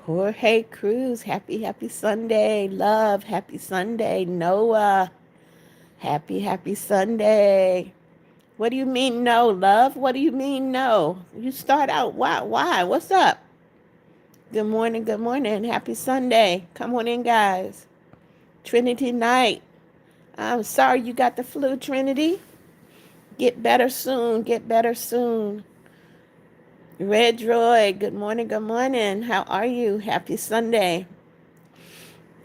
Jorge Cruz, happy Sunday. Love, happy Sunday. Noah, happy Sunday. What do you mean no, love? What do you mean no? You start out, why? What's up? Good morning, good morning. Happy Sunday. Come on in, guys. Trinity night. I'm sorry you got the flu, Trinity. Get better soon, get better soon. Red Droid, good morning, good morning. How are you? Happy Sunday.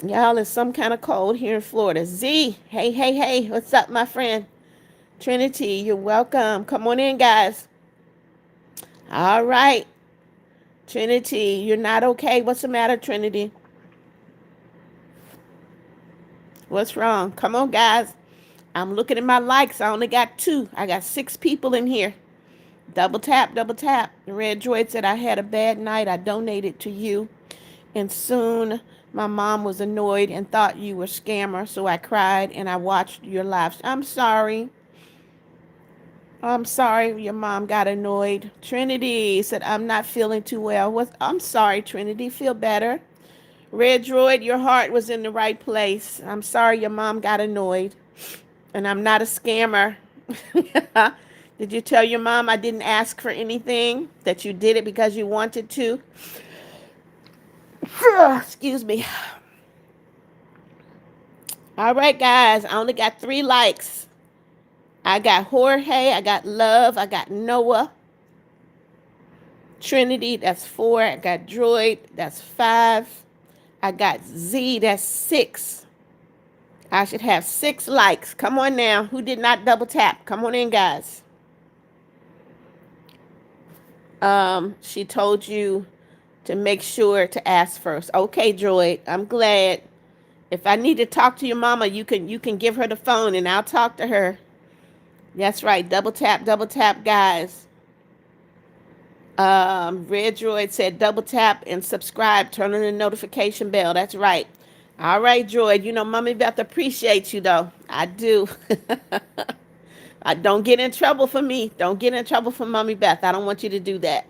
Y'all, it's some kind of cold here in Florida. Z, hey, what's up, my friend? Trinity, you're welcome. Come on in, guys. All right. Trinity, you're not okay. What's the matter, Trinity? What's wrong? Come on, guys. I'm looking at my likes. I only got 2. I got 6 people in here. Double tap, double tap. Red Droid said, I had a bad night. I donated to you. And soon my mom was annoyed and thought you were a scammer. So I cried and I watched your lives. I'm sorry. I'm sorry your mom got annoyed. Trinity said, I'm not feeling too well. I'm sorry, Trinity. Feel better. Red Droid, your heart was in the right place. I'm sorry your mom got annoyed. And I'm not a scammer. Did you tell your mom I didn't ask for anything? That you did it because you wanted to? Excuse me. All right, guys. I only got 3 likes. I got Jorge. I got Love. I got Noah. Trinity, that's 4. I got Droid, that's 5. I got Z, that's 6. I should have 6 likes. Come on now. Who did not double tap? Come on in, guys. She told you to make sure to ask first. Okay, Droid, I'm glad. If I need to talk to your mama, you can give her the phone and I'll talk to her. That's right. Double tap, guys. Red Droid said double tap and subscribe. Turn on the notification bell. That's right. All right, Droid. You know, Mommy Beth appreciates you, though. I do. Don't get in trouble for me. Don't get in trouble for Mommy Beth. I don't want you to do that.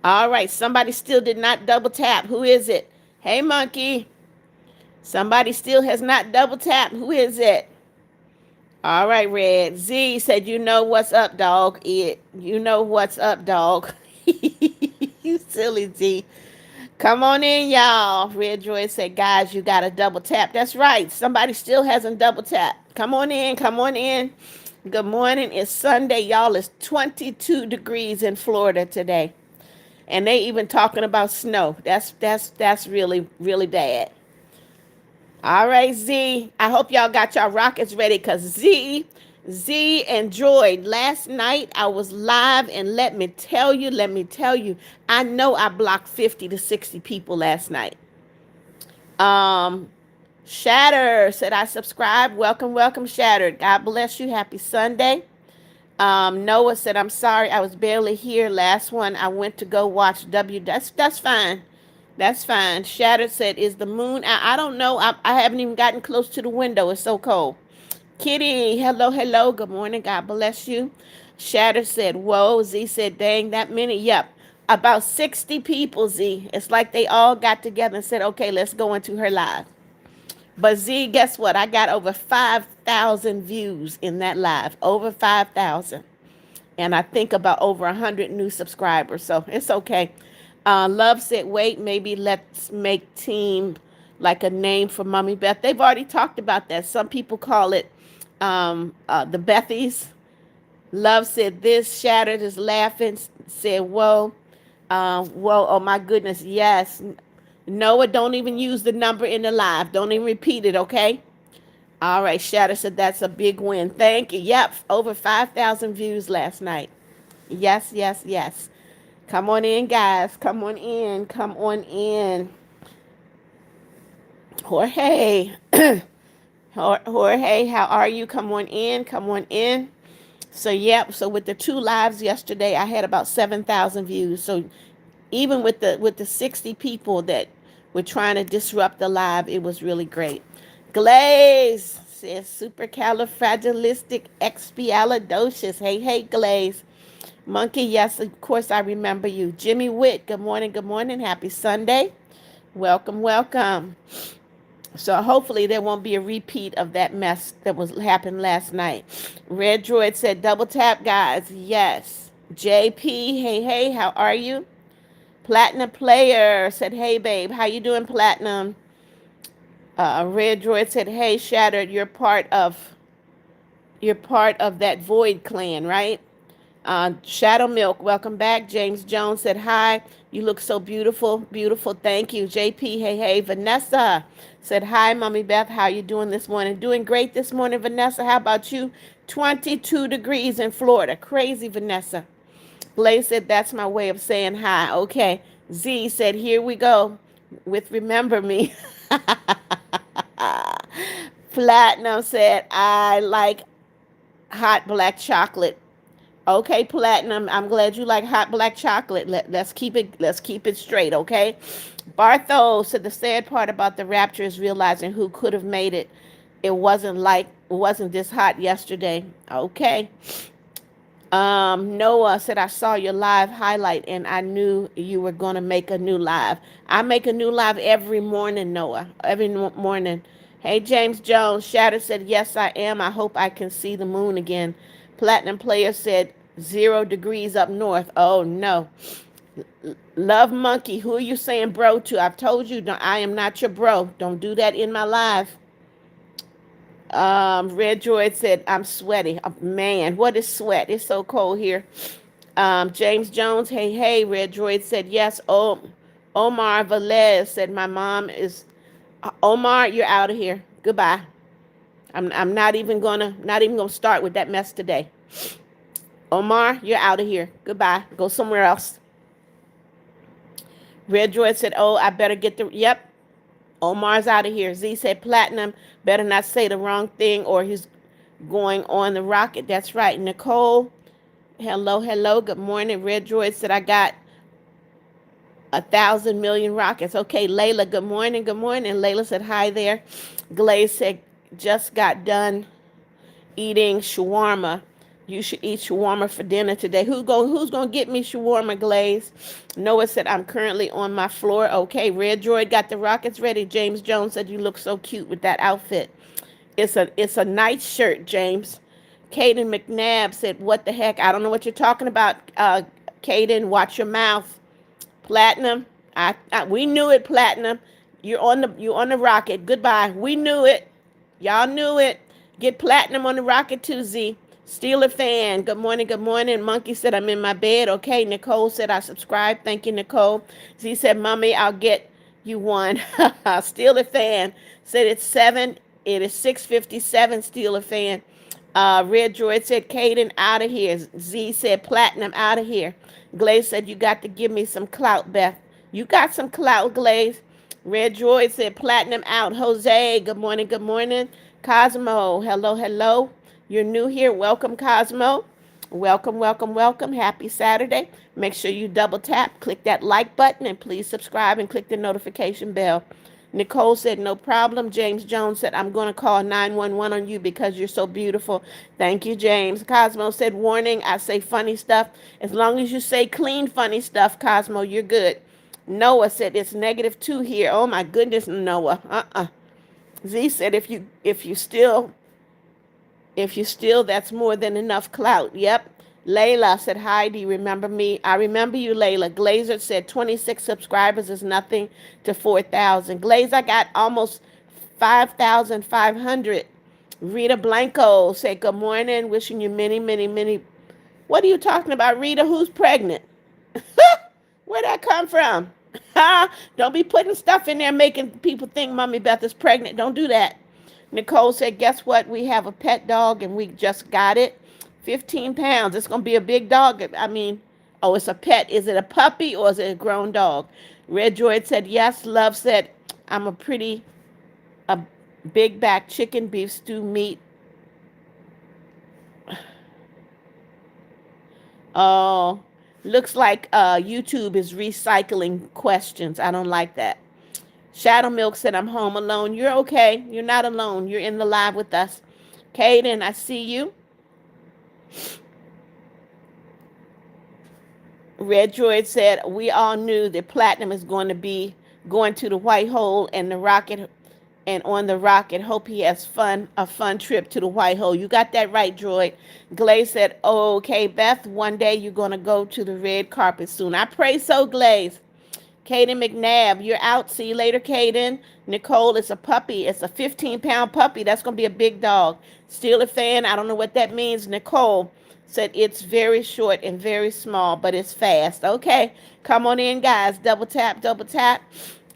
All right. Somebody still did not double tap. Who is it? Hey, Monkey. Somebody still has not double tapped. Who is it? All right, Red. Z said, you know what's up, dog. You know what's up, dog. You silly Z. Come on in, y'all. Red Droid said, guys, you got to double tap. That's right. Somebody still hasn't double tapped. Come on in. Come on in. Good morning. It's Sunday, y'all. It's 22 degrees in Florida today. And they even talking about snow. That's really, really bad. All right, Z. I hope y'all got y'all rockets ready because Z and Droid, last night I was live and let me tell you, I know I blocked 50 to 60 people last night. Shatter said I subscribed. Welcome, Shatter. God bless you. Happy Sunday. Noah said, I'm sorry, I was barely here. Last one, I went to go watch That's fine. That's fine. Shattered said, is the moon out? I don't know. I haven't even gotten close to the window. It's so cold. Kitty, hello. Good morning. God bless you. Shattered said, whoa. Z said, dang, that many. Yep. About 60 people, Z. It's like they all got together and said, okay, let's go into her live. But Z, guess what? I got over 5,000 views in that live. Over 5,000. And I think about over 100 new subscribers. So it's okay. Love said, wait, maybe let's make team like a name for Mommy Beth. They've already talked about that. Some people call it the Bethies. Love said this. Shattered is laughing. Said, whoa. Oh my goodness. Yes. Noah, don't even use the number in the live. Don't even repeat it, okay? All right. Shattered said that's a big win. Thank you. Yep. Over 5,000 views last night. Yes. Come on in, guys. Come on in. Jorge. Jorge, how are you? Come on in. So with the 2 lives yesterday, I had about 7,000 views. So even with the 60 people that were trying to disrupt the live, it was really great. Glaze says supercalifragilisticexpialidocious. Hey, Glaze. Monkey, yes, of course I remember you. Jimmy Witt, good morning. Happy Sunday. Welcome, welcome. So hopefully there won't be a repeat of that mess that was happened last night. Red Droid said double tap, guys. Yes. JP, hey, hey, how are you? Platinum Player said, hey, babe, how you doing, Platinum? Red Droid said, hey, Shattered, you're part of that Void clan, right? Shadow Milk, welcome back. James Jones said, hi, you look so beautiful. Beautiful, thank you. JP, hey, hey. Vanessa said, hi, Mommy Beth, how you doing this morning? Doing great this morning, Vanessa. How about you? 22 degrees in Florida. Crazy, Vanessa. Blaze said, that's my way of saying hi. Okay. Z said, here we go with Remember Me. Platinum said, I like hot black chocolate. Okay, Platinum. I'm glad you like hot black chocolate. Let's keep it straight, okay? Bartho said the sad part about the rapture is realizing who could have made it. It wasn't this hot yesterday. Okay. Noah said, I saw your live highlight and I knew you were going to make a new live. I make a new live every morning, Noah. Every morning. Hey, James Jones. Shatter said, yes, I am. I hope I can see the moon again. Platinum Player said, 0 degrees up north. Oh, no. Love Monkey, who are you saying bro to? I've told you, I am not your bro. Don't do that in my live. Red Droid said, I'm sweaty. Oh, man, what is sweat? It's so cold here. James Jones, hey, hey. Red Droid said, yes. Oh, Omar Velez said, my mom is. Omar, you're out of here. Goodbye. I'm not even gonna start with that mess today. Omar, you're out of here. Goodbye. Go somewhere else. Red Droid said, oh, I better get the. Yep. Omar's out of here. Z said, Platinum, better not say the wrong thing or he's going on the rocket. That's right. Nicole, hello, hello. Good morning. Red Droid said, I got 1,000,000,000 rockets. Okay, Layla, good morning. Good morning. Layla said, hi there. Glaze said, just got done eating shawarma. You should eat shawarma for dinner today. Who's gonna get me shawarma, Glaze? Noah said, I'm currently on my floor. Okay, Red Droid got the rockets ready. James Jones said, you look so cute with that outfit. It's a nice shirt, James. Caden McNabb said, what the heck? I don't know what you're talking about. Caden, watch your mouth. Platinum. We knew it, Platinum. You're on the rocket. Goodbye. We knew it. Y'all knew it. Get Platinum on the rocket too, Z. Steeler fan. Good morning, good morning. Monkey said I'm in my bed. Okay. Nicole said I subscribe. Thank you, Nicole. Z said, Mommy, I'll get you one. Steeler fan said it's 7. It is 6:57. Steeler fan. Red Droid said, Caden, out of here. Z said, Platinum, out of here. Glaze said, you got to give me some clout, Beth. You got some clout, Glaze. Red Droid said, Platinum out. Jose, good morning, good morning. Cosmo, hello, hello. You're new here. Welcome, Cosmo. Welcome, welcome, welcome. Happy Saturday. Make sure you double tap, click that like button, and please subscribe and click the notification bell. Nicole said, no problem. James Jones said, I'm going to call 911 on you because you're so beautiful. Thank you, James. Cosmo said, warning, I say funny stuff. As long as you say clean funny stuff, Cosmo, you're good. Noah said, it's -2 here. Oh, my goodness, Noah. Z said, if you still, that's more than enough clout. Yep. Layla said, hi, do you remember me? I remember you, Layla. Glazer said, 26 subscribers is nothing to 4,000. Glazer, I got almost 5,500. Rita Blanco said, good morning. Wishing you many, many, many. What are you talking about, Rita? Who's pregnant? Where'd that come from? Don't be putting stuff in there making people think Mommy Beth is pregnant. Don't do that. Nicole said, guess what? We have a pet dog and we just got it. 15 pounds. It's going to be a big dog. I mean, oh, it's a pet. Is it a puppy or is it a grown dog? Red Droid said, yes. Love said, I'm a big back chicken, beef stew, meat. Oh, looks like YouTube is recycling questions. I don't like that. Shadow Milk said, I'm home alone. You're okay. You're not alone. You're in the live with us. Caden, I see you. Red Droid said, we all knew that Platinum is going to be going to the white hole and the rocket, and on the rocket. Hope he has a fun trip to the white hole. You got that right, Droid. Glaze said, okay, Beth, one day you're going to go to the red carpet soon. I pray so, Glaze. Caden McNabb, you're out. See you later, Caden. Nicole, it's a puppy. It's a 15-pound puppy. That's going to be a big dog. Still a fan. I don't know what that means. Nicole said it's very short and very small, but it's fast. Okay, come on in, guys. Double tap, double tap.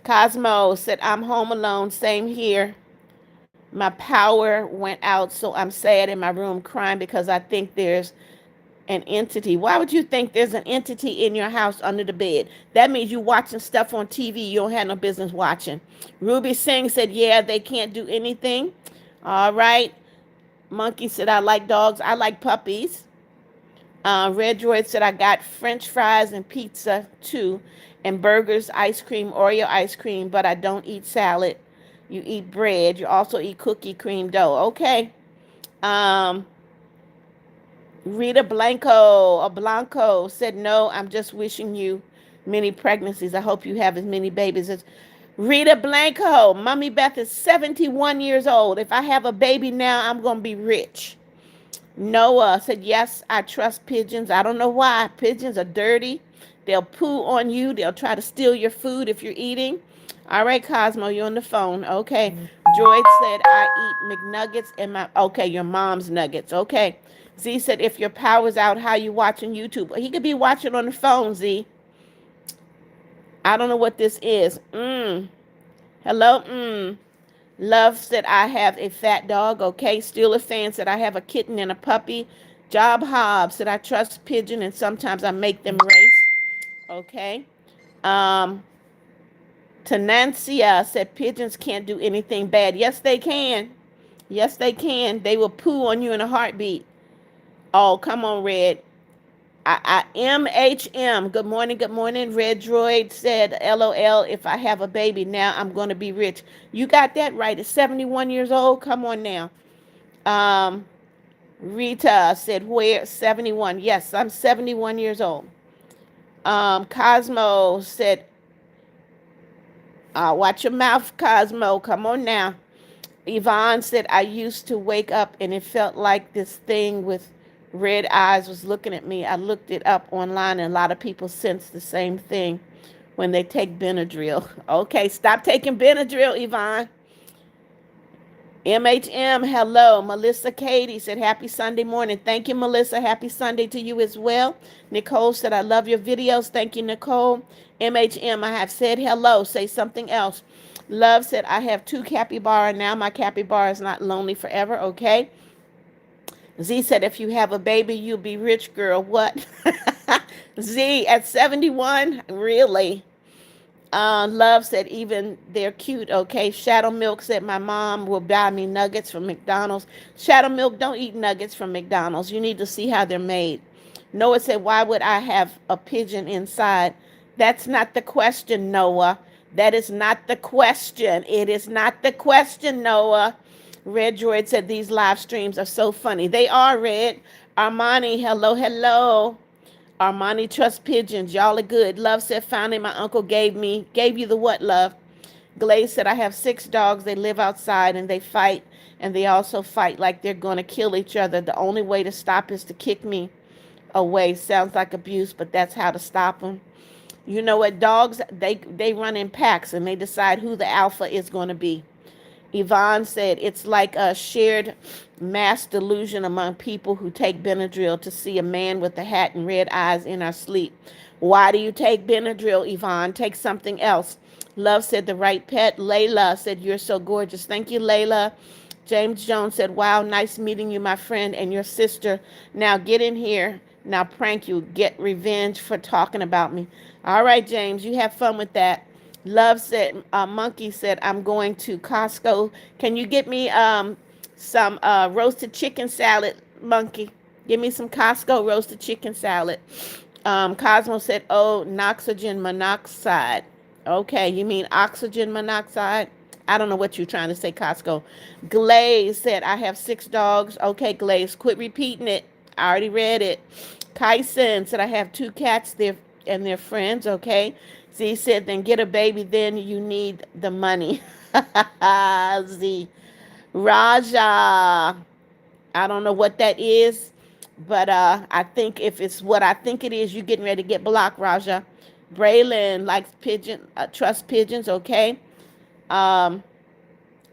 Cosmo said, I'm home alone. Same here. My power went out, so I'm sad in my room crying because I think there's an entity. Why would you think there's an entity in your house under the bed? That means you watching stuff on TV you don't have no business watching. Ruby Singh said, yeah, they can't do anything. All right. Monkey said, I like dogs. I like puppies. Red Droid said, I got French fries and pizza too, and burgers, ice cream, Oreo ice cream, but I don't eat salad. You eat bread. You also eat cookie cream dough. Okay. Um, Rita Blanco said, no, I'm just wishing you many pregnancies. I hope you have as many babies as Rita Blanco. Mommy Beth is 71 years old. If I have a baby now, I'm going to be rich. Noah said, yes, I trust pigeons. I don't know why. Pigeons are dirty. They'll poo on you. They'll try to steal your food if you're eating. All right, Cosmo, you're on the phone. Okay. Joy said, I eat McNuggets in my, okay, your mom's nuggets. Okay. Z said, if your power's out, how you watching YouTube? He could be watching on the phone, Z. I don't know what this is. Hello? Love said, I have a fat dog. Okay. Still a fan said, I have a kitten and a puppy. Job Hobbs said, I trust pigeon and sometimes I make them race. Okay. Tenancia said, pigeons can't do anything bad. Yes, they can. Yes, they can. They will poo on you in a heartbeat. Oh, come on, Red. MHM. Good morning, good morning. Red Droid said, LOL, if I have a baby now, I'm going to be rich. You got that right. It's 71 years old. Come on now. Rita said, where? 71. Yes, I'm 71 years old. Cosmo said, watch your mouth, Cosmo. Come on now. Yvonne said, I used to wake up and it felt like this thing with red eyes was looking at me. I looked it up online and a lot of people sense the same thing when they take Benadryl. Okay, stop taking Benadryl, Yvonne. MHM, hello. Melissa Katie said, happy Sunday morning. Thank you, Melissa. Happy Sunday to you as well. Nicole said, I love your videos. Thank you, Nicole. MHM, I have said hello. Say something else. Love said, I have 2 capybara now. My capybara is not lonely forever. Okay. Z said, if you have a baby, you'll be rich, girl. What? Z, at 71? Really? Love said, even they're cute. Okay. Shadow Milk said, my mom will buy me nuggets from McDonald's. Shadow Milk, don't eat nuggets from McDonald's. You need to see how they're made. Noah said, why would I have a pigeon inside? That's not the question, Noah. That is not the question. It is not the question, Noah. Red Droid said, these live streams are so funny. They are, Red. Armani, hello, hello. Armani trusts pigeons. Y'all are good. Love said, finally, my uncle gave you the what, Love? Glaze said, I have 6 dogs. They live outside and they fight. And they also fight like they're going to kill each other. The only way to stop is to kick me away. Sounds like abuse, but that's how to stop them. You know what? Dogs, they run in packs and they decide who the alpha is going to be. Yvonne said, it's like a shared mass delusion among people who take Benadryl to see a man with a hat and red eyes in our sleep. Why do you take Benadryl, Yvonne? Take something else. Love said, the right pet. Layla said, you're so gorgeous. Thank you, Layla. James Jones said, wow, nice meeting you, my friend, and your sister. Now get in here. Now prank you. Get revenge for talking about me. All right, James, you have fun with that. Love said, Monkey said, I'm going to Costco. Can you get me some roasted chicken salad, Monkey? Give me some Costco roasted chicken salad. Cosmo said, oh, oxygen monoxide. Okay, you mean oxygen monoxide? I don't know what you're trying to say, Costco. Glaze said, I have 6 dogs. Okay, Glaze, quit repeating it. I already read it. Kyson said, I have 2 cats and their friends. Okay. Z said, then get a baby, then you need the money. Z. Raja. I don't know what that is, but I think if it's what I think it is, you're getting ready to get blocked, Raja. Braylon likes trust pigeons, okay? Um,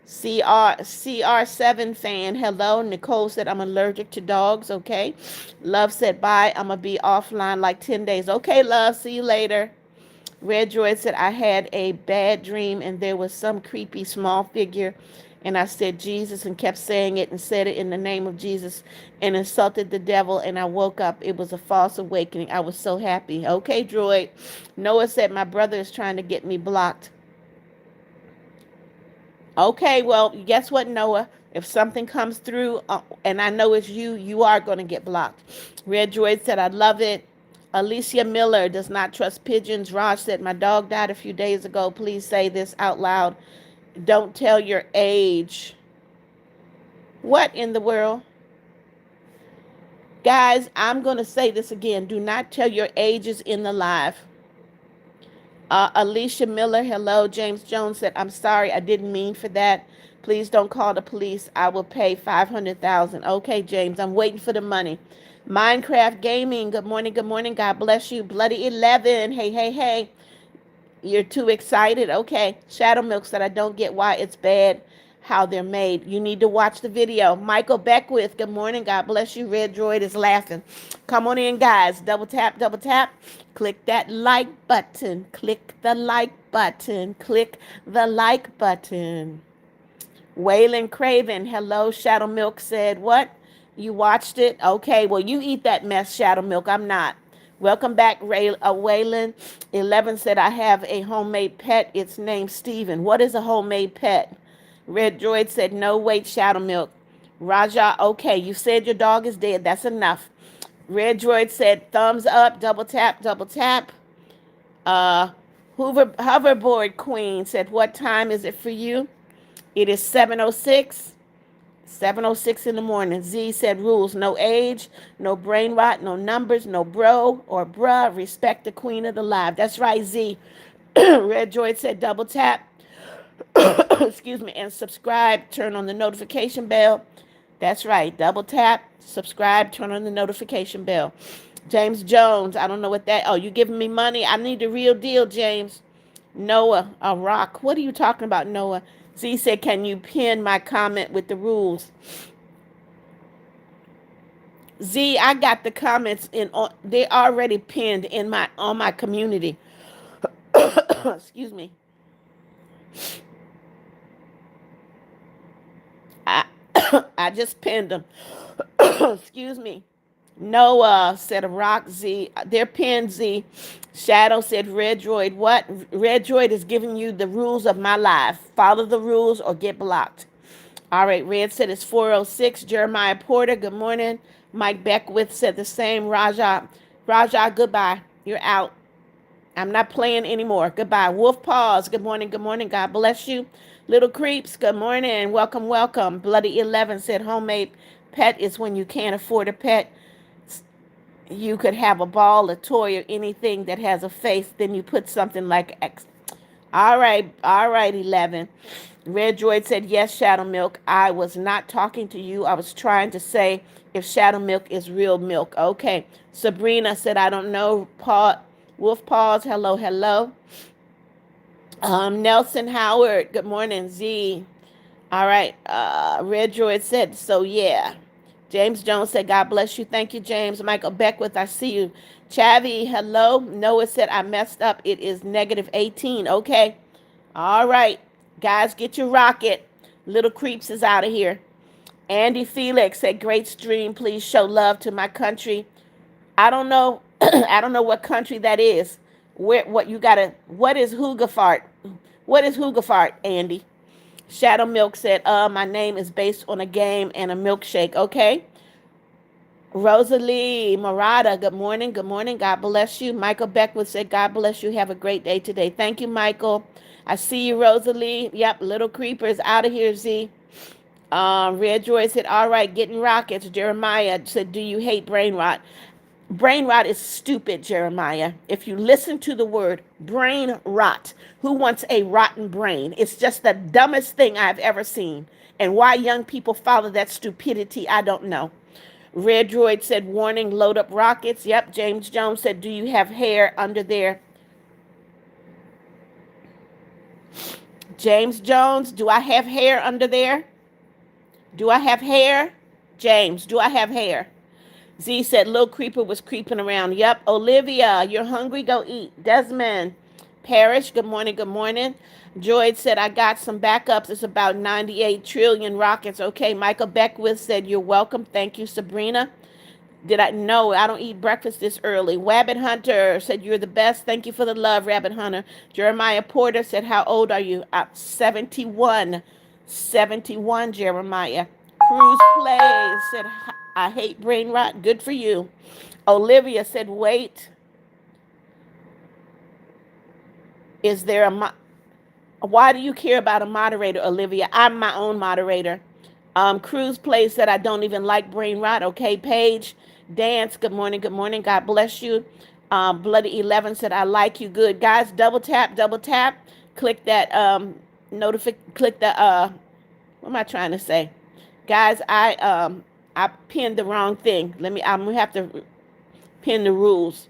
CR7 fan, hello. Nicole said, I'm allergic to dogs, okay? Love said, bye. I'm going to be offline like 10 days. Okay, love, see you later. Red Droid said, I had a bad dream and there was some creepy small figure. And I said, Jesus, and kept saying it and said it in the name of Jesus and insulted the devil. And I woke up. It was a false awakening. I was so happy. Okay, Droid. Noah said, my brother is trying to get me blocked. Okay, well, guess what, Noah? If something comes through and I know it's you, you are going to get blocked. Red Droid said, I love it. Alicia Miller does not trust pigeons. Raj said, my dog died a few days ago. Please say this out loud. Don't tell your age. What in the world? Guys, I'm going to say this again. Do not tell your ages in the live. Alicia Miller, hello. James Jones said, I'm sorry, I didn't mean for that. Please don't call the police. I will pay $500,000. Okay, James, I'm waiting for the money. Minecraft Gaming, good morning, good morning. God bless you. Bloody 11, hey, hey, hey. You're too excited? Okay. Shadow Milk said, I don't get why it's bad how they're made. You need to watch the video. Michael Beckwith, good morning. God bless you. Red Droid is laughing. Come on in, guys. Double tap, double tap. Click that like button. Click the like button. Click the like button. Waylon Craven, hello. Shadow Milk said, what? You watched it? Okay, well, you eat that mess, Shadow Milk. I'm not. Welcome back, Waylon. 11 said, I have a homemade pet. It's named Steven. What is a homemade pet? Red Droid said, no, wait, Shadow Milk. Raja, okay, you said your dog is dead. That's enough. Red Droid said, thumbs up, double tap, double tap. Hoverboard Queen said, what time is it for you? It is 7:06. 7:06 in the morning. Z said rules. No age, no brain rot, no numbers, no bro or bruh. Respect the queen of the live. That's right, Z. Red Droid said double tap. Excuse me. And subscribe. Turn on the notification bell. That's right. Double tap. Subscribe. Turn on the notification bell. James Jones. I don't know what that. Oh, you giving me money? I need the real deal, James. Noah, a rock. What are you talking about, Noah? Z said, can you pin my comment with the rules? Z, I got the comments in. They already pinned in on my community. Excuse me. I I just pinned them. Excuse me. Noah said a rock. Z. They're pinned. Z. Shadow said Red Droid. What? Red Droid is giving you the rules of my life. Follow the rules or get blocked. All right. Red said it's 4:06. Jeremiah Porter. Good morning. Mike Beckwith said the same. Raja, goodbye. You're out. I'm not playing anymore. Goodbye. Wolf Paws. Good morning. Good morning. God bless you. Little Creeps. Good morning. Welcome, welcome. Bloody 11 said homemade pet is when you can't afford a pet. You could have a ball, a toy, or anything that has a face. Then you put something like X. All right, 11. Red Droid said, yes, Shadow Milk. I was not talking to you. I was trying to say if Shadow Milk is real milk. Okay. Sabrina said, I don't know. Wolf Paws, hello, hello. Nelson Howard, good morning. Z. All right. Red Droid said, so yeah. James Jones said, God bless you. Thank you, James. Michael Beckwith, I see you. Chavi, hello. Noah said, I messed up. It is -18. Okay. All right. Guys, get your rocket. Little Creeps is out of here. Andy Felix said, great stream. Please show love to my country. I don't know. I don't know what country that is. What is Hoogafart? What is Hoogafart, Andy? Shadow Milk said, my name is based on a game and a milkshake. Okay. Rosalie Murata, good morning. Good morning. God bless you. Michael Beckwith said, God bless you. Have a great day today. Thank you, Michael. I see you, Rosalie. Yep, Little Creepers out of here, Z. Red Joy said, all right, getting rockets. Jeremiah said, do you hate brain rot? Brain rot is stupid, Jeremiah. If you listen to the word brain rot, who wants a rotten brain? It's just the dumbest thing I've ever seen. And why young people follow that stupidity, I don't know. Red Droid said, warning, load up rockets. Yep. James Jones said, do you have hair under there? James Jones, do I have hair under there? Do I have hair? James, do I have hair? Z said, Lil Creeper was creeping around. Yep. Olivia, you're hungry? Go eat. Desmond, Parrish, good morning, good morning. Joyd said, I got some backups. It's about 98 trillion rockets. Okay. Michael Beckwith said, you're welcome. Thank you, Sabrina. Did I? No, I don't eat breakfast this early. Rabbit Hunter said, you're the best. Thank you for the love, Rabbit Hunter. Jeremiah Porter said, how old are you? 71. 71, Jeremiah. Cruz Plays said, I hate brain rot. Good for you. Olivia said, wait. Is there why do you care about a moderator, Olivia? I'm my own moderator. Cruz Plays said, I don't even like brain rot. Okay, Paige. Dance, good morning, good morning. God bless you. Bloody 11 said, I like you. Good. Guys, double tap, double tap. Click that click the what am I trying to say? Guys, I pinned the wrong thing. I'm gonna have to pin the rules.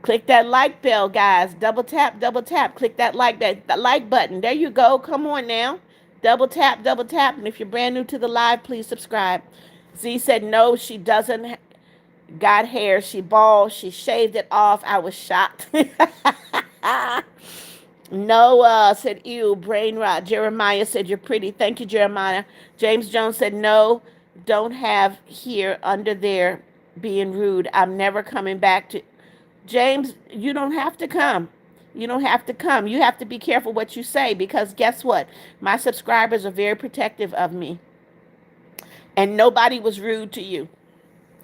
Click that like bell, guys. Double tap, double tap. Click that like button. There you go. Come on now. Double tap, double tap. And if you're brand new to the live, please subscribe. Z said, no, she doesn't got hair. She bald. She shaved it off. I was shocked. Noah said, ew, brain rot. Jeremiah said, you're pretty. Thank you, Jeremiah. James Jones said, no, don't have here under there being rude. I'm never coming back to... James, you don't have to come. You don't have to come. You have to be careful what you say, because guess what? My subscribers are very protective of me. And nobody was rude to you.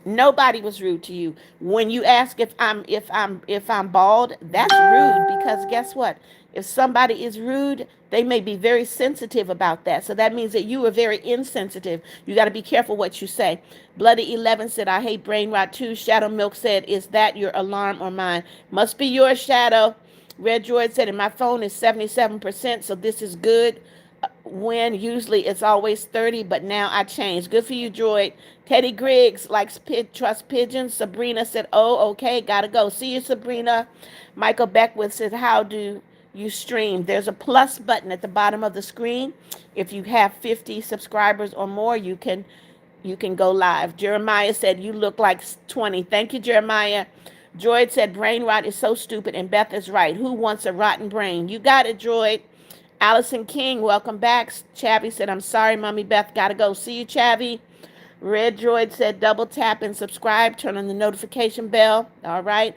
Nobody was rude to you. When you ask if I'm bald, that's rude, because guess what? If somebody is rude, they may be very sensitive about that. So that means that you are very insensitive. You got to be careful what you say. Bloody 11 said, I hate brain rot too. Shadow Milk said, is that your alarm or mine? Must be yours, Shadow. Red Droid said, and my phone is 77%, so this is good. When usually it's always 30, but now I changed. Good for you, Droid. Teddy Griggs likes trust pigeons. Sabrina said, oh, okay, gotta go. See you, Sabrina. Michael Beckwith said, how do you stream? There's a plus button at the bottom of the screen. If you have 50 subscribers or more, you can go live. Jeremiah said, you look like 20. Thank you, Jeremiah. Droid said, brain rot is so stupid, and Beth is right. Who wants a rotten brain? You got it, Droid. Allison King, welcome back. Chavy said, I'm sorry, Mommy Beth, gotta go. See you, Chavy. Red Droid said, double tap and subscribe. Turn on the notification bell. All right.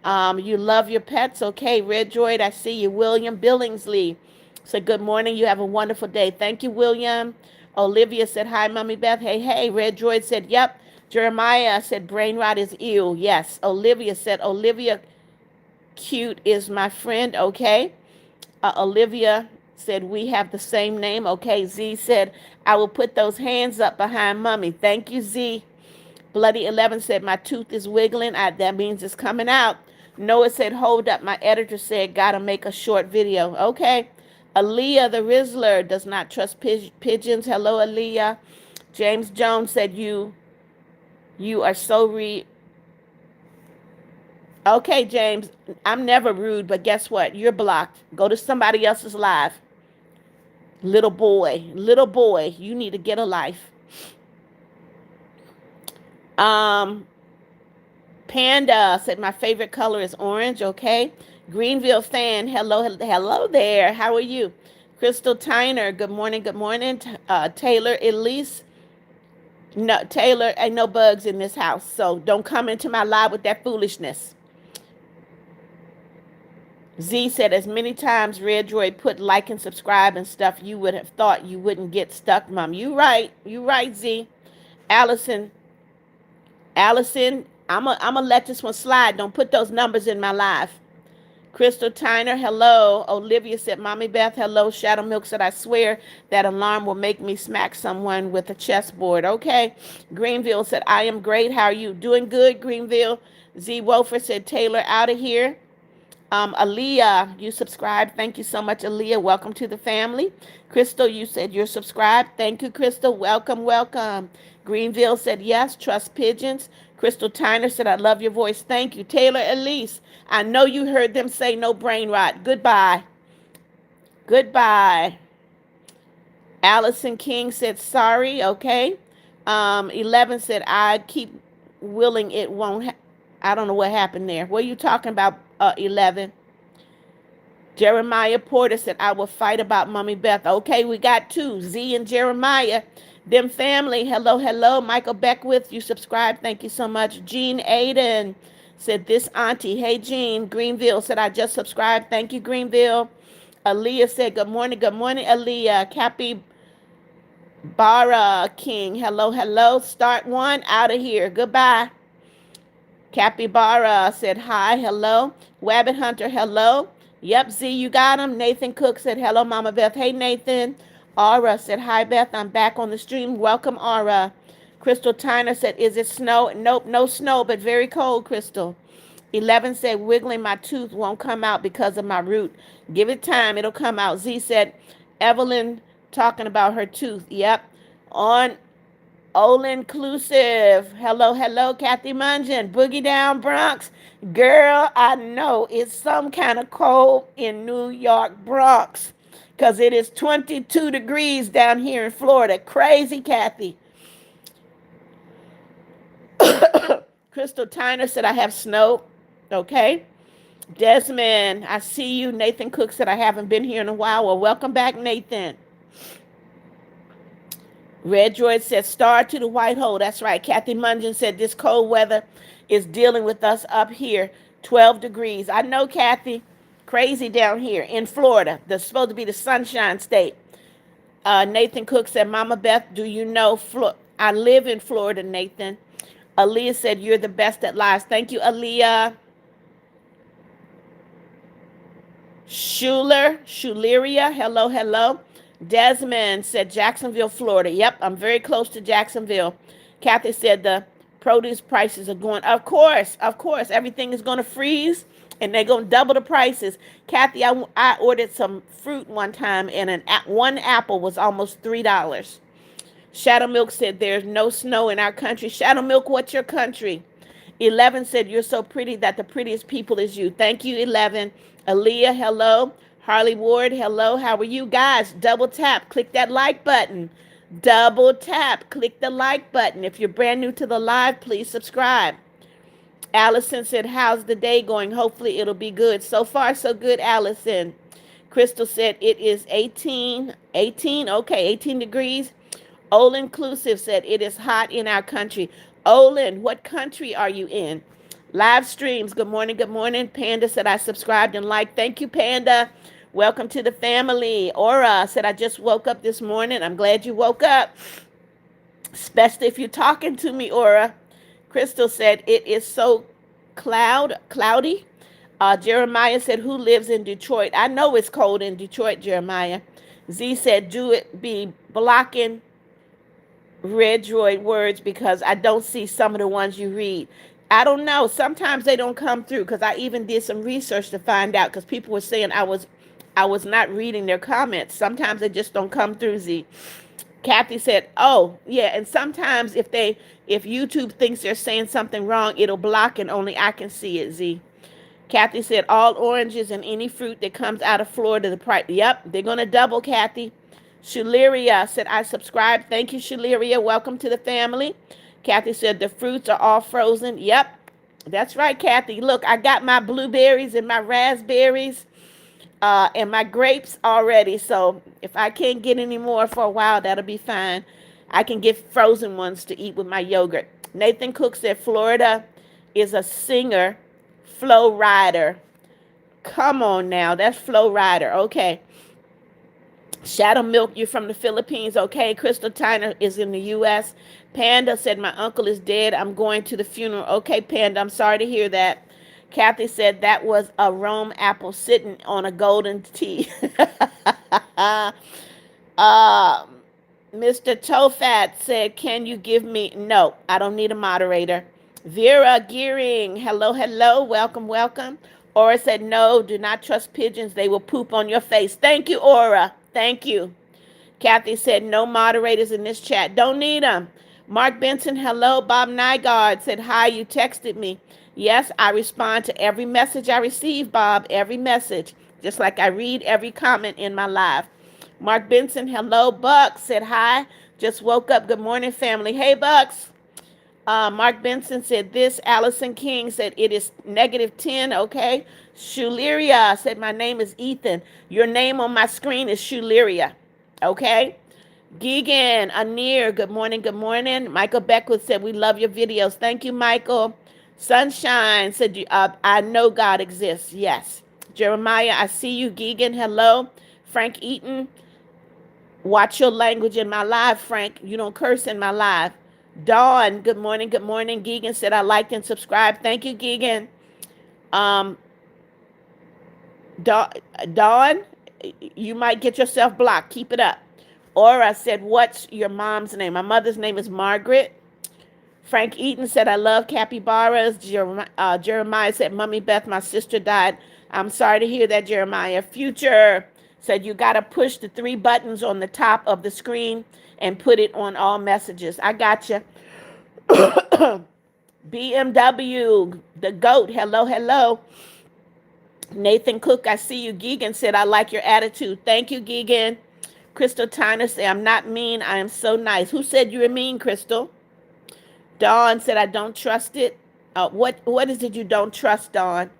You love your pets. Okay, Red Droid, I see you. William Billingsley said, good morning. You have a wonderful day. Thank you, William. Olivia said, hi, Mommy Beth. Hey, hey. Red Droid said, yep. Jeremiah said, brain rot is ill. Yes. Olivia said, Olivia Cute is my friend. Okay. Olivia said, we have the same name. Okay. Z said, I will put those hands up behind Mommy. Thank you, Z. Bloody 11 said, my tooth is wiggling. That means it's coming out. Noah said, hold up. My editor said, gotta make a short video. Okay. Aaliyah the Rizzler does not trust pigeons. Hello, Aaliyah. James Jones said, you are so Okay, James, I'm never rude, but guess what? You're blocked. Go to somebody else's live. Little boy, you need to get a life. Panda said, my favorite color is orange. Okay. Greenville fan, hello there. How are you? Crystal Tyner, good morning, good morning. Taylor Elise, no, Taylor, ain't no bugs in this house, so don't come into my live with that foolishness. Z said, as many times Red Droid put like and subscribe and stuff, you would have thought you wouldn't get stuck, Mom. You right, Z. Allison, I'm gonna let this one slide. Don't put those numbers in my live. Crystal Tyner, hello. Olivia said, Mommy Beth, hello. Shadow Milk said, I swear that alarm will make me smack someone with a chessboard. Okay. Greenville said, I am great. How are you? Doing good, Greenville. Z Wofer said, Taylor, out of here. Aaliyah, you subscribed. Thank you so much, Aaliyah. Welcome to the family. Crystal, you said you're subscribed. Thank you, Crystal. Welcome, welcome. Greenville said yes. Trust pigeons. Crystal Tyner said, I love your voice. Thank you. Taylor Elise, I know you heard them say no brain rot. Goodbye. Goodbye. Allison King said sorry. Okay. 11 said, I keep willing it won't. I don't know what happened there. What are you talking about, 11? Jeremiah Porter said, I will fight about Mommy Beth. Okay, we got two. Z and Jeremiah. Them family. Hello, hello. Michael Beckwith, you subscribed. Thank you so much. Jean Aiden said, this auntie. Hey, Jean. Greenville said, I just subscribed. Thank you, Greenville. Aaliyah said, good morning. Good morning, Aaliyah. Cappy Bara King. Hello, hello. Start one. Out of here. Goodbye. Capybara said hi, hello. Wabbit Hunter, hello. Yep, Z, you got him. Nathan Cook said hello, Mama Beth. Hey, Nathan. Aura said hi, Beth. I'm back on the stream. Welcome, Aura. Crystal Tyner said, is it snow? Nope, no snow, but very cold, Crystal. 11 said, wiggling my tooth won't come out because of my root. Give it time, it'll come out. Z said, Evelyn talking about her tooth. Yep. On All Inclusive. Hello, hello, Kathy Mungeon. Boogie Down Bronx. Girl, I know it's some kind of cold in New York, Bronx, because it is 22 degrees down here in Florida. Crazy, Kathy. Crystal Tyner said, I have snow. Okay. Desmond, I see you. Nathan Cook said, I haven't been here in a while. Well, welcome back, Nathan. Red Droid said, star to the white hole. That's right. Kathy Mungeon said, this cold weather is dealing with us up here. 12 degrees. I know, Kathy. Crazy down here in Florida. That's supposed to be the sunshine state. Nathan Cook said, Mama Beth, do you know I live in Florida, Nathan. Aaliyah said, you're the best at lives. Thank you, Aaliyah. Shuleria, hello, hello. Desmond said, Jacksonville, Florida. Yep, I'm very close to Jacksonville. Kathy said the produce prices are going. Of course. Everything is going to freeze, and they're going to double the prices. Kathy, I ordered some fruit one time, and one apple was almost $3. Shadow Milk said, there's no snow in our country. Shadow Milk, what's your country? 11 said, you're so pretty that the prettiest people is you. Thank you, 11. Aaliyah, hello. Harley Ward, hello. How are you guys? Double tap. Click that like button. Double tap. Click the like button. If you're brand new to the live, please subscribe. Allison said, how's the day going? Hopefully it'll be good. So far, so good, Allison. Crystal said, it is 18, okay, 18 degrees. All Inclusive said, it is hot in our country. Olin, what country are you in? Live streams, good morning, good morning. Panda said, I subscribed and liked. Thank you, Panda. Welcome to the family. Aura said, I just woke up this morning. I'm glad you woke up, especially if you're talking to me, Aura. Crystal said, it is so cloudy. Jeremiah said, who lives in Detroit? I know it's cold in Detroit, Jeremiah. Z said, do it be blocking Red Droid words because I don't see some of the ones you read. I don't know. Sometimes they don't come through because I even did some research to find out because people were saying I was not reading their comments. Sometimes they just don't come through, Z. Kathy said, oh, yeah, and sometimes if YouTube thinks they're saying something wrong, it'll block and only I can see it, Z. Kathy said, all oranges and any fruit that comes out of Florida, the price. Yep, they're going to double, Kathy. Shuleria said, I subscribe. Thank you, Shuleria. Welcome to the family. Kathy said, the fruits are all frozen. Yep, that's right, Kathy. Look, I got my blueberries and my raspberries and my grapes already. So if I can't get any more for a while, that'll be fine. I can get frozen ones to eat with my yogurt. Nathan Cook said, Florida is a singer, Flo Rida. Come on now, that's Flo Rida. Okay. Shadow Milk, you're from the Philippines. Okay. Crystal Tyner is in the U.S. Panda said, my uncle is dead. I'm going to the funeral. Okay, Panda, I'm sorry to hear that. Kathy said that was a Rome apple sitting on a golden tea. uh, Mr. Tofat said, can you give me? No, I don't need a moderator. Vera Gearing, hello, hello, welcome, welcome. Aura said, no, do not trust pigeons. They will poop on your face. Thank you, Aura. Thank you. Kathy said, no moderators in this chat. Don't need them. Mark Benson, hello. Bob Nygaard said, hi, you texted me. Yes, I respond to every message I receive, Bob, every message, just like I read every comment in my live. Mark Benson, hello. Bucks said, hi. Just woke up. Good morning, family. Hey, Bucks. Mark Benson said this. Allison King said it is -10. Okay. Shuliria said my name is Ethan. Your name on my screen is Shuliria. Okay. Gigan, Anir, good morning, good morning. Michael Beckwith said, we love your videos. Thank you, Michael. Sunshine said, I know God exists. Yes. Jeremiah, I see you. Gigan, hello. Frank Eaton, watch your language in my live, Frank. You don't curse in my live. Dawn, good morning, good morning. Gigan said, I liked and subscribed. Thank you, Gigan. Um, Dawn, you might get yourself blocked. Keep it up. Aura said, what's your mom's name? My mother's name is Margaret. Frank Eaton said, I love capybaras. Jeremiah said, Mummy Beth, my sister died. I'm sorry to hear that, Jeremiah. Future said, you got to push the 3 buttons on the top of the screen and put it on all messages. I got you. BMW, the GOAT, hello, hello. Nathan Cook, I see you. Gigan said, I like your attitude. Thank you, Gigan. Crystal Tyner said, I'm not mean. I am so nice. Who said you were mean, Crystal? Dawn said, I don't trust it. What is it you don't trust, Dawn?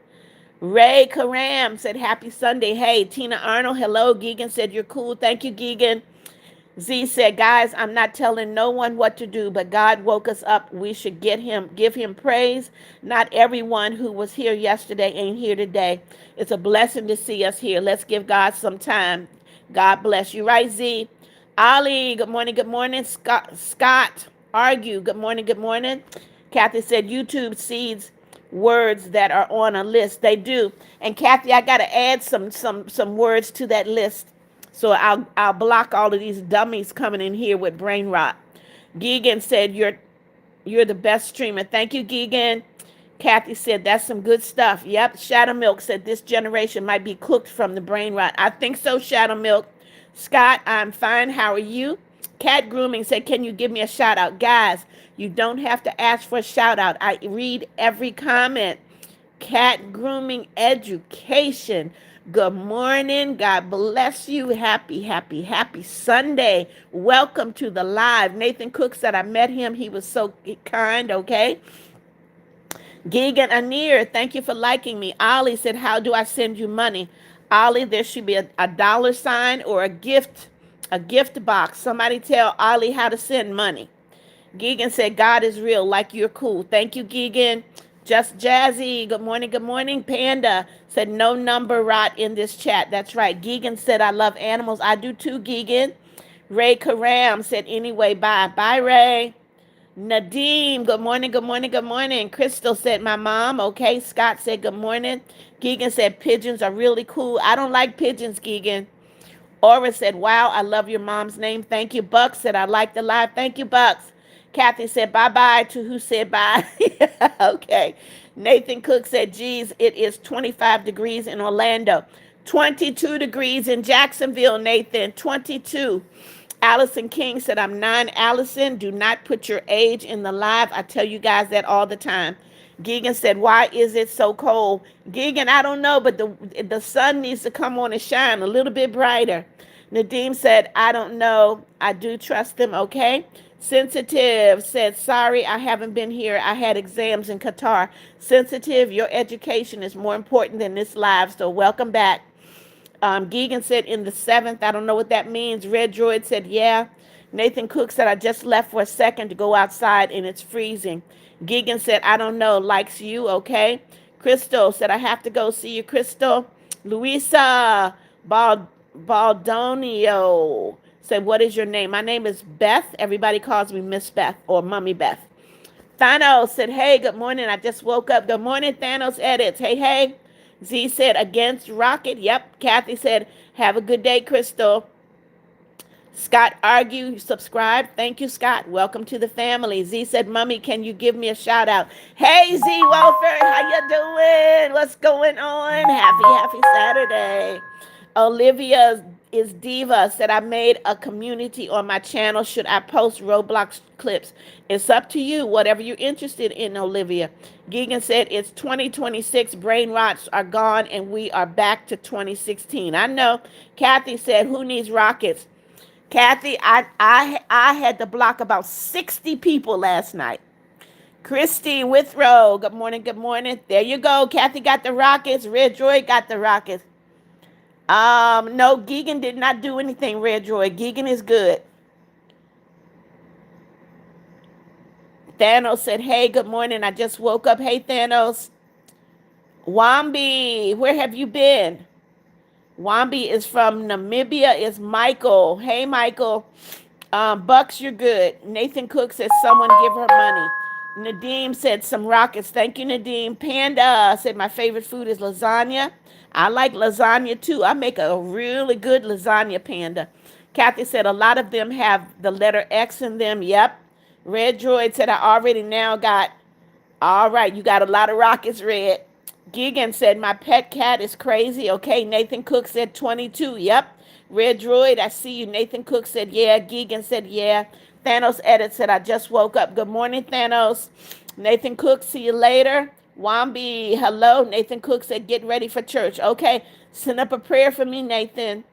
Ray Karam said, happy Sunday. Hey, Tina Arnold, hello. Gigan said, you're cool. Thank you, Gigan. Z said, guys, I'm not telling no one what to do, but God woke us up. We should give him praise. Not everyone who was here yesterday ain't here today. It's a blessing to see us here. Let's give God some time. God bless you. Right, Z? Ali, good morning, good morning. Scott, Argue, good morning, good morning. Kathy said, YouTube seeds words that are on a list. They do. And Kathy, I got to add some words to that list. So I'll block all of these dummies coming in here with brain rot. Gigan said, you're the best streamer. Thank you, Gigan. Kathy said, that's some good stuff. Yep. Shadow Milk said, this generation might be cooked from the brain rot. I think so, Shadow Milk. Scott, I'm fine. How are you? Cat Grooming said, can you give me a shout out? Guys, you don't have to ask for a shout out. I read every comment. Cat Grooming Education. Good morning. God bless you. Happy Sunday. Welcome to the live. Nathan Cook said, I met him. He was so kind. Okay. Gigan Anir, thank you for liking me. Ali said, how do I send you money? Ali, there should be a dollar sign or a gift box. Somebody tell Ali how to send money. Gigan said, God is real, like you're cool. Thank you, Gigan. Just Jazzy, good morning, good morning. Panda said, no number rot in this chat. That's right. Gigan said, I love animals. I do too, Gigan. Ray Karam said, anyway, bye. Bye, Ray. Nadeem, good morning, good morning, good morning. Crystal said, my mom. Okay. Scott said, good morning. Gigan said, pigeons are really cool. I don't like pigeons, Gigan. Aura said, wow, I love your mom's name. Thank you. Bucks said, I like the live. Thank you, Bucks. Kathy said, bye-bye to who said bye. Okay. Nathan Cook said, geez, it is 25 degrees in Orlando. 22 degrees in Jacksonville, Nathan. 22. Allison King said, I'm 9. Allison, do not put your age in the live. I tell you guys that all the time. Gigan said, why is it so cold? Gigan, I don't know, but the sun needs to come on and shine a little bit brighter. Nadeem said, I don't know. I do trust them, okay? Sensitive said, sorry, I haven't been here. I had exams in Qatar. Sensitive, your education is more important than this live, so welcome back. Gigan said, in the 7th, I don't know what that means. Red Droid said, yeah. Nathan Cook said, I just left for a second to go outside and it's freezing. Gigan said, I don't know, likes you, okay? Crystal said, I have to go see you, Crystal. Luisa Baldonio said, what is your name? My name is Beth. Everybody calls me Miss Beth or Mummy Beth. Thanos said, hey, good morning. I just woke up. Good morning, Thanos Edits. Hey, hey. Z said, against Rocket. Yep. Kathy said, have a good day, Crystal. Scott Argue, subscribe. Thank you, Scott. Welcome to the family. Z said, Mommy, can you give me a shout out? Hey, Z Wolfer, how you doing? What's going on? Happy Saturday. Olivia is Diva said, I made a community on my channel. Should I post Roblox clips? It's up to you, whatever you're interested in, Olivia. Gigan said, it's 2026. Brain rots are gone and we are back to 2016. I know. Kathy said, who needs rockets? Kathy, I had to block about 60 people last night. Christy Withrow, good morning, good morning. There you go. Kathy got the rockets. Red Droid got the rockets. No, Gigan did not do anything, Red Droid. Gigan is good. Thanos said, hey, good morning. I just woke up. Hey, Thanos. Wambi, where have you been? Wambi is from Namibia. Is Michael. Hey, Michael. Bucks, you're good. Nathan Cook said someone give her money. Nadeem said some rockets. Thank you, Nadeem. Panda said my favorite food is lasagna. I like lasagna too. I make a really good lasagna, Panda. Kathy said a lot of them have the letter X in them. Yep. Red Droid said I already now got. All right, you got a lot of rockets, Red. Gigan said my pet cat is crazy. Okay, Nathan Cook said 22. Yep. Red Droid, I see you. Nathan Cook said, yeah. Gigan said, yeah. Thanos Edit said, I just woke up. Good morning, Thanos. Nathan Cook, see you later. Wambi, hello. Nathan Cook said, get ready for church. Okay, send up a prayer for me, Nathan.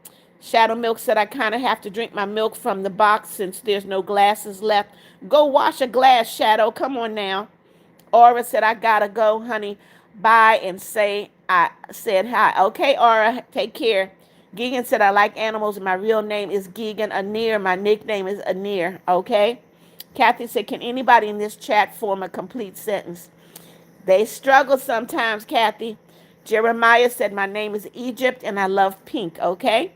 Shadow Milk said, I kind of have to drink my milk from the box since there's no glasses left. Go wash a glass, Shadow. Come on now. Aura said, I gotta go, honey. Bye and say I said hi. Okay, Aura, take care. Gigan said, I like animals. My real name is Gigan Anir. My nickname is Anir. Okay? Kathy said, can anybody in this chat form a complete sentence? They struggle sometimes, Kathy. Jeremiah said, my name is Egypt and I love pink. Okay?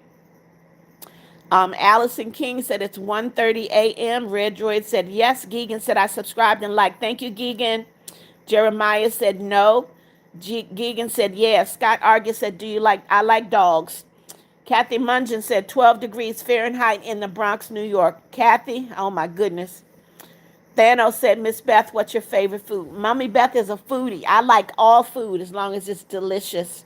Allison King said, it's 1:30 a.m. Red Droid said, yes. Gigan said, I subscribed and liked. Thank you, Gigan. Jeremiah said, no. Gigan said, yeah. Scott Argus said, I like dogs. Kathy Mungeon said 12 degrees Fahrenheit in the Bronx, New York. Kathy, oh my goodness. Thanos said, Miss Beth, what's your favorite food? Mommy Beth is a foodie. I like all food as long as it's delicious.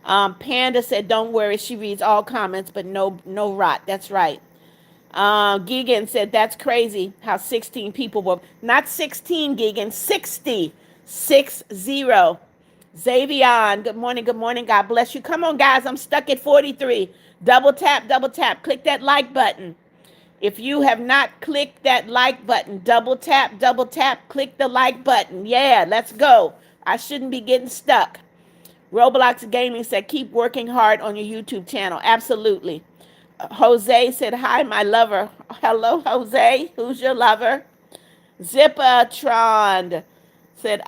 Panda said, don't worry, she reads all comments, but no rot. That's right. Gigan said, that's crazy how 16 people were, not 16, Gigan, 60. 6-0. Xavion, good morning, good morning. God bless you. Come on, guys. I'm stuck at 43. Double tap, double tap. Click that like button. If you have not clicked that like button, double tap, click the like button. Yeah, let's go. I shouldn't be getting stuck. Roblox Gaming said, keep working hard on your YouTube channel. Absolutely. Jose said, hi, my lover. Hello, Jose. Who's your lover? Zippatron said,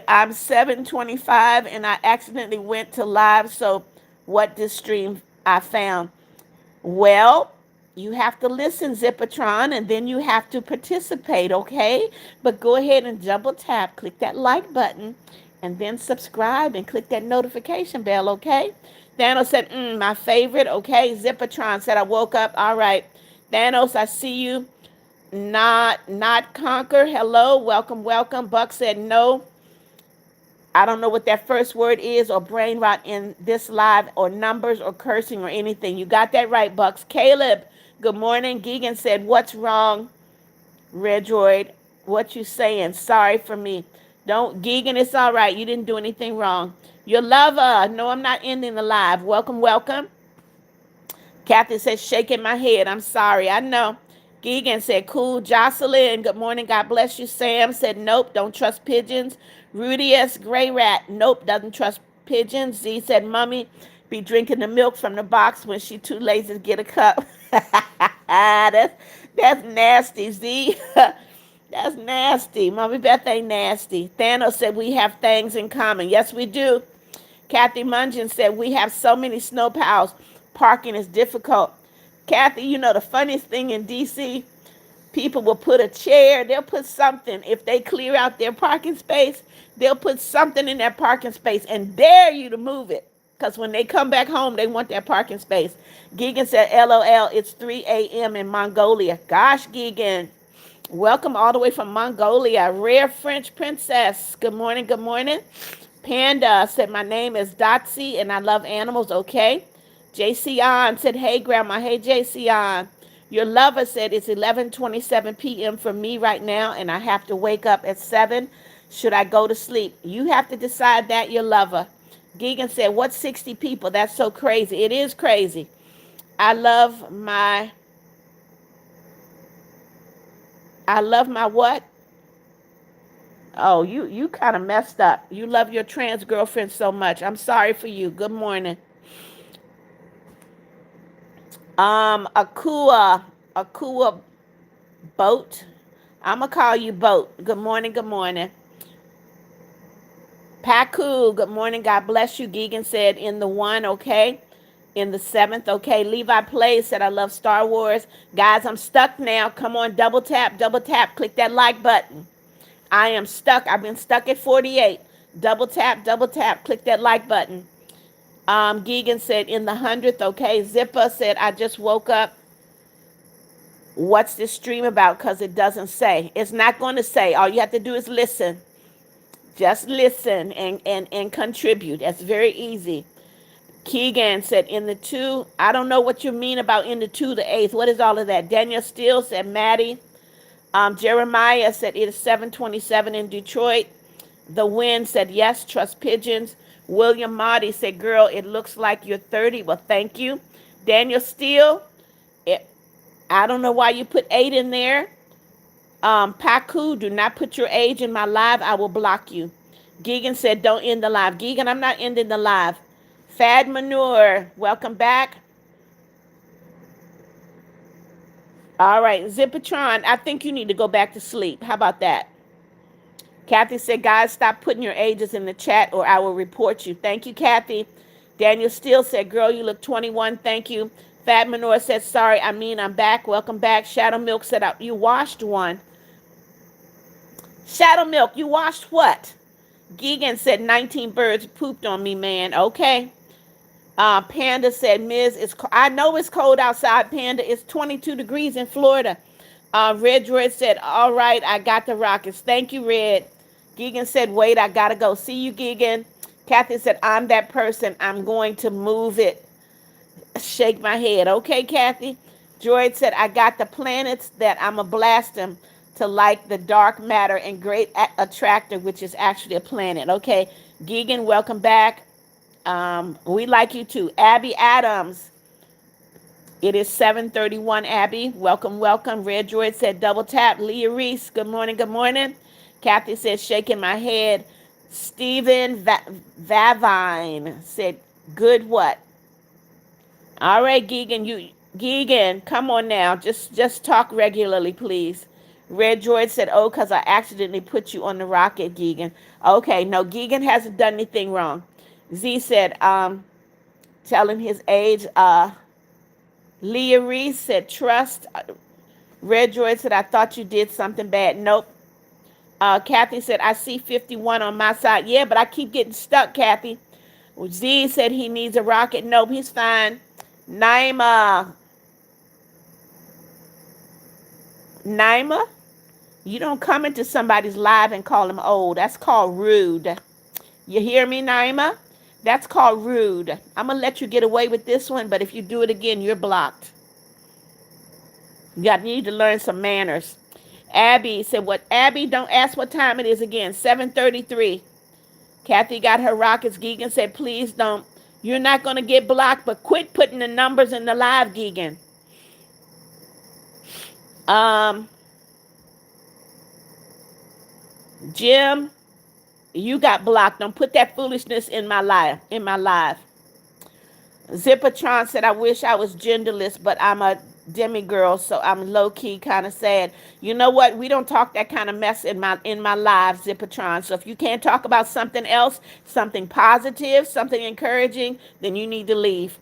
I'm 725 and I accidentally went to live, so what this stream I found? Well, you have to listen, Zippatron, and then you have to participate, okay? But go ahead and double tap, click that like button, and then subscribe and click that notification bell, okay? Thanos said, my favorite, okay? Zippatron said, I woke up, all right. Thanos, I see you. Not conquer. Hello, welcome. Buck said no. I don't know what that first word is or brain rot in this live or numbers or cursing or anything. You got that right, Bucks. Caleb, good morning. Gigan said, what's wrong? Red Droid, what you saying? Sorry for me. Don't, Gigan, it's all right. You didn't do anything wrong. Your lover. No, I'm not ending the live. Welcome. Kathy says, shaking my head. I'm sorry. I know. Gigan said, cool. Jocelyn, good morning. God bless you. Sam said, nope, don't trust pigeons. Rudy S. Gray Rat, nope, doesn't trust pigeons. Z said, Mommy be drinking the milk from the box when she too lazy to get a cup. That's nasty, Z. That's nasty. Mommy Beth ain't nasty. Thanos said, we have things in common. Yes, we do. Kathy Mungeon said, we have so many snow plows. Parking is difficult. Kathy, you know the funniest thing in D.C., People will put a chair, they'll put something. If they clear out their parking space, they'll put something in that parking space and dare you to move it. Because when they come back home, they want that parking space. Gigan said, LOL, it's 3 a.m. in Mongolia. Gosh, Gigan, welcome all the way from Mongolia. Rare French princess. Good morning, good morning. Panda said, my name is Dotsy and I love animals, okay? JC On said, hey, Grandma. Hey, JC On. Your lover said, it's 11:27 p.m. for me right now and I have to wake up at 7. Should I go to sleep? You have to decide that, your lover. Gigan said, what 60 people? That's so crazy. It is crazy. I love my what? Oh, you kind of messed up. You love your trans girlfriend so much. I'm sorry for you. Good morning. Akua Boat. I'm gonna call you Boat. Good morning, good morning. Paku, good morning. God bless you. Gigan said in the 1, okay. In the 7th, okay. Levi Plays said I love Star Wars. Guys, I'm stuck now. Come on, double tap, click that like button. I am stuck. I've been stuck at 48. Double tap, click that like button. Gigan said in the 100th, okay. Zipper said I just woke up. What's this stream about? Because it doesn't say. It's not going to say. All you have to do is listen. Just listen and contribute. That's very easy. Keegan said in the 2. I don't know what you mean about in the 2, the 8th. What is all of that? Daniel Steele said Maddie. Jeremiah said it is 7:27 in Detroit. The Wind said yes, trust pigeons. William Marty said, girl, it looks like you're 30. Well, thank you. Daniel Steele, I don't know why you put 8 in there. Paku, do not put your age in my live. I will block you. Gigan said, don't end the live. Gigan, I'm not ending the live. Fad Manure, welcome back. All right, Zipatron, I think you need to go back to sleep. How about that? Kathy said, guys, stop putting your ages in the chat or I will report you. Thank you, Kathy. Daniel Steele said, girl, you look 21. Thank you. Fat Manure said, sorry, I'm back. Welcome back. Shadow Milk said, you washed one. Shadow Milk, you washed what? Gigan said, 19 birds pooped on me, man. Okay. Panda said, Ms. I know it's cold outside, Panda. It's 22 degrees in Florida. Red Droid said, all right, I got the rockets. Thank you, Red. Gigan said, wait, I got to go. See you, Gigan. Kathy said, I'm that person. I'm going to move it. Shake my head. Okay, Kathy. Droid said, I got the planets that I'm going to blast them to like the dark matter and great attractor, which is actually a planet. Okay. Gigan, welcome back. We like you too. Abby Adams. It is 7:31, Abby. Welcome, welcome. Red Droid said double tap. Leah Reese, good morning, good morning. Kathy said shaking my head. Stephen Vavine said good what? All right, Gigan, come on now. Just talk regularly, please. Red Droid said, oh, because I accidentally put you on the rocket, Gigan. Okay, no, Gigan hasn't done anything wrong. Z said, telling his age. Leah Reese said, trust. Red Droid said, I thought you did something bad. Nope. Kathy said, I see 51 on my side. Yeah, but I keep getting stuck, Kathy. Z said he needs a rocket. Nope, he's fine. Naima, you don't come into somebody's live and call them old. That's called rude. You hear me, Naima? That's called rude. I'm going to let you get away with this one, but if you do it again, you're blocked. You need to learn some manners. Abby said, what? Abby, don't ask what time it is again. 7:33. Kathy got her rockets. Gigan said, please don't. You're not going to get blocked, but quit putting the numbers in the live, Gigan. Jim, you got blocked. Don't put that foolishness in my live. Zippertron said, I wish I was genderless, but I'm a demigirl, so I'm low-key kind of sad. You know what? We don't talk that kind of mess in my live, Zippertron. So if you can't talk about something else, something positive, something encouraging, then you need to leave.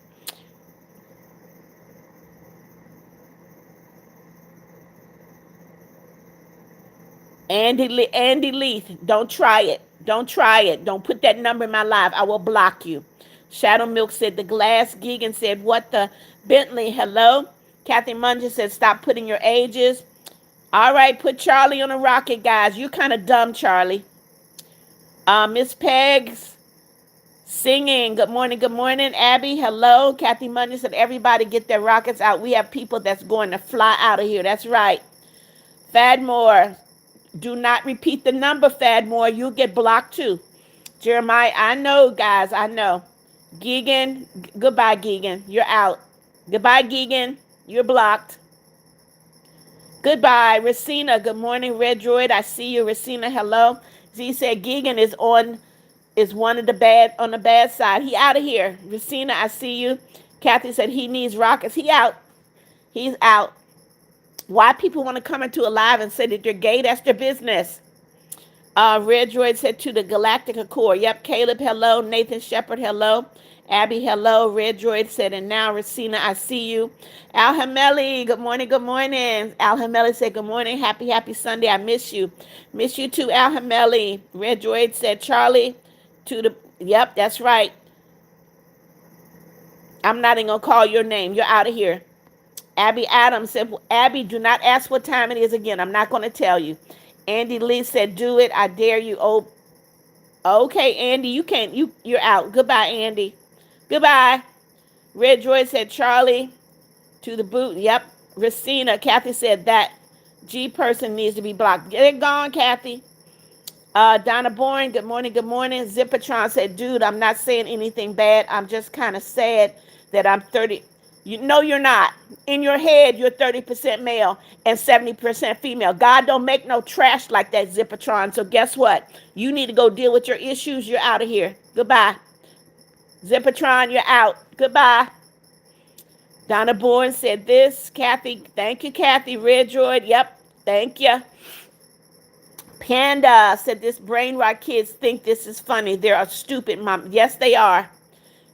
Andy Leith, don't try it. Don't try it. Don't put that number in my live. I will block you. Shadow Milk said the glass. Geegan said, what the Bentley? Hello. Kathy Munger said, stop putting your ages. All right, put Charlie on a rocket, guys. You're kind of dumb, Charlie. Miss Pegs singing. Good morning, good morning. Abby, hello. Kathy Munger said, everybody get their rockets out. We have people that's going to fly out of here. That's right. Fadmore, do not repeat the number, Fadmore. You'll get blocked too. Jeremiah, I know, guys. I know. Geegan, goodbye, Geegan. You're out. Goodbye, Geegan. You're blocked. Goodbye, Racina. Good morning, Red Droid. I see you, Racina. Hello. Z said Geegan is one of the bad on the bad side. He out of here. Racina, I see you. Kathy said he needs rockets. He out. He's out. Why people want to come into a live and say that they're gay? That's their business. Red Droid said to the Galactic Accord. Yep, Caleb, hello. Nathan Shepard, hello. Abby, hello. Red Droid said, and now, Racina, I see you. Al Hameli, good morning, good morning. Al Hameli said, good morning, happy Sunday. I miss you. Miss you too, Al Hameli. Red Droid said, Charlie, to the, yep, that's right. I'm not even going to call your name. You're out of here. Abby Adams said, Abby, do not ask what time it is again. I'm not going to tell you. Andy Lee said, do it. I dare you. Oh, okay, Andy, you can't. You're out. Goodbye, Andy. Goodbye. Red Droid said, Charlie, to the boot. Yep. Racina. Kathy said that G person needs to be blocked. Get it gone, Kathy. Donna Bourne, good morning, good morning. Zipatron said, dude, I'm not saying anything bad. I'm just kind of sad that I'm 30. You know you're not. In your head, you're 30% male and 70% female. God don't make no trash like that, Zipatron. So guess what? You need to go deal with your issues. You're out of here. Goodbye. Zipatron, you're out. Goodbye. Donna Bourne said this. Kathy, thank you, Kathy. Red Droid, yep, thank you. Panda said this brain rot kids think this is funny. They're stupid, mom. Yes, they are.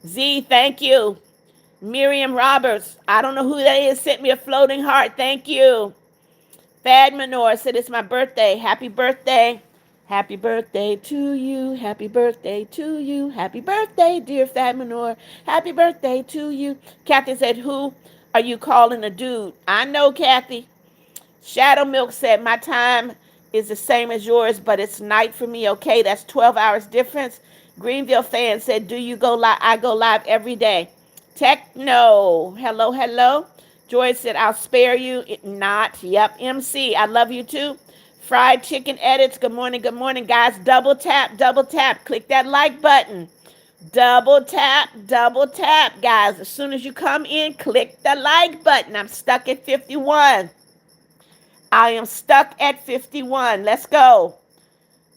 Z, thank you. Miriam Roberts, I don't know who that is, sent me a floating heart. Thank you. Thad Manor said it's my birthday. Happy birthday. Happy birthday to you. Happy birthday to you. Happy birthday, dear Thad Manor. Happy birthday to you. Kathy said, who are you calling a dude? I know, Kathy. Shadow Milk said, my time is the same as yours, but it's night for me. Okay, that's 12 hours difference. Greenville fan said, do you go live? I go live every day. Techno, hello, hello. Joy said, I'll spare you. Not, yep. MC, I love you too. Fried Chicken Edits, good morning, guys. Double tap, click that like button. Double tap, guys. As soon as you come in, click the like button. I'm stuck at 51. I am stuck at 51. Let's go.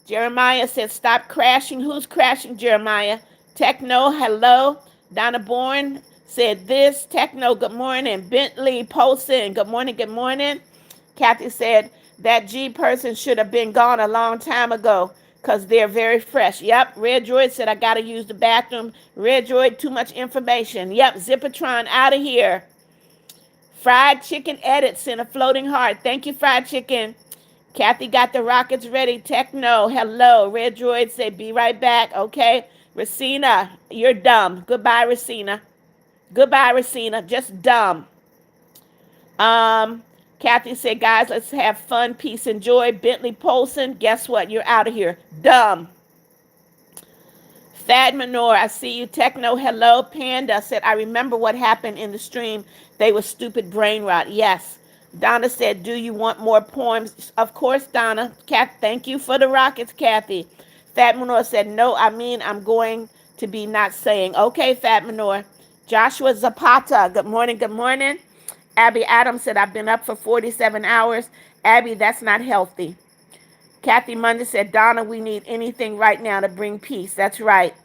Jeremiah said, stop crashing. Who's crashing, Jeremiah? Techno, hello. Donna Bourne said this. Techno, good morning. Bentley Polson, good morning. Kathy said, that G person should have been gone a long time ago because they're very fresh. Yep. Red Droid said, I got to use the bathroom. Red Droid, too much information. Yep. Zipatron, out of here. Fried Chicken Edit sent a floating heart. Thank you, Fried Chicken. Kathy got the rockets ready. Techno, hello. Red Droid said, be right back. Okay. Racina, you're dumb. Goodbye, Racina. Just dumb. Kathy said, guys, let's have fun, peace, and joy. Bentley Polson, guess what? You're out of here. Dumb. Thad Manor, I see you. Techno, hello. Panda said, I remember what happened in the stream. They were stupid brain rot. Yes. Donna said, do you want more poems? Of course, Donna. Thank you for the rockets, Kathy. Thad Manor said, no, I'm going to be not saying. Okay, Thad Manor. Joshua Zapata, good morning. Abby Adams said, I've been up for 47 hours. Abby, that's not healthy. Kathy Munder said, Donna, we need anything right now to bring peace. That's right.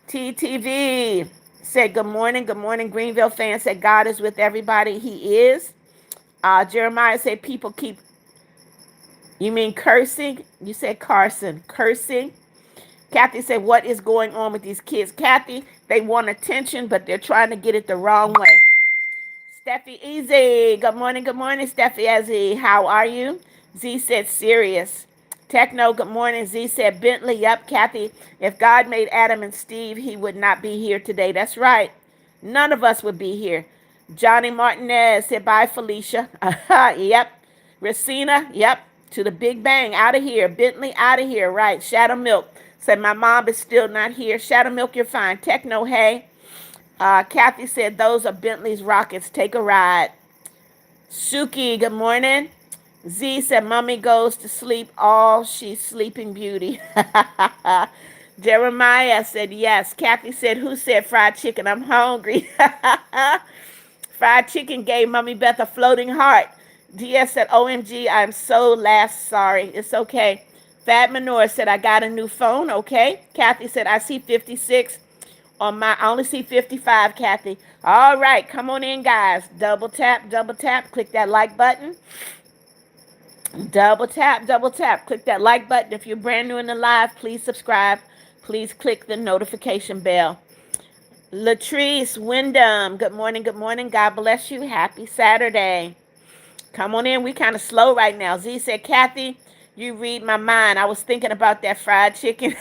TTV said, good morning. Greenville fan said, God is with everybody. He is. Jeremiah said, people keep, you mean cursing? You said Carson, cursing. Kathy said, what is going on with these kids? Kathy, they want attention, but they're trying to get it the wrong way. Steffi Easy, good morning, Steffi Easy. How are you? Z said, serious. Techno, good morning. Z said Bentley. Yep, Kathy. If God made Adam and Steve, he would not be here today. That's right. None of us would be here. Johnny Martinez said bye, Felicia. Yep. Racina, yep. To the Big Bang, out of here. Bentley, out of here. Right. Shadow Milk said my mom is still not here. Shadow Milk, you're fine. Techno, hey. Kathy said those are Bentley's rockets. Take a ride. Suki, good morning. Z said, Mommy goes to sleep. All she's sleeping beauty. Jeremiah said, yes. Kathy said, who said fried chicken? I'm hungry. Fried chicken gave Mommy Beth a floating heart. DS said, OMG, I'm so last sorry. It's okay. Fat Manure said, I got a new phone. Okay. Kathy said, I see 56 on my, I only see 55, Kathy. All right. Come on in, guys. Double tap, double tap. Click that like button. Double tap, double tap. Click that like button. If you're brand new in the live, please subscribe. Please click the notification bell. Latrice Wyndham, good morning, good morning. God bless you. Happy Saturday. Come on in. We kind of slow right now. Z said, Kathy, you read my mind. I was thinking about that fried chicken.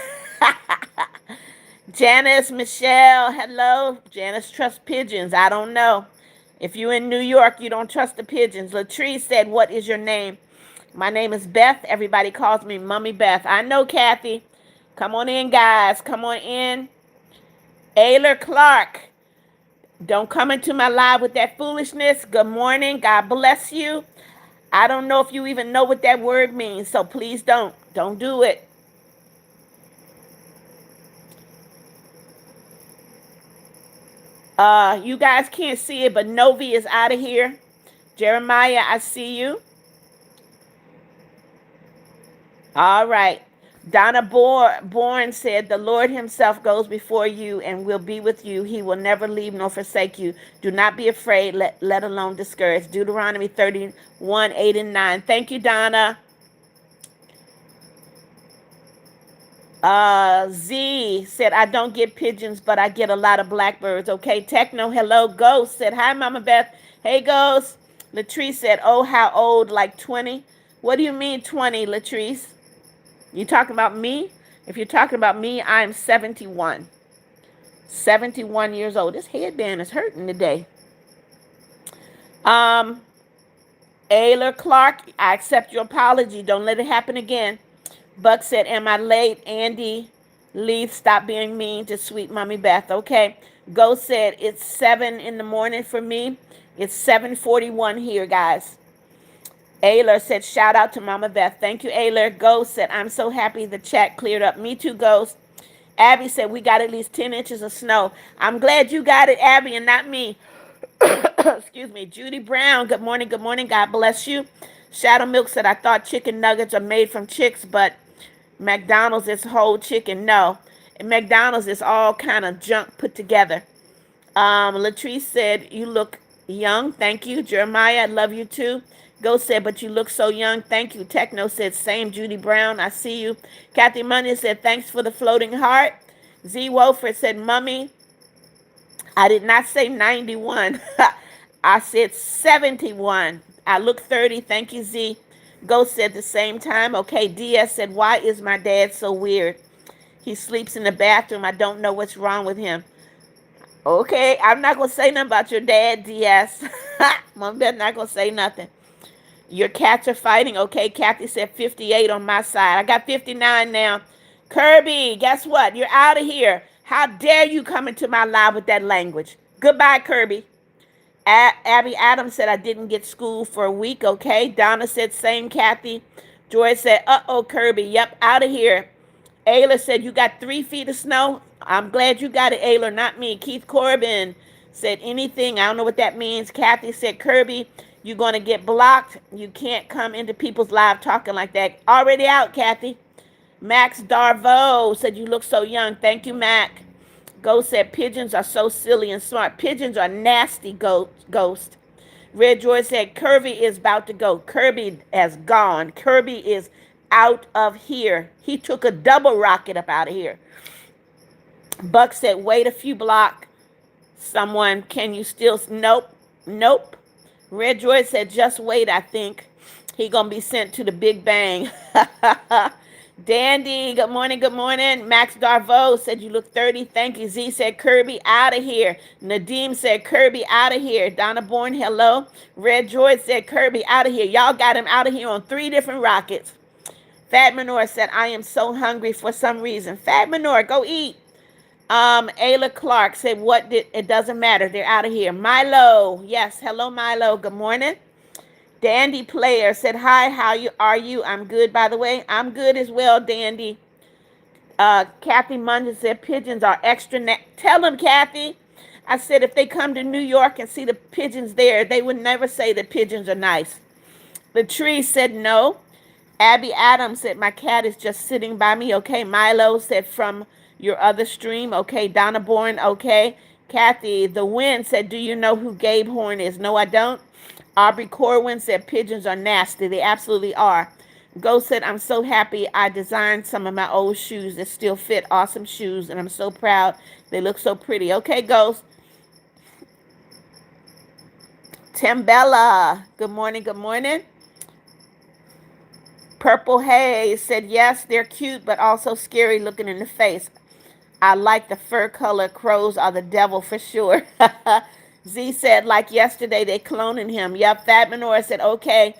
Janice Michelle, hello. Janice trusts pigeons. I don't know. If you're in New York, you don't trust the pigeons. Latrice said, what is your name? My name is Beth. Everybody calls me Mommy Beth. I know, Kathy. Come on in, guys. Come on in. Ayler Clark. Don't come into my live with that foolishness. Good morning. God bless you. I don't know if you even know what that word means, so please don't. Don't do it. You guys can't see it, but Novi is out of here. Jeremiah, I see you. All right. Donna Bourne said, the Lord himself goes before you and will be with you. He will never leave nor forsake you. Do not be afraid, let alone discouraged. Deuteronomy 31, 8 and 9. Thank you, Donna. Z said, I don't get pigeons, but I get a lot of blackbirds. Okay, Techno, hello. Ghost said, hi, Mama Beth. Hey, Ghost. Latrice said, oh, how old? Like 20? What do you mean 20, Latrice? You talking about me? If you're talking about me, I'm 71. 71 years old. This headband is hurting today. Ayler Clark, I accept your apology. Don't let it happen again. Buck said, am I late? Andy, leave. Stop being mean to sweet Mommy Beth. Okay. Ghost said, it's 7 in the morning for me. It's 7:41 here, guys. Ayler said, shout out to Mama Beth. Thank you, Ayler. Ghost said, I'm so happy the chat cleared up. Me too, Ghost. Abby said, we got at least 10 inches of snow. I'm glad you got it, Abby, and not me. Excuse me. Judy Brown, good morning, good morning. God bless you. Shadow Milk said, I thought chicken nuggets are made from chicks, but McDonald's is whole chicken. No. McDonald's is all kind of junk put together. Latrice said, you look young. Thank you. Jeremiah, I love you too. Ghost said, but you look so young. Thank you. Techno said, same. Judy Brown, I see you. Kathy Money said, thanks for the floating heart. Z Wolford said, Mommy, I did not say 91. I said 71. I look 30. Thank you, Z. Ghost said the same time. Okay, DS said, why is my dad so weird? He sleeps in the bathroom. I don't know what's wrong with him. Okay, I'm not going to say nothing about your dad, DS. Mom, I'm not going to say nothing. Your cats are fighting. Okay, Kathy said 58 on my side. I got 59 now. Kirby, guess what? You're out of here. How dare you come into my live with that language? Goodbye, Kirby. Abby Adams said, I didn't get school for a week. Okay. Donna said, same, Kathy. Joy said, uh-oh, Kirby. Yep, out of here. Ayla said, you got 3 feet of snow? I'm glad you got it, Ayla, not me. Keith Corbin said, anything. I don't know what that means. Kathy said, Kirby, you're going to get blocked. You can't come into people's live talking like that. Already out, Kathy. Max Darvo said, you look so young. Thank you, Mac. Ghost said, pigeons are so silly and smart. Pigeons are nasty, Ghost. Red George said, Kirby is about to go. Kirby has gone. Kirby is out of here. He took a double rocket up out of here. Buck said, wait a few blocks. Someone, can you still? Nope. Red George said, just wait, I think. He gonna be sent to the Big Bang. Dandy, good morning, good morning. Max Darvo said you look 30. Thank you. Z said Kirby out of here. Nadeem said Kirby out of here. Donna Bourne, hello. Red Droid said Kirby out of here. Y'all got him out of here on 3 different rockets. Fat Manor said I am so hungry for some reason. Fat Manor, go eat. Ayla Clark said what did it doesn't matter. They're out of here. Milo, yes, hello Milo. Good morning. Dandy Player said, hi, how you are you? I'm good, by the way. I'm good as well, Dandy. Kathy Munden said, pigeons are extra. Tell them, Kathy. I said, if they come to New York and see the pigeons there, they would never say the pigeons are nice. The tree said, no. Abby Adams said, my cat is just sitting by me. Okay. Milo said, from your other stream. Okay. Donna Bourne. Okay. Kathy, the wind said, do you know who Gabe Horn is? No, I don't. Aubrey Corwin said pigeons are nasty. They absolutely are. Ghost said, I'm so happy I designed some of my old shoes that still fit. Awesome shoes, and I'm so proud. They look so pretty. Okay, Ghost. Timbella, good morning, good morning. Purple Haze said, yes, they're cute, but also scary looking in the face. I like the fur color. Crows are the devil for sure. Z said, like yesterday, they cloning him. Yep, Fat Manor said, okay,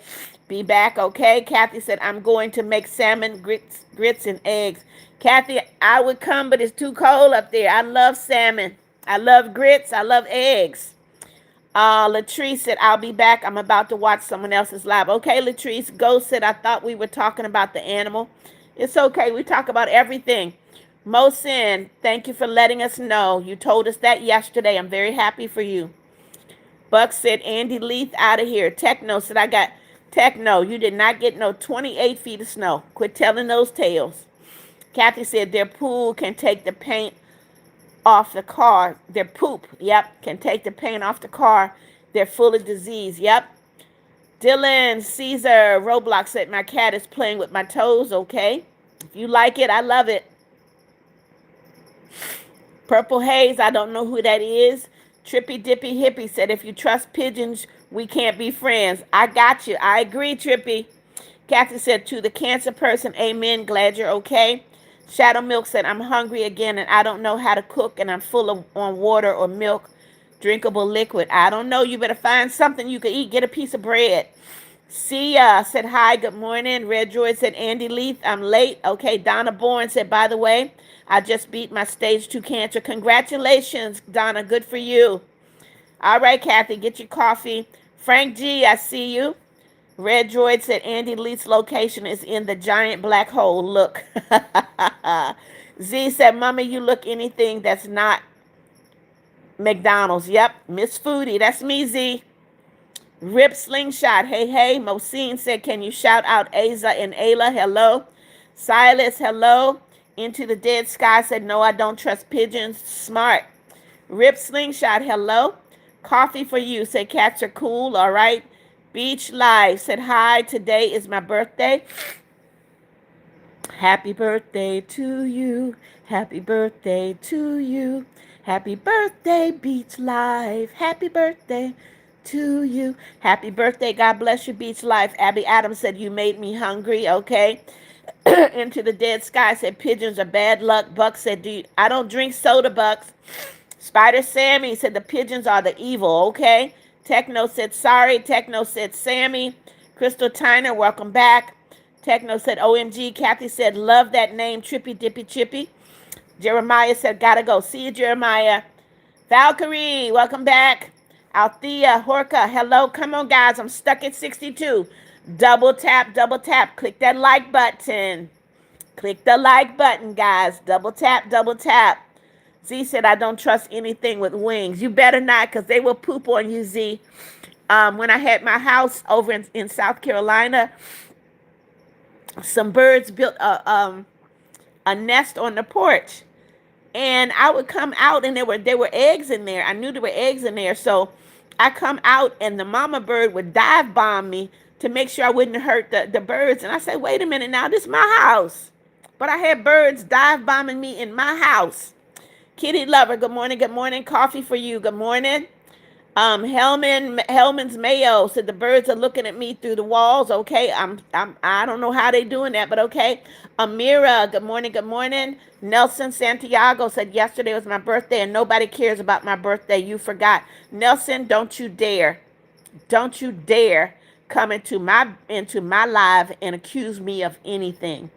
be back, okay. Kathy said, I'm going to make salmon grits and eggs. Kathy, I would come, but it's too cold up there. I love salmon. I love grits. I love eggs. Latrice said, I'll be back. I'm about to watch someone else's live. Okay, Latrice. Ghost said, I thought we were talking about the animal. It's okay. We talk about everything. Mosin, thank you for letting us know. You told us that yesterday. I'm very happy for you. Buck said, Andy Leith out of here. Techno said, I got Techno. You did not get no 28 feet of snow. Quit telling those tales. Kathy said, their pool can take the paint off the car. Their poop, yep, can take the paint off the car. They're full of disease, yep. Dylan Caesar Roblox said, my cat is playing with my toes, okay. If you like it, I love it. Purple Haze, I don't know who that is. Trippy Dippy Hippie said, if you trust pigeons, we can't be friends. I got you. I agree, Trippy. Kathy said, to the cancer person, amen. Glad you're okay. Shadow Milk said, I'm hungry again and I don't know how to cook and I'm full of on water or milk, drinkable liquid. I don't know. You better find something you can eat. Get a piece of bread. Sia said, hi, good morning. Red Droid said, Andy Leith, I'm late. Okay, Donna Bourne said, by the way, I just beat my stage 2 cancer. Congratulations, Donna. Good for you. All right, Kathy, get your coffee. Frank G, I see you. Red Droid said, Andy Leith's location is in the giant black hole. Look. Z said, Mama, you look anything that's not McDonald's. Yep, Miss Foodie. That's me, Z. Rip Slingshot, hey, hey. Mosine said, can you shout out Aza and Ayla? Hello. Silas, hello. Into the Dead Sky said, no, I don't trust pigeons. Smart. Rip Slingshot, hello. Coffee for you, said cats are cool, all right. Beach Live said, hi, today is my birthday. Happy birthday to you. Happy birthday to you. Happy birthday, Beach Live. Happy birthday to you. Happy birthday. God bless you, Beach Life. Abby Adams said, you made me hungry. Okay. Into the Dead Sky said, pigeons are bad luck. Buck said, I don't drink soda, Bucks. Spider Sammy said, the pigeons are the evil. Okay. Techno said, sorry. Techno said, Sammy. Crystal Tyner, welcome back. Techno said, OMG. Kathy said, love that name, Trippy Dippy Chippy. Jeremiah said, gotta go. See you, Jeremiah. Valkyrie, welcome back. Althea, Horka, hello. Come on, guys. I'm stuck at 62. Double tap, double tap. Click that like button. Click the like button, guys. Double tap, double tap. Z said, I don't trust anything with wings. You better not, because they will poop on you, Z. When I had my house over in South Carolina, some birds built a nest on the porch. And I would come out and there were eggs in there. I knew there were eggs in there. So I come out and the mama bird would dive bomb me to make sure I wouldn't hurt the birds. And I said, wait a minute now, this is my house. But I had birds dive bombing me in my house. Kitty Lover, good morning, good morning. Coffee for you, good morning. Hellman's Mayo said the birds are looking at me through the walls. Okay, I don't know how they doing that, but okay. Amira, good morning, good morning. Nelson Santiago said yesterday was my birthday and nobody cares about my birthday. You forgot. Nelson, don't you dare come into my live and accuse me of anything.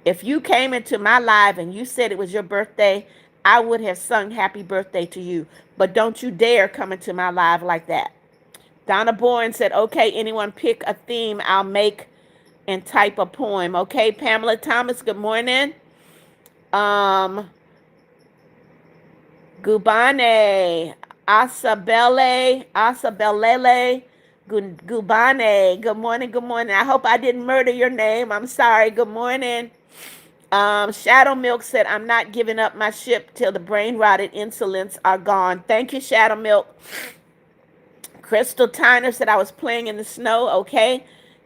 If you came into my live and you said it was your birthday, I would have sung happy birthday to you. But don't you dare come into my live like that. Donna Bourne said, okay, anyone pick a theme, I'll make and type a poem. Okay, Pamela Thomas, good morning. Um, Gubane, Asabelele, Gubane, good morning, good morning. I hope I didn't murder your name. I'm sorry, good morning. Shadow Milk said, I'm not giving up my ship till the brain rotted insolents are gone. Thank you, Shadow Milk. Crystal Tyner said, I was playing in the snow. Okay.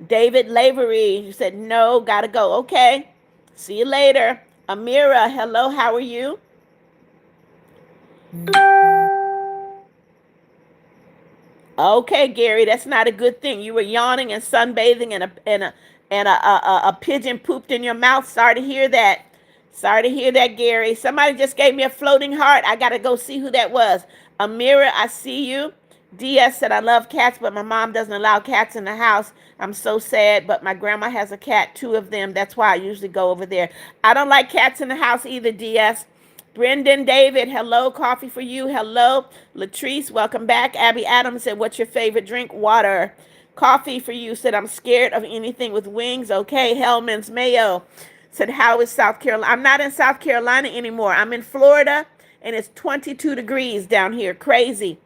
David Lavery, you said, no, gotta go. Okay. See you later. Amira, hello, how are you? Okay, Gary, that's not a good thing. You were yawning and sunbathing, and a pigeon pooped in your mouth. Sorry to hear that. Sorry to hear that, Gary. Somebody just gave me a floating heart. I gotta go see who that was. Amira, I see you. DS said, I love cats, but my mom doesn't allow cats in the house. I'm so sad, but my grandma has a cat, 2 of them. That's why I usually go over there. I don't like cats in the house either, DS. Brendan David, hello, coffee for you. Hello. Latrice, welcome back. Abby Adams said, what's your favorite drink? Water. Coffee for you said, I'm scared of anything with wings. Okay. Hellman's Mayo said, how is South Carolina? I'm not in South Carolina anymore. I'm in Florida, and it's 22 degrees down here. Crazy.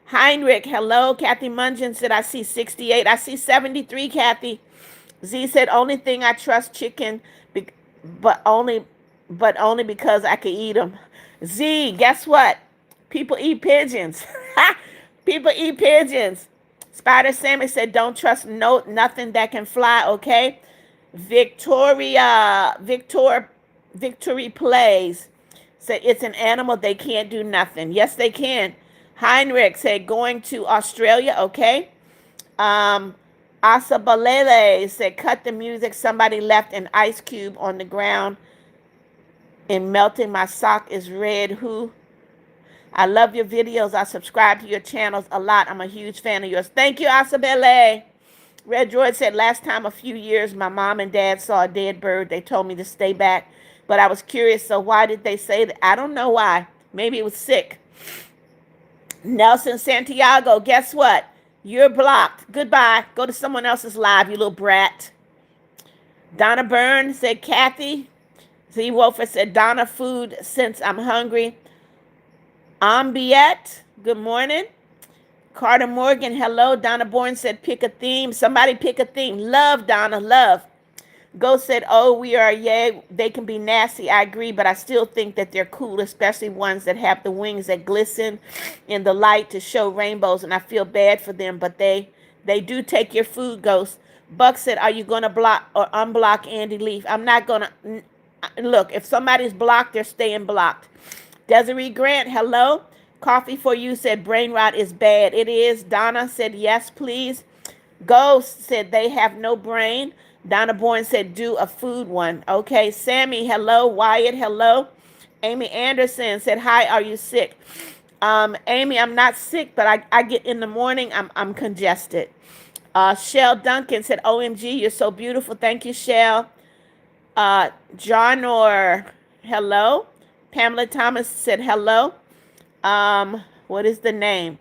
Heinrich, hello. Kathy Mungeon said, I see 68. I see 73, Kathy. Z said, only thing I trust chicken, but only because I can eat them. Z, guess what? People eat pigeons. People eat pigeons. Spider Sammy said, don't trust nothing that can fly, okay? Victory Plays said, it's an animal, they can't do nothing. Yes, they can. Heinrich said, going to Australia, okay? Asabalele said, cut the music. Somebody left an ice cube on the ground and melting. My sock is red. Who? I love your videos. I subscribe to your channels a lot. I'm a huge fan of yours. Thank you, Asabelle. Red Droid said, last time a few years, my mom and dad saw a dead bird. They told me to stay back. But I was curious, so why did they say that? I don't know why. Maybe it was sick. Nelson Santiago, guess what? You're blocked. Goodbye. Go to someone else's live, you little brat. Donna Byrne said, Kathy. Z Wolfer said, Donna, food since I'm hungry. Ambiette, good morning. Carter Morgan, hello. Donna Bourne said, pick a theme. Somebody pick a theme. Love, Donna, love. Ghost said, oh, we are, yay, they can be nasty. I agree, but I still think that they're cool, especially ones that have the wings that glisten in the light to show rainbows, and I feel bad for them, but they do take your food, Ghost. Buck said, are you going to block or unblock Andy Leaf? I'm not going to. Look, if somebody's blocked, they're staying blocked. Desiree Grant, hello. Coffee for you said, brain rot is bad. It is. Donna said, yes, please. Ghost said, they have no brain. Donna Bourne said, do a food one. Okay. Sammy, hello. Wyatt, hello. Amy Anderson said, hi, are you sick? Amy, I'm not sick, but I get in the morning, I'm congested. Shell Duncan said, OMG, you're so beautiful. Thank you, Shell. John hello. Pamela Thomas said, hello. What is the name?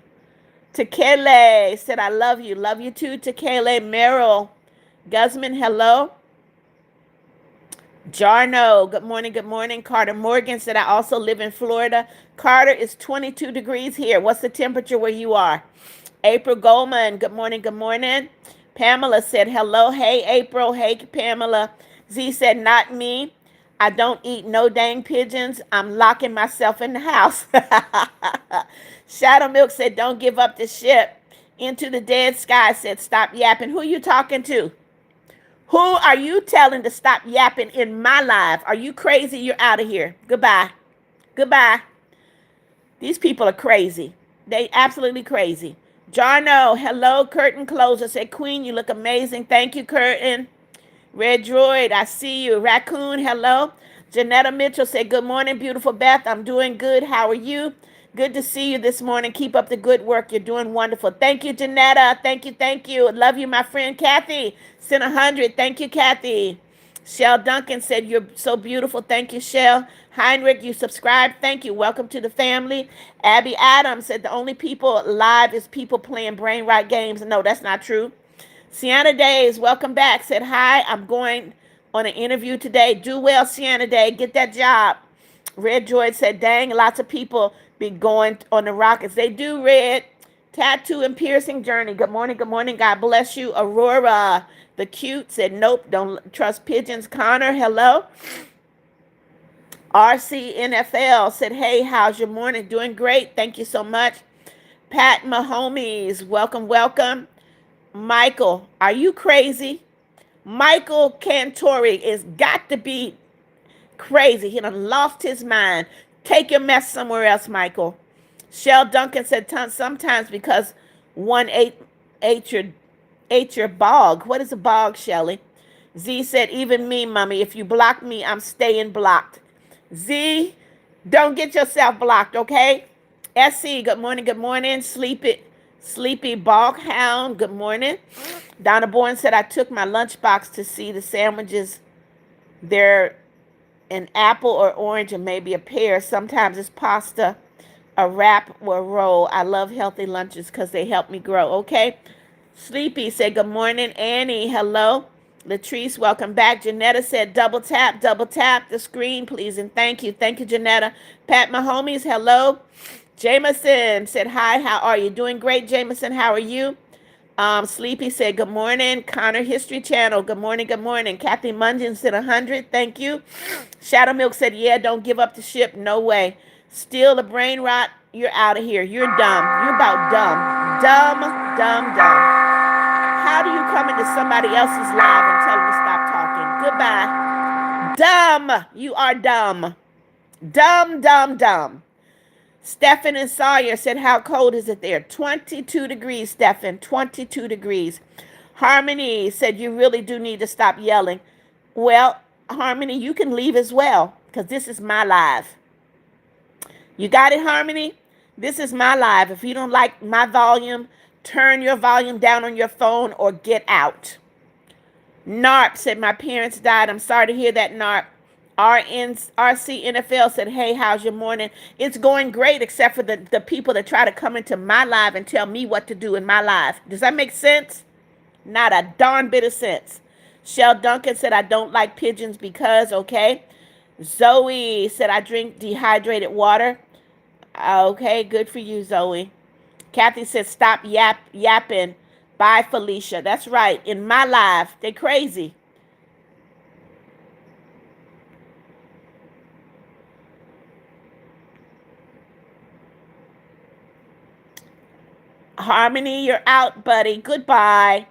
Tekele said, I love you. Love you too, Tekele. Meryl Guzman, hello. Jarno, good morning, good morning. Carter Morgan said, I also live in Florida. Carter, is 22 degrees here. What's the temperature where you are? April Goldman, good morning, good morning. Pamela said, hello. Hey, April. Hey, Pamela. Z said, not me. I don't eat no dang pigeons. I'm locking myself in the house. Shadow Milk said, don't give up the ship. Into the Dead Sky said, stop yapping. Who are you talking to? Who are you telling to stop yapping in my life? Are you crazy? You're out of here. Goodbye. Goodbye. These people are crazy. They absolutely crazy. Jarno, hello, curtain closer. Said, Queen, you look amazing. Thank you, curtain. Red Droid, I see you. Raccoon, hello. Janetta Mitchell said, good morning, beautiful Beth. I'm doing good. How are you? Good to see you this morning. Keep up the good work. You're doing wonderful. Thank you, Janetta. Thank you, thank you. Love you, my friend Kathy. Sent 100. Thank you, Kathy. Shell Duncan said, you're so beautiful. Thank you, Shell. Heinrich, you subscribed. Thank you. Welcome to the family. Abby Adams said, the only people live is people playing brain rot games. No, that's not true. Sienna Days, welcome back. Said, hi, I'm going on an interview today. Do well, Sienna Day. Get that job. Red Droid said, dang, lots of people be going on the rockets. They do, Red. Tattoo and piercing journey. Good morning, good morning. God bless you. Aurora, the cute, said, nope, don't trust pigeons. Connor, hello. RCNFL said, hey, how's your morning? Doing great. Thank you so much. Pat Mahomes, welcome, welcome. Michael, are you crazy? Michael Cantori is got to be crazy. He done lost his mind. Take your mess somewhere else, Michael. Shell Duncan said sometimes because one ate your bog. What is a bog, Shelly? Z said, even me, mommy, if you block me, I'm staying blocked. Z, don't get yourself blocked, okay? SC, good morning, good morning. Sleepy Bog Hound, good morning. Donna Bourne said, I took my lunchbox to see the sandwiches. They're an apple or orange and maybe a pear. Sometimes it's pasta, a wrap, or a roll. I love healthy lunches because they help me grow, okay? Sleepy said, good morning. Annie, hello. Latrice, welcome back. Janetta said, double tap the screen, please, and thank you. Thank you, Janetta. Pat Mahomes, hello. Jameson said, hi, how are you? Doing great, Jameson. How are you? Sleepy said, good morning. Connor History Channel, good morning, good morning. Kathy Mungeon said 100, thank you. Shadow Milk said, yeah, don't give up the ship. No way. Still the brain rot. You're out of here. You're dumb. You're about dumb. Dumb. How do you come into somebody else's live and tell them to stop talking? Goodbye. Dumb. You are dumb. Dumb. Stephen and Sawyer said, how cold is it there? 22 degrees, Stephen. 22 degrees. Harmony said, you really do need to stop yelling. Well, Harmony, you can leave as well because this is my live. You got it, Harmony? This is my live. If you don't like my volume, turn your volume down on your phone or get out. NARP said, my parents died. I'm sorry to hear that, NARP. RC NFL said, hey, how's your morning? It's going great, except for the people that try to come into my live and tell me what to do in my live. Does that make sense? Not a darn bit of sense. Shell Duncan said, I don't like pigeons because, okay. Zoe said, I drink dehydrated water. Okay, good for you, Zoe. Kathy said, stop yapping. Bye, Felicia. That's right. In my life, they crazy. Harmony, you're out, buddy. Goodbye.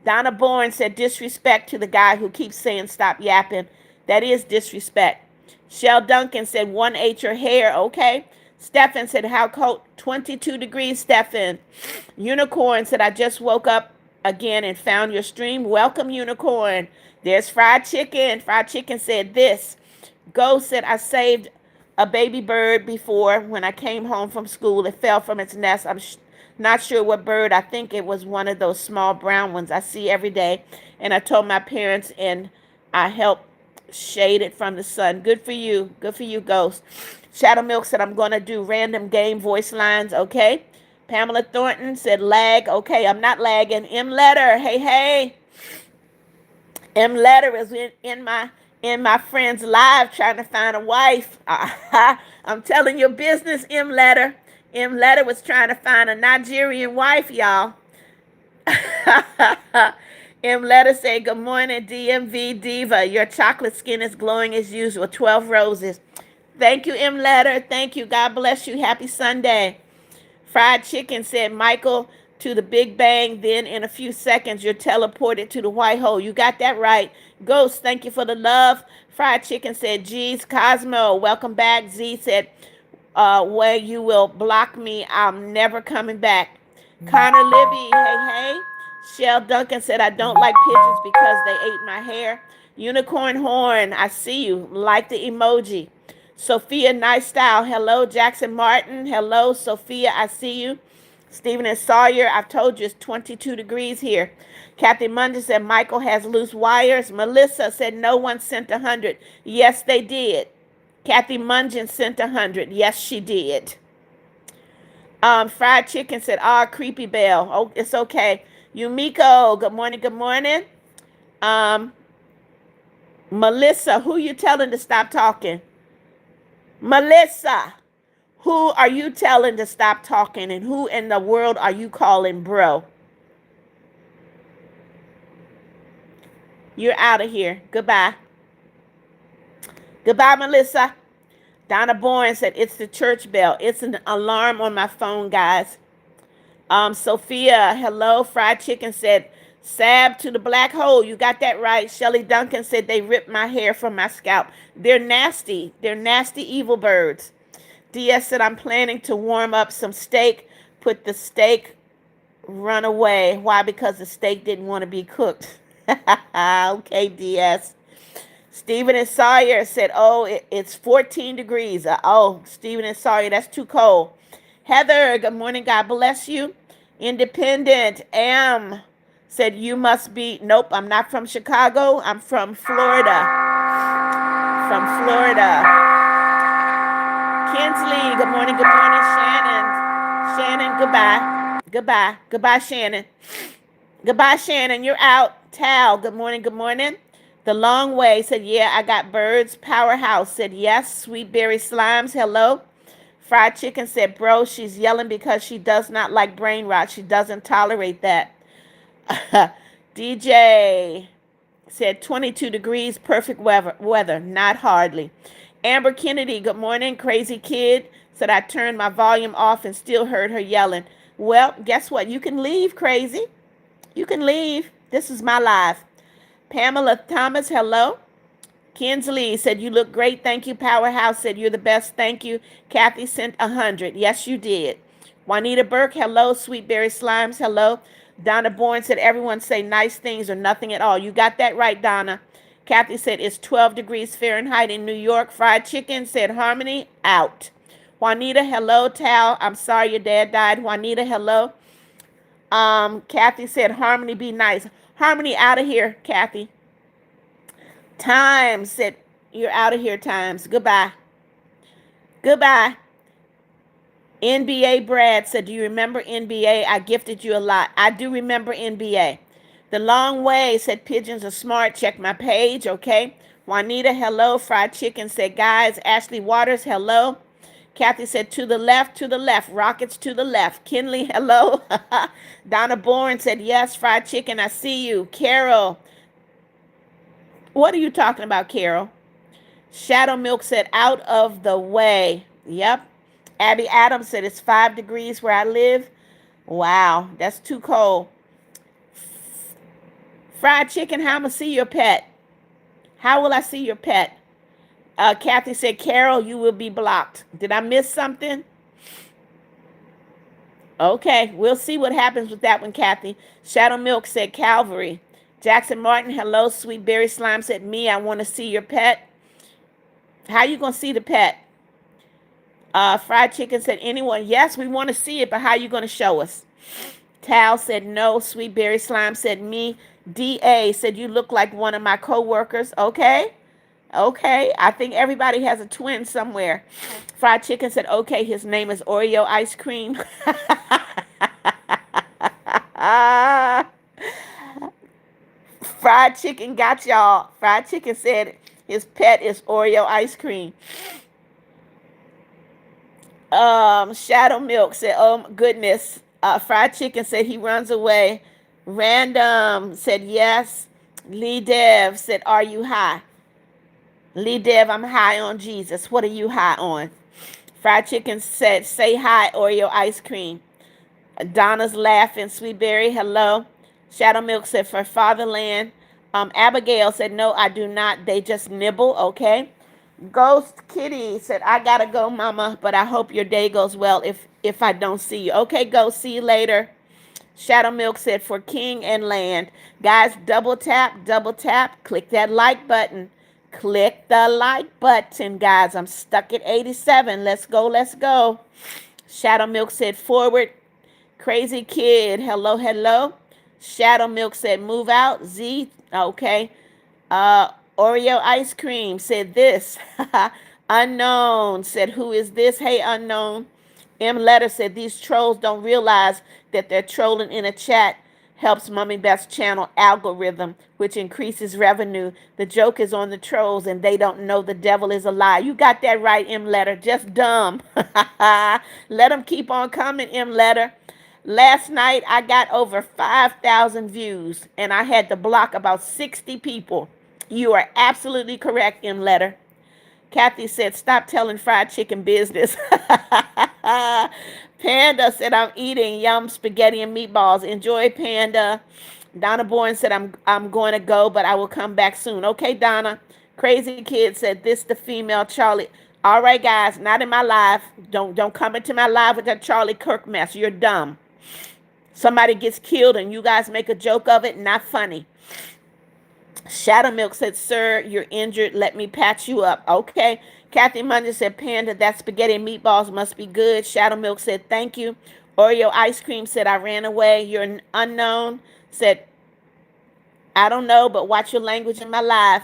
Donna Bourne said, disrespect to the guy who keeps saying stop yapping. That is disrespect. Shell Duncan said, 1H your hair. Okay. Stefan said, how cold? 22 degrees, Stefan. Unicorn said, I just woke up again and found your stream. Welcome, Unicorn. There's Fried Chicken. Fried Chicken said this. Ghost said, I saved a baby bird before when I came home from school. It fell from its nest. I'm not sure what bird. I think it was one of those small brown ones I see every day. And I told my parents and I helped shade it from the sun. Good for you. Good for you, Ghost. Shadow Milk said, I'm going to do random game voice lines. Okay. Pamela Thornton said, lag. Okay, I'm not lagging. M Letter. Hey. M Letter is in my friend's live trying to find a wife. I'm telling your business, M Letter. M Letter was trying to find a Nigerian wife, y'all. M Letter say, good morning, DMV Diva. Your chocolate skin is glowing as usual. 12 roses. Thank you, M Letter. Thank you. God bless you. Happy Sunday. Fried Chicken said, Michael, to the Big Bang. Then in a few seconds, you're teleported to the white hole. You got that right. Ghost, thank you for the love. Fried Chicken said, geez, Cosmo, welcome back. Z said, where you will block me. I'm never coming back. Connor Libby, hey, hey. Shell Duncan said, I don't like pigeons because they ate my hair. Unicorn Horn, I see you. Like the emoji. Sophia Nice Style, hello. Jackson Martin, hello. Sophia, I see you. Stephen and Sawyer, I've told you it's 22 degrees here. Kathy Munden said, Michael has loose wires. Melissa said, no one sent 100. Yes, they did. Kathy Mungen sent 100. Yes, she did. Fried Chicken said, creepy bell. Oh, it's okay. Yumiko, good morning, good morning. Melissa, who you telling to stop talking? Melissa, who are you telling to stop talking, and who in the world are you calling bro? You're out of here. Goodbye. Goodbye, Melissa. Donna Bourne said, it's the church bell. It's an alarm on my phone, guys. Sophia, hello. Fried Chicken said, sab to the black hole. You got that right. Shelly Duncan said, they ripped my hair from my scalp. They're nasty. They're nasty evil birds. DS said, I'm planning to warm up some steak. Put the steak, run away. Why? Because the steak didn't want to be cooked. Okay, DS. Stephen and Sawyer said, it's 14 degrees. Stephen and Sawyer, that's too cold. Heather, good morning. God bless you. Independent said, you must be, nope, I'm not from Chicago. I'm from Florida. From Florida. Kinsley, good morning. Good morning, Shannon. Shannon, goodbye. Goodbye. Goodbye, Shannon. Goodbye, Shannon. You're out. Tal, good morning. Good morning. The Long Way said, yeah, I got birds. Powerhouse said, yes. Sweet Berry Slimes, hello. Fried Chicken said, bro, she's yelling because she does not like brain rot. She doesn't tolerate that. DJ said 22 degrees, perfect weather. Not hardly. Amber Kennedy, good morning. Crazy Kid said, I turned my volume off and still heard her yelling. Well, guess what? You can leave, Crazy. You can leave. This is my life. Pamela Thomas, hello. Kinsley said, you look great. Thank you. Powerhouse said, you're the best. Thank you. Kathy sent 100. Yes, you did. Juanita Burke, hello. Sweet Berry Slimes, hello. Donna Bourne said, everyone say nice things or nothing at all. You got that right, Donna. Kathy said, it's 12 degrees Fahrenheit in New York. Fried Chicken said, Harmony, out. Juanita, hello. Tal, I'm sorry your dad died. Juanita, hello. Kathy said, Harmony, be nice. Harmony, out of here, Kathy. Times said, you're out of here, Times. Goodbye. Goodbye. NBA Brad said, do you remember NBA? I gifted you a lot. I do remember NBA. The Long Way said, pigeons are smart. Check my page, okay? Juanita, hello. Fried Chicken said, guys. Ashley Waters, hello. Kathy said, to the left, rockets to the left. Kinley, hello. Donna Bourne said, yes, Fried Chicken, I see you. Carol, what are you talking about, Carol? Shadow Milk said, out of the way. Yep. Abby Adams said, it's 5 degrees where I live. Wow, that's too cold. Fried Chicken, how am I going to see your pet? How will I see your pet? Kathy said, Carol, you will be blocked. Did I miss something? Okay, we'll see what happens with that one, Kathy. Shadow Milk said, Calvary. Jackson Martin, hello. Sweet Berry Slime said, me, I want to see your pet. How you going to see the pet? Fried Chicken said, anyone? Yes, we want to see it, but how you going to show us? Tal said, no. Sweet Berry Slime said, me. D.A. said, you look like one of my co-workers. Okay. Okay, I think everybody has a twin somewhere. Fried Chicken said, okay, his name is Oreo Ice Cream. Fried Chicken got y'all. Fried Chicken said his pet is Oreo Ice Cream. Shadow Milk said, oh, goodness. Fried Chicken said he runs away. Random said, yes. Lee Dev said, are you high? Lee Dev, I'm high on Jesus. What are you high on? Fried Chicken said, say hi, Oreo Ice Cream. Donna's laughing. Sweet Berry, hello. Shadow Milk said, for fatherland. Abigail said, no, I do not. They just nibble, okay? Ghost Kitty said, I gotta go, Mama, but I hope your day goes well if I don't see you. Okay, Ghost, see you later. Shadow Milk said, for King and Land. Guys, double tap, click that like button. Click the like button, guys. I'm stuck at 87. Let's go, let's go. Shadow Milk said, forward. Crazy Kid, hello, hello. Shadow Milk said, move out. Z, okay. Uh, Oreo Ice Cream said this. Unknown said, who is this? Hey, Unknown. M Letter said, these trolls don't realize that they're trolling in a chat helps Mummy Beth's channel algorithm, which increases revenue. The joke is on the trolls, and they don't know the devil is a lie. You got that right, M Letter. Just dumb. Let them keep on coming, M Letter. Last night, I got over 5,000 views, and I had to block about 60 people. You are absolutely correct, M Letter. Kathy said, stop telling fried chicken business. Panda said, I'm eating yum spaghetti and meatballs. Enjoy, Panda. Donna Bourne said, I'm going to go, but I will come back soon. Okay, Donna. Crazy Kid said, this the female Charlie. All right, guys, not in my live. Don't come into my live with that Charlie Kirk mess. You're dumb. Somebody gets killed and you guys make a joke of it. Not funny. Shadow Milk said, sir, you're injured. Let me patch you up. Okay. Kathy Munger said, Panda, that spaghetti and meatballs must be good. Shadow Milk said, thank you. Oreo Ice Cream said, I ran away. You're an unknown. Said, I don't know, but watch your language in my life.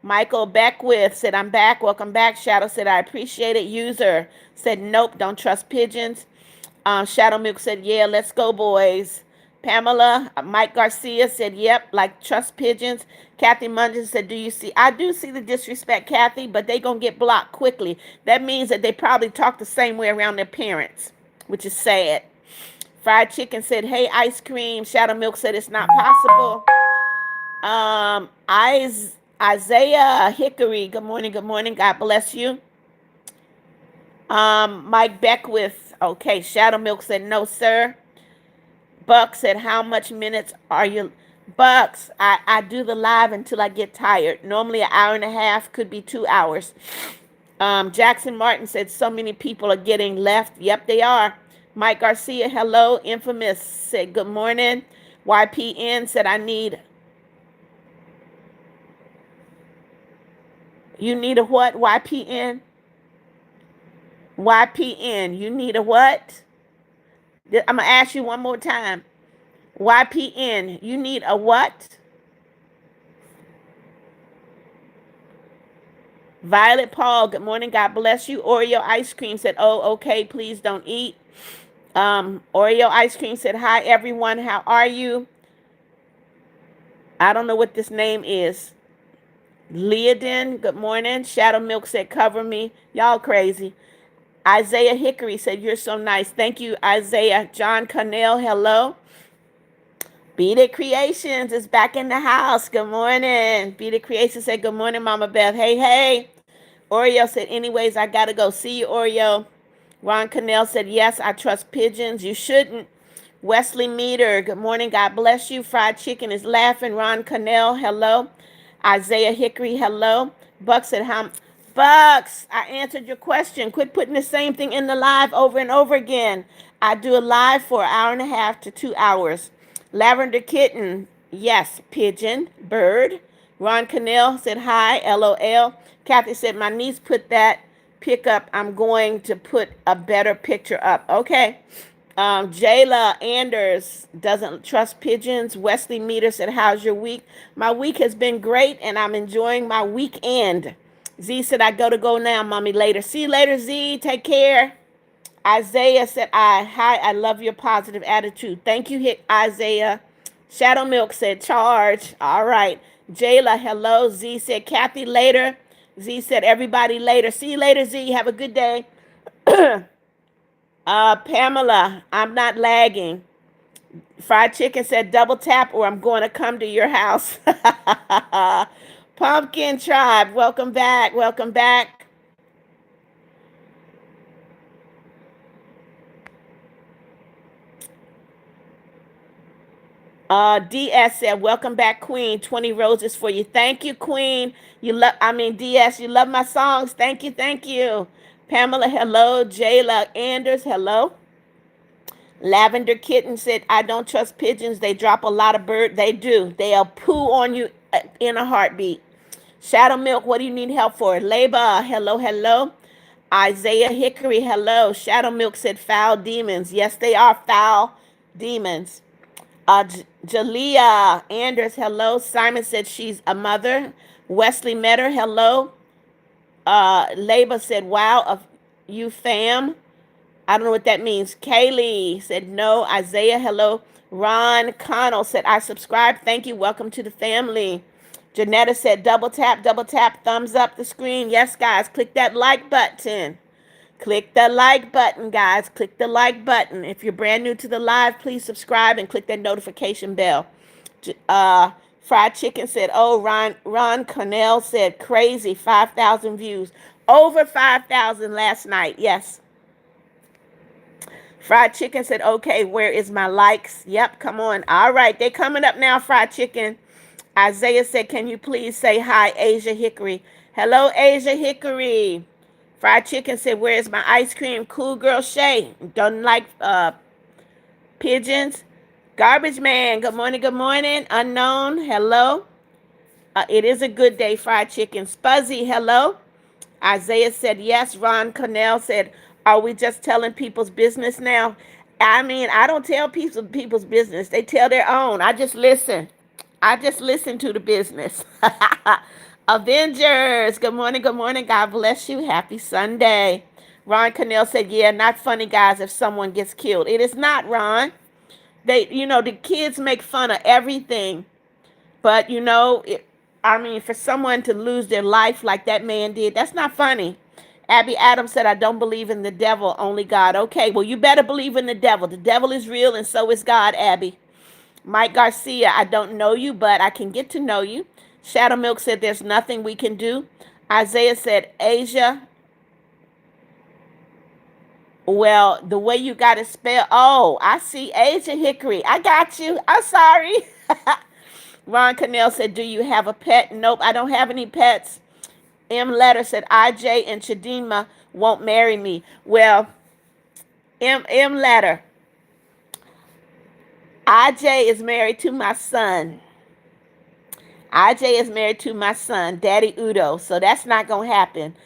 Michael Beckwith said, I'm back. Welcome back. Shadow said, I appreciate it. User said, nope, don't trust pigeons. Shadow Milk said, yeah, let's go, boys. Pamela, Mike Garcia said, yep, like trust pigeons. Kathy Munges said, do you see? I do see the disrespect, Kathy, but they going to get blocked quickly. That means that they probably talk the same way around their parents, which is sad. Fried Chicken said, hey, ice cream. Shadow Milk said, it's not possible. Isaiah Hickory, good morning, good morning. God bless you. Mike Beckwith, okay. Shadow Milk said, no, sir. Buck said, how much minutes are you? Bucks, I do the live until I get tired. Normally an hour and a half, could be 2 hours. Jackson Martin said, so many people are getting left. Yep, they are. Mike Garcia, hello. Infamous said, good morning. YPN said, you need a what? YPN? YPN, you need a what? I'm going to ask you one more time. YPN, you need a what? Violet Paul, good morning. God bless you. Oreo Ice Cream said, oh, okay, please don't eat. Oreo Ice Cream said, hi, everyone. How are you? I don't know what this name is. Leodin, good morning. Shadow Milk said, cover me. Y'all crazy. Isaiah Hickory said, you're so nice. Thank you, Isaiah. John Connell, hello. Beat It Creations is back in the house. Good morning. Beat It Creations said, good morning, Mama Beth. Hey, hey. Oreo said, anyways, I got to go. See you, Oreo. Ron Connell said, yes, I trust pigeons. You shouldn't. Wesley Meter, good morning. God bless you. Fried Chicken is laughing. Ron Connell, hello. Isaiah Hickory, hello. Buck said, Bucks, I answered your question. Quit putting the same thing in the live over and over again. I do a live for an hour and a half to 2 hours. Lavender Kitten, yes. Pigeon, bird. Ron Cannell said, hi, LOL. Kathy said, my niece put that pick up. I'm going to put a better picture up. Okay. Jayla Anders doesn't trust pigeons. Wesley Meter said, how's your week? My week has been great, and I'm enjoying my weekend. Z said, I go now, Mommy, later. See you later, Z. Take care. Isaiah said, hi, I love your positive attitude. Thank you, Isaiah. Shadow Milk said, charge. All right. Jayla, hello. Z said, Kathy, later. Z said, everybody later. See you later, Z. Have a good day. Pamela, I'm not lagging. Fried Chicken said, double tap or I'm going to come to your house. Pumpkin Tribe, welcome back. Welcome back. DS said, welcome back, Queen. 20 roses for you. Thank you, Queen. DS, you love my songs. Thank you, thank you. Pamela, hello. Jayla Anders, hello. Lavender Kitten said, I don't trust pigeons. They drop a lot of bird. They do. They'll poo on you in a heartbeat. Shadow Milk, what do you need help for? Leba, hello, hello. Isaiah Hickory, hello. Shadow Milk said, foul demons. Yes, they are foul demons. Jalea Anders, hello. Simon said she's a mother. Wesley Metter, hello. Leba said, wow, of you fam. I don't know what that means. Kaylee said no. Isaiah, hello. Ron Connell said, I subscribe. Thank you. Welcome to the family. Janetta said, double tap, thumbs up the screen. Yes, guys, click that like button. Click the like button, guys. Click the like button. If you're brand new to the live, please subscribe and click that notification bell. Fried Chicken said, oh, Ron Connell said, crazy, 5,000 views. Over 5,000 last night. Yes. Fried Chicken said, okay, where is my likes? Yep, come on. All right, they coming up now, Fried Chicken. Isaiah said, can you please say hi, Asia Hickory? Hello, Asia Hickory. Fried Chicken said, where is my ice cream? Cool Girl Shay. Don't like pigeons. Garbage Man, good morning, good morning. Unknown, hello. It is a good day, Fried Chicken. Spuzzy, hello. Isaiah said yes. Ron Connell said, are we just telling people's business now? I mean, I don't tell people's business. They tell their own. I just listen. I just listen to the business. Avengers, good morning, good morning. God bless you. Happy Sunday. Ron Connell said, yeah, not funny, guys, if someone gets killed. It is not, Ron. The kids make fun of everything. But, for someone to lose their life like that man did, that's not funny. Abby Adams said, I don't believe in the devil, only God. Okay, well, you better believe in the devil. The devil is real, and so is God, Abby. Mike Garcia, I don't know you, but I can get to know you. Shadow Milk said, there's nothing we can do. Isaiah said, Asia. Well, the way you got it spelled. Oh, I see Asia Hickory. I got you. I'm sorry. Ron Connell said, do you have a pet? Nope, I don't have any pets. M. Letter said, IJ and Chidima won't marry me. Well, M. Letter, IJ is married to my son. IJ is married to my son, Daddy Udo. So that's not going to happen.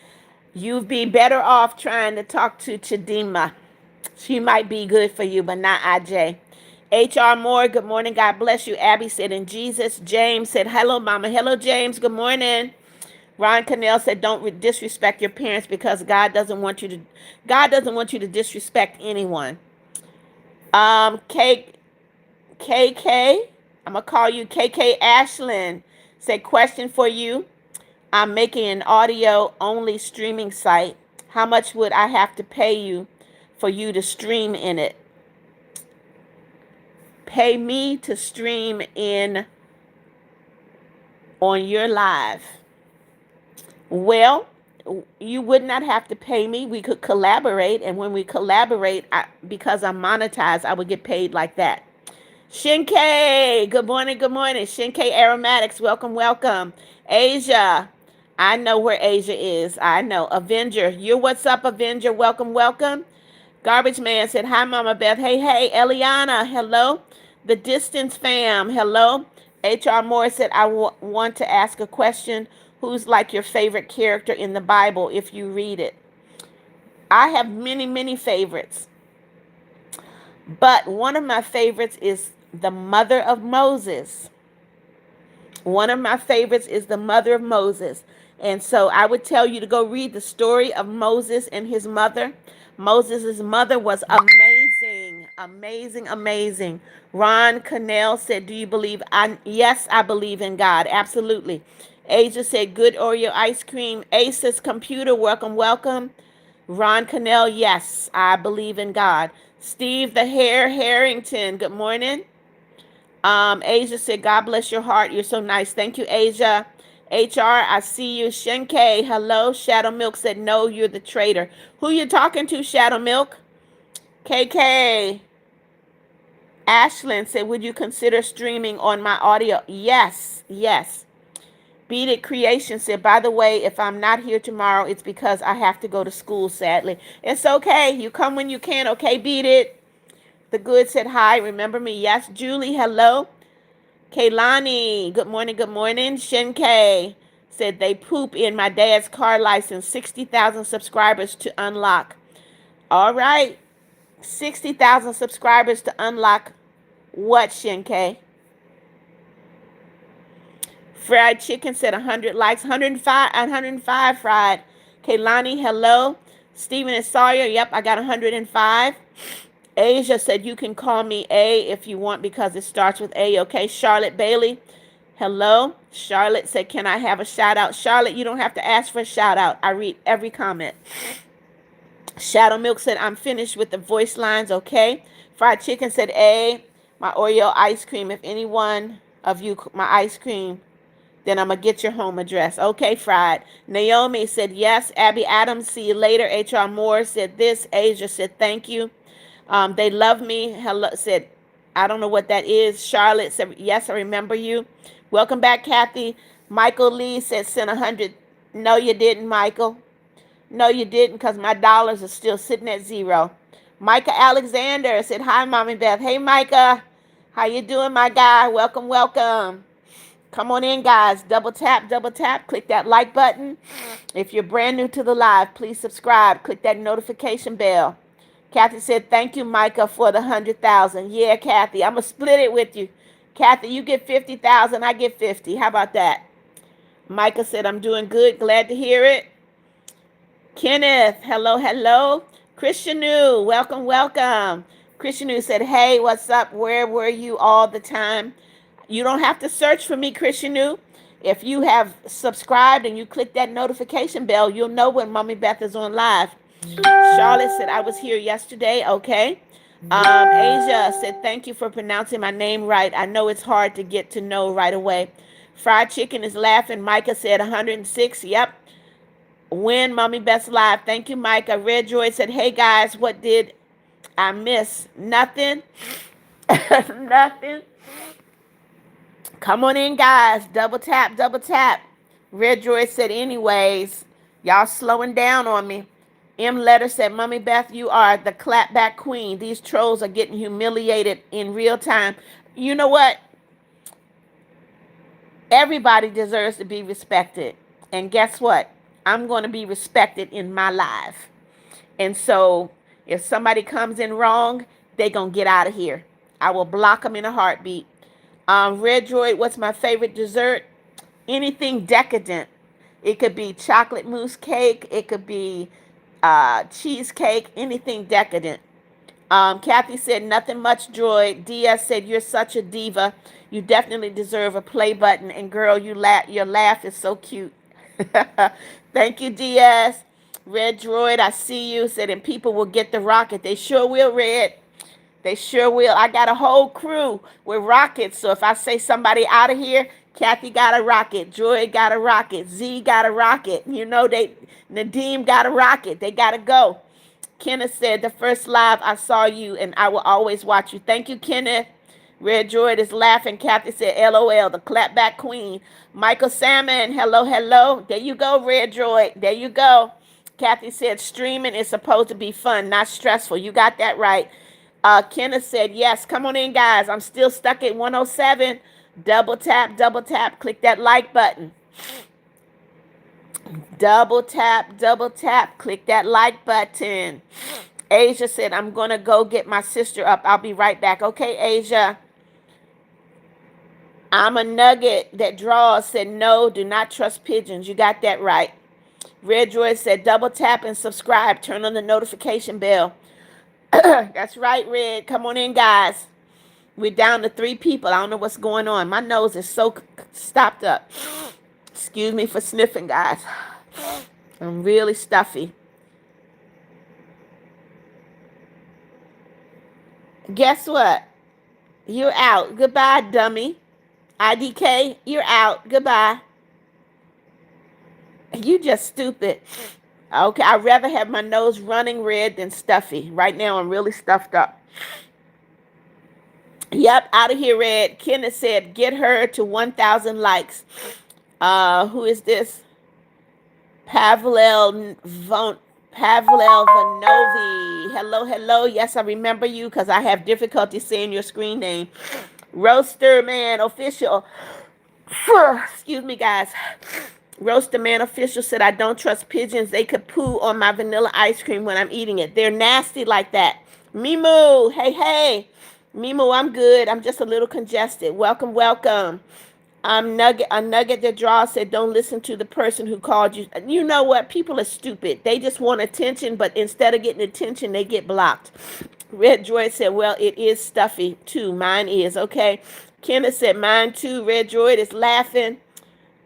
You'd be better off trying to talk to Chidima. She might be good for you, but not IJ. H.R. Moore, good morning. God bless you. Abby said, in Jesus. James said, hello, Mama. Hello, James. Good morning. Ron Connell said, don't disrespect your parents because God doesn't want you to disrespect anyone. KK, I'm going to call you KK Ashlyn, said, question for you. I'm making an audio-only streaming site. How much would I have to pay you for you to stream in it? Pay me to stream in on your live. Well, you would not have to pay me. We could collaborate, and when we collaborate, because I'm monetized, I would get paid like that. Shinkei, good morning, good morning. Shinkei Aromatics, welcome, welcome. Asia, I know where Asia is. I know. Avenger, you're what's up, Avenger. Welcome, welcome. Garbage Man said, hi, Mama Beth. Hey, hey. Eliana, hello. The Distance fam, hello. H.R. Moore said, I want to ask a question. Who's like your favorite character in the Bible if you read it? I have many, many favorites. But one of my favorites is the mother of Moses. One of my favorites is the mother of Moses. And so I would tell you to go read the story of Moses and his mother. Moses' mother was amazing, amazing, amazing. Ron Connell said, do you believe? Yes, I believe in God. Absolutely. Asia said, good Oreo ice cream. Aces Computer, welcome, welcome. Ron Connell, yes, I believe in God. Steve the Hair Harrington, good morning. Asia said, God bless your heart. You're so nice. Thank you, Asia. HR, I see you. Shenke, hello. Shadow Milk said, no, you're the traitor. Who you talking to, Shadow Milk? KK. Ashlyn said, would you consider streaming on my audio? Yes, yes. Beat It Creation said, by the way, if I'm not here tomorrow, it's because I have to go to school, sadly. It's okay. You come when you can, okay, Beat It? The Good said, hi, remember me? Yes. Julie, hello. Kaylani, good morning, good morning. Shinkai said, they poop in my dad's car license. 60,000 subscribers to unlock. All right. 60,000 subscribers to unlock what, Shinkai? Fried Chicken said 100 likes, 105 fried. Kaylani, hello. Stephen and Sawyer, yep, I got 105. Asia said you can call me A if you want because it starts with A, okay? Charlotte Bailey, hello. Charlotte said, can I have a shout out? Charlotte, you don't have to ask for a shout out. I read every comment. Shadow Milk said, I'm finished with the voice lines, okay? Fried Chicken said, A, my Oreo ice cream. If anyone of you, my ice cream, then I'm going to get your home address. Okay, Fried. Naomi said, yes. Abby Adams, see you later. H.R. Moore said this. Asia said, thank you. They love me. Hello, said, I don't know what that is. Charlotte said, yes, I remember you. Welcome back, Kathy. Michael Lee said, send 100. No, you didn't, Michael. No, you didn't, because my dollars are still sitting at zero. Micah Alexander said, hi, Mommy Beth. Hey, Micah. How you doing, my guy? Welcome, welcome. Come on in, guys. Double tap, click that like button. If you're brand new to the live, please subscribe. Click that notification bell. Kathy said, thank you, Micah, for the 100,000. Yeah, Kathy, I'm going to split it with you. Kathy, you get 50,000, I get 50. How about that? Micah said, I'm doing good. Glad to hear it. Kenneth, hello, hello. Christian New, welcome, welcome. Christian New said, hey, what's up? Where were you all the time? You don't have to search for me, Christian New. If you have subscribed and you click that notification bell, you'll know when Mommy Beth is on live. Charlotte said, I was here yesterday. Okay. Asia said, thank you for pronouncing my name right. I know it's hard to get to know right away. Fried Chicken is laughing. Micah said 106. Yep. When Mommy Beth's live. Thank you, Micah. Red Joy said, hey, guys, what did I miss? Nothing. Nothing. Come on in, guys. Double tap, double tap. Red Joy said, anyways, y'all slowing down on me. M. Letter said, Mommy Beth, you are the clapback queen. These trolls are getting humiliated in real time. You know what? Everybody deserves to be respected. And guess what? I'm going to be respected in my life. And so if somebody comes in wrong, they're going to get out of here. I will block them in a heartbeat. Red Droid, what's my favorite dessert? Anything decadent. It could be chocolate mousse cake. It could be cheesecake. Anything decadent. Kathy said, nothing much, Droid. Diaz said, you're such a diva. You definitely deserve a play button. And girl, your laugh is so cute. Thank you, Diaz. Red Droid, I see you. Said, and people will get the rocket. They sure will, Red. They sure will. I got a whole crew with rockets. So if I say somebody out of here, Kathy got a rocket. Joy got a rocket. Z got a rocket. You know, Nadeem got a rocket. They got to go. Kenneth said, the first live I saw you and I will always watch you. Thank you, Kenneth. Red Droid is laughing. Kathy said, LOL, the clapback queen. Michael Salmon, hello, hello. There you go, Red Droid. There you go. Kathy said, streaming is supposed to be fun, not stressful. You got that right. Kenneth said, yes, come on in, guys. I'm still stuck at 107. Double tap, click that like button. Double tap, click that like button. Asia said, I'm going to go get my sister up. I'll be right back. Okay, Asia. I'm a nugget that draws. Said, no, do not trust pigeons. You got that right. Red Droid said, double tap and subscribe. Turn on the notification bell. That's right, Red. Come on in, guys. We're down to 3 people. I don't know what's going on. My nose is so stopped up. Excuse me for sniffing, guys. I'm really stuffy. Guess what? You're out. Goodbye, dummy. IDK, you're out. Goodbye. You just stupid. Okay, I'd rather have my nose running red than stuffy. Right now, I'm really stuffed up. Yep, out of here, Red. Kenneth said, get her to 1,000 likes. Who is this? Pavel Von Pavel Vanovi. Hello, hello. Yes, I remember you because I have difficulty saying your screen name. Roaster Man Official. Excuse me, guys. Roaster Man Official said, I don't trust pigeons. They could poo on my vanilla ice cream when I'm eating it. They're nasty like that. Mimu, hey, hey. Mimu, I'm good. I'm just a little congested. Welcome, welcome. A nugget that draws said, don't listen to the person who called you. You know what? People are stupid. They just want attention, but instead of getting attention, they get blocked. Red Droid said, well, it is stuffy too. Mine is. Okay. Kenneth said, mine too. Red Droid is laughing.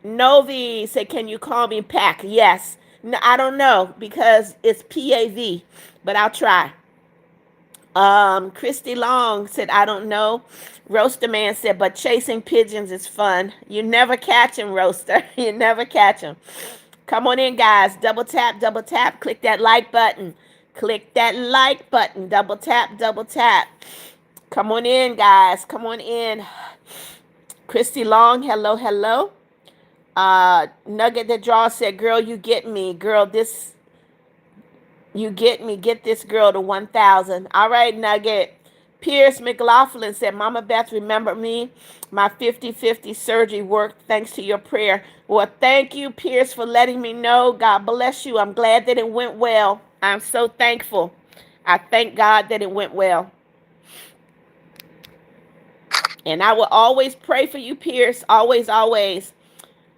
Novi said, can you call me Pack? Yes. No, I don't know because it's PAV, but I'll try. Christy Long said, I don't know. Roaster Man said, but chasing pigeons is fun. You never catch him, Roaster. You never catch him. Come on in, guys. Double tap, double tap. Click that like button. Click that like button. Double tap, double tap. Come on in, guys. Come on in. Christy Long, hello, hello. Nugget the Draw said, girl, you get me. Girl, this, you get me. Get this girl to 1,000. All right, Nugget. Pierce McLaughlin said, Mama Beth, remember me? My 50-50 surgery worked thanks to your prayer. Well, thank you, Pierce, for letting me know. God bless you. I'm glad that it went well. I'm so thankful. I thank God that it went well. And I will always pray for you, Pierce. Always, always.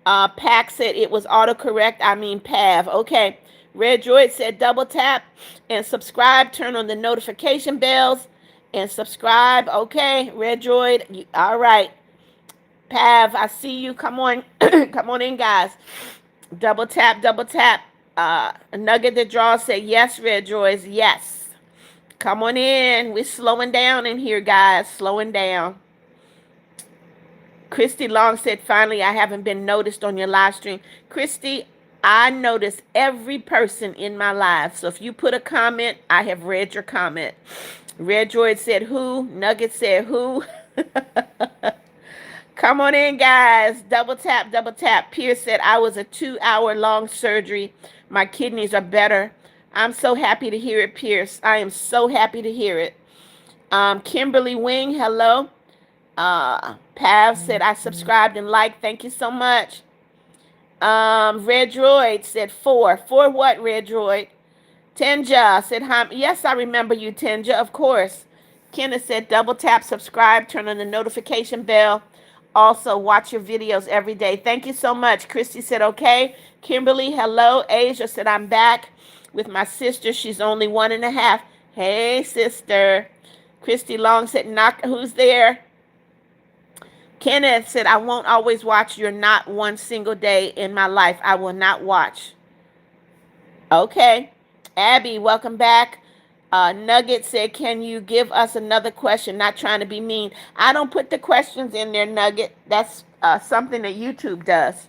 Pack said it was autocorrect. I mean, Pav. Okay. Red Droid said double tap and subscribe. Turn on the notification bells and subscribe. Okay. Red Droid. All right. Pav, I see you. Come on. Come on in, guys. Double tap, double tap. Nugget the Draw said yes, Red Droids. Yes. Come on in. We're slowing down in here, guys. Slowing down. Christy Long said, finally, I haven't been noticed on your live stream. Christy, I notice every person in my live. So if you put a comment, I have read your comment. Red Droid said, who? Nugget said, who? Come on in, guys. Double tap, double tap. Pierce said, I was a 2-hour long surgery. My kidneys are better. I'm so happy to hear it, Pierce. I am so happy to hear it. Kimberly Wing, hello. Pav said, I subscribed and liked. Thank you so much. Red Droid said 4. 4 what, Red Droid? Tenja said, yes, I remember you, Tenja, of course. Kenneth said, double tap, subscribe, turn on the notification bell. Also, watch your videos every day. Thank you so much. Christy said, okay. Kimberly, hello. Asia said, I'm back with my sister. She's only 1.5. Hey, sister. Christy Long said, knock. Who's there? Kenneth said, I won't always watch. You're not one single day in my life. I will not watch. Okay. Abby, welcome back. Nugget said, can you give us another question? Not trying to be mean. I don't put the questions in there, Nugget. That's something that YouTube does.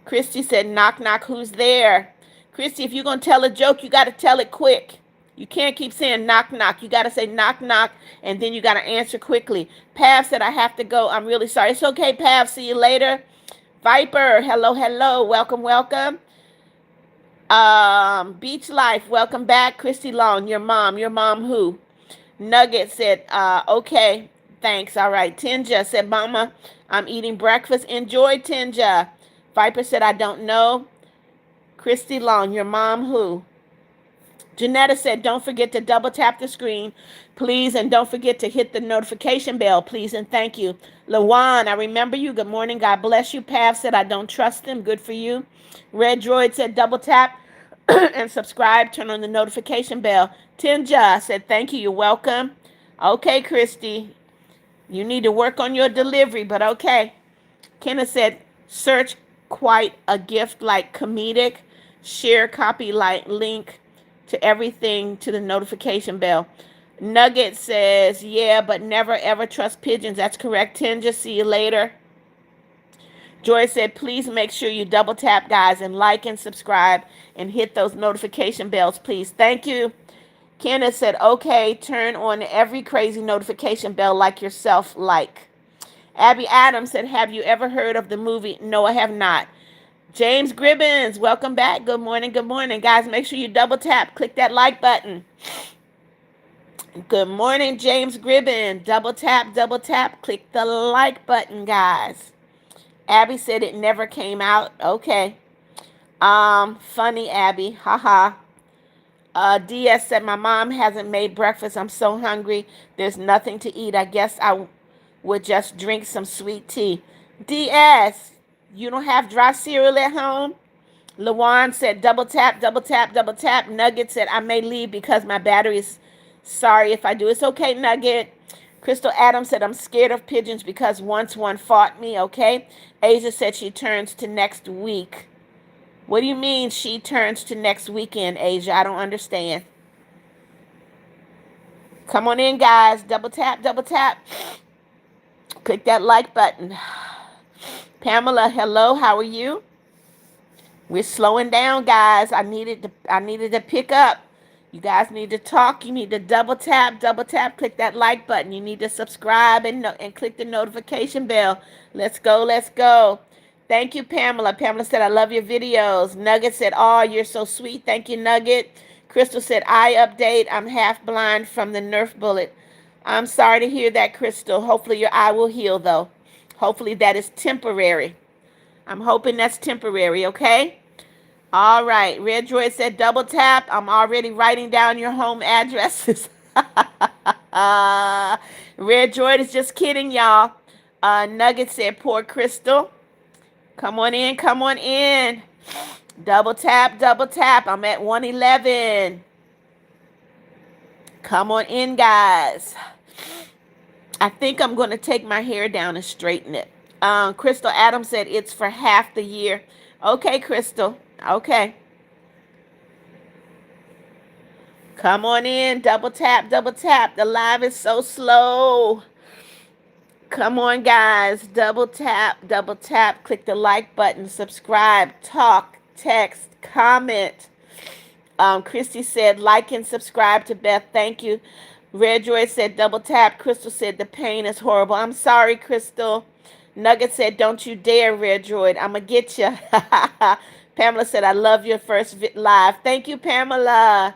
Christy said, knock, knock. Who's there? Christy, if you're going to tell a joke, you got to tell it quick. You can't keep saying knock, knock. You got to say knock, knock, and then you got to answer quickly. Pav said, I have to go. I'm really sorry. It's okay, Pav. See you later. Viper, hello, hello. Welcome, welcome. Beach Life, welcome back. Christy Long, your mom who? Nugget said, okay, thanks. All right. Tinja said, Mama, I'm eating breakfast. Enjoy, Tinja. Viper said, I don't know. Christy Long, your mom who? Janetta said, don't forget to double tap the screen, please, and don't forget to hit the notification bell, please, and thank you. Lawan, I remember you. Good morning. God bless you. Pav said, I don't trust them. Good for you. Red Droid said, double tap and subscribe. Turn on the notification bell. Tinja said, thank you. You're welcome. Okay, Christy. You need to work on your delivery, but okay. Kenneth said, search quite a gift like comedic. Share copy like link to everything to the notification bell. Nugget says, yeah, but never ever trust pigeons. That's correct, Tinja. See you later. Joy said, please make sure you double tap, guys, and like and subscribe and hit those notification bells, please. Thank you. Kenneth said, okay, turn on every crazy notification bell like yourself like. Abby Adams said, have you ever heard of the movie? No, I have not. James Gribbins, welcome back. Good morning, good morning. Guys, make sure you double tap. Click that like button. Good morning, James Gribbin. Double tap. Click the like button, guys. Abby said it never came out. Okay. Funny Abby. Haha. DS said, my mom hasn't made breakfast. I'm so hungry. There's nothing to eat. I guess I would just drink some sweet tea. DS, you don't have dry cereal at home? Lawan said, double tap. Nugget said, I may leave because my battery's sorry if I do. It's okay, Nugget. Crystal Adams said, I'm scared of pigeons because once one fought me, okay? Asia said she turns to next week. What do you mean she turns to next weekend, Asia? I don't understand. Come on in, guys. Double tap. Click that like button. Pamela, hello. How are you? We're slowing down, guys. I needed to pick up. You guys need to talk. You need to double tap. Click that like button. You need to subscribe and click the notification bell. Let's go. Thank you, Pamela. Pamela said, I love your videos. Nugget said, oh, you're so sweet. Thank you, Nugget. Crystal said, eye update. I'm half blind from the Nerf bullet. I'm sorry to hear that, Crystal. Hopefully your eye will heal, though. Hopefully that is temporary. I'm hoping that's temporary, okay? All right. Red Droid said, double tap. I'm already writing down your home addresses. Red Droid is just kidding, y'all. Nugget said, poor Crystal. Come on in. Double tap. I'm at 111. Come on in, guys. I think I'm going to take my hair down and straighten it. Crystal Adams said it's for half the year. Okay, Crystal. Okay. Come on in. Double tap. The live is so slow. Come on, guys. Double tap. Click the like button. Subscribe. Talk. Text. Comment. Christy said, like and subscribe to Beth. Thank you. Red Joy said, double tap. Crystal said, the pain is horrible. I'm sorry, Crystal. Nugget said, don't you dare, Red Droid. I'm going to get you. Pamela said, I love your first live. Thank you, Pamela.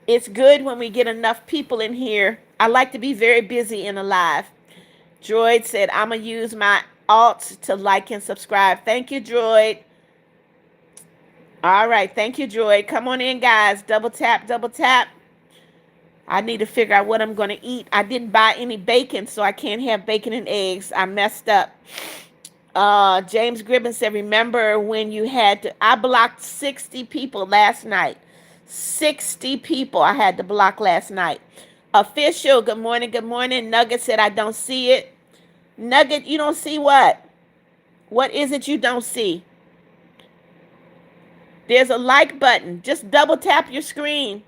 It's good when we get enough people in here. I like to be very busy in a live. Droid said, I'm going to use my alts to like and subscribe. Thank you, Droid. All right. Thank you, Droid. Come on in, guys. Double tap. I need to figure out what I'm going to eat. I didn't buy any bacon, so I can't have bacon and eggs. I messed up. James Gribbin said, remember when you had to... I blocked 60 people last night. 60 people I had to block last night. Official, good morning. Nugget said, I don't see it. Nugget, you don't see what? What is it you don't see? There's a like button. Just double tap your screen.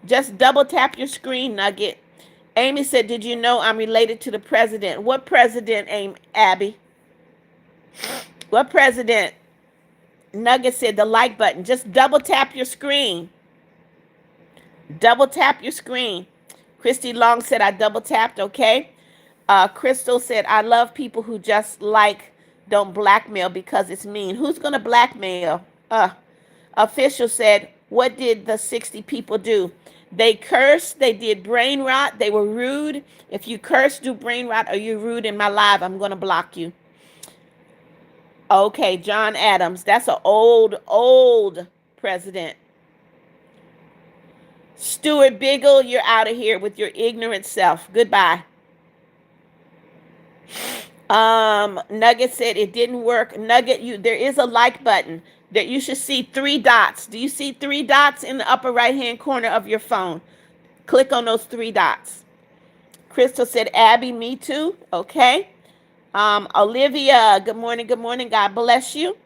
Nugget. Amy said, did you know I'm related to the president? What president, Abby? What president? Nugget said the like button. Just double tap your screen. Christy Long said, I double tapped, okay? Crystal said, I love people who just don't blackmail because it's mean. Who's going to blackmail? Official said, what did the 60 people do? They cursed, they did brain rot, they were rude. If you curse, do brain rot, or you're rude in my live, I'm going to block you. Okay, John Adams, that's an old president. Stuart Biggle, you're out of here with your ignorant self. Goodbye. Nugget said it didn't work. Nugget, there is a like button that you should see 3 dots. Do you see 3 dots in the upper right-hand corner of your phone? Click on those 3 dots. Crystal said, Abby, me too. Okay. Olivia, good morning. God bless you.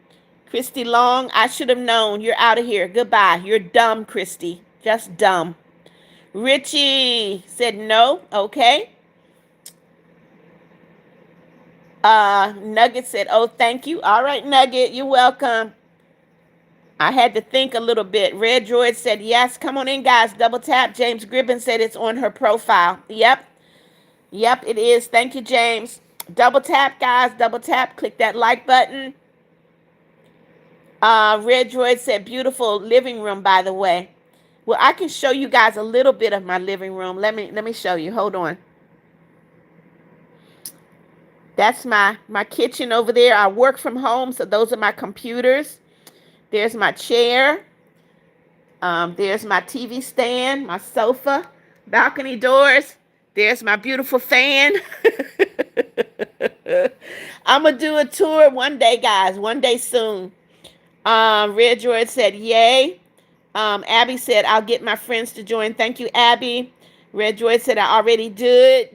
Christy Long, I should have known. You're out of here. Goodbye. You're dumb, Christy. Just dumb. Richie said no. Okay. Nugget said, oh, thank you. All right, Nugget, you're welcome. I had to think a little bit. Red Droid said yes. Come on in, guys. Double tap. James Gribben said it's on her profile. Yep. Yep, it is. Thank you, James. Double tap, guys. Double tap. Click that like button. Red Droid said beautiful living room, by the way. Well, I can show you guys a little bit of my living room. Let me show you. Hold on. That's my kitchen over there. I work from home, so those are my computers. There's my chair. There's my TV stand, my sofa, balcony doors. There's my beautiful fan. I'm going to do a tour one day, guys. One day soon. Red Droid said, yay. Abby said, I'll get my friends to join. Thank you, Abby. Red Droid said, I already did.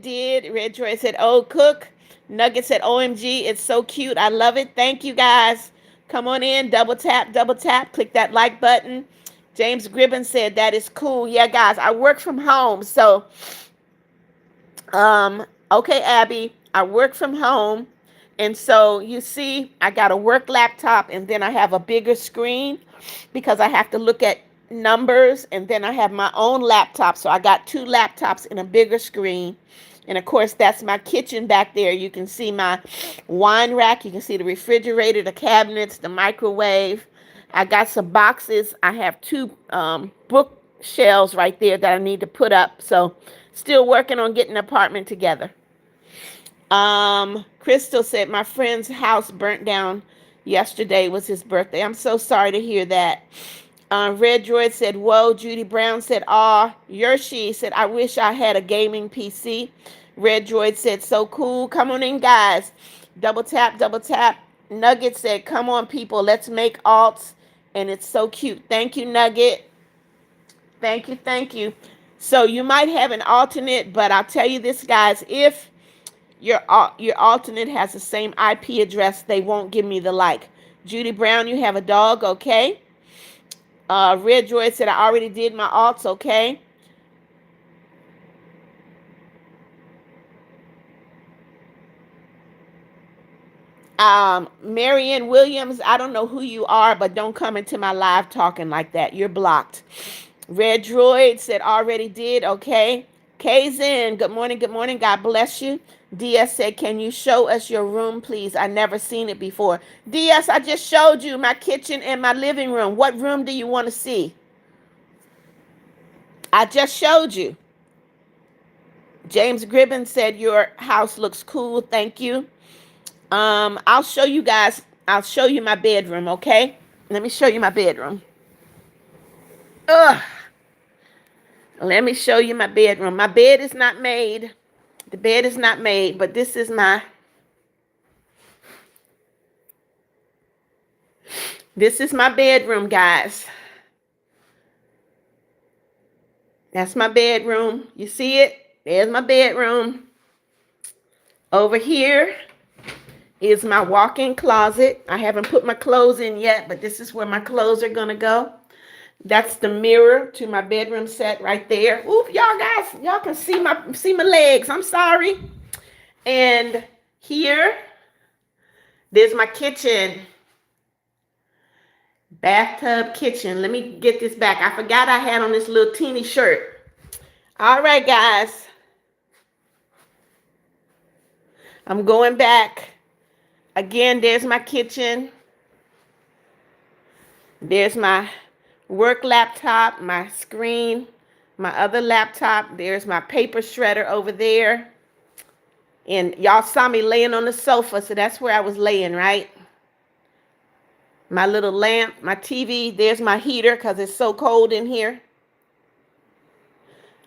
Red Droid said, oh, cook. Nugget said, OMG, it's so cute. I love it. Thank you, guys. Come on in. Double tap. Click that like button. James Gribben said, that is cool. Yeah, guys, I work from home. So, okay, Abby, I work from home. And so you see, I got a work laptop and then I have a bigger screen because I have to look at numbers. And then I have my own laptop. So I got two laptops and a bigger screen. And of course, that's my kitchen back there. You can see my wine rack. You can see the refrigerator, the cabinets, the microwave. I got some boxes. I have two bookshelves right there that I need to put up. So still working on getting an apartment together. Crystal said my friend's house burnt down yesterday. Was his birthday. I'm so sorry to hear that. Red Droid said, whoa. Judy Brown said, aw. Yershi said, I wish I had a gaming PC. Red Droid said, so cool. Come on in, guys. Double tap. Nugget said, come on, people. Let's make alts. And it's so cute. Thank you, Nugget. Thank you. So you might have an alternate, but I'll tell you this, guys. If your alternate has the same IP address, they won't give me the like. Judy Brown, you have a dog, okay? Red Droid said, I already did my alts, okay? Marianne Williams, I don't know who you are, but don't come into my live talking like that. You're blocked. Red Droid said, already did, okay? Kazin, good morning. God bless you. DS said, can you show us your room, please? I never seen it before. DS, I just showed you my kitchen and my living room. What room do you want to see? I just showed you. James Gribben said, your house looks cool. Thank you. I'll show you guys. I'll show you my bedroom, okay? Let me show you my bedroom. Let me show you my bedroom. My bed is not made. The bed is not made, but this is my bedroom, guys. That's my bedroom. You see it? There's my bedroom. Over here is my walk-in closet. I haven't put my clothes in yet, but this is where my clothes are going to go. That's the mirror to my bedroom set right there. Ooh, y'all guys, y'all can see my legs. I'm sorry. And here, there's my kitchen. Bathtub kitchen. Let me get this back. I forgot I had on this little teeny shirt. All right, guys. I'm going back. Again, there's my kitchen. There's my work laptop, my screen, my other laptop. There's my paper shredder over there. And y'all saw me laying on the sofa, so that's where I was laying, right? My little lamp, my TV. There's my heater because it's so cold in here.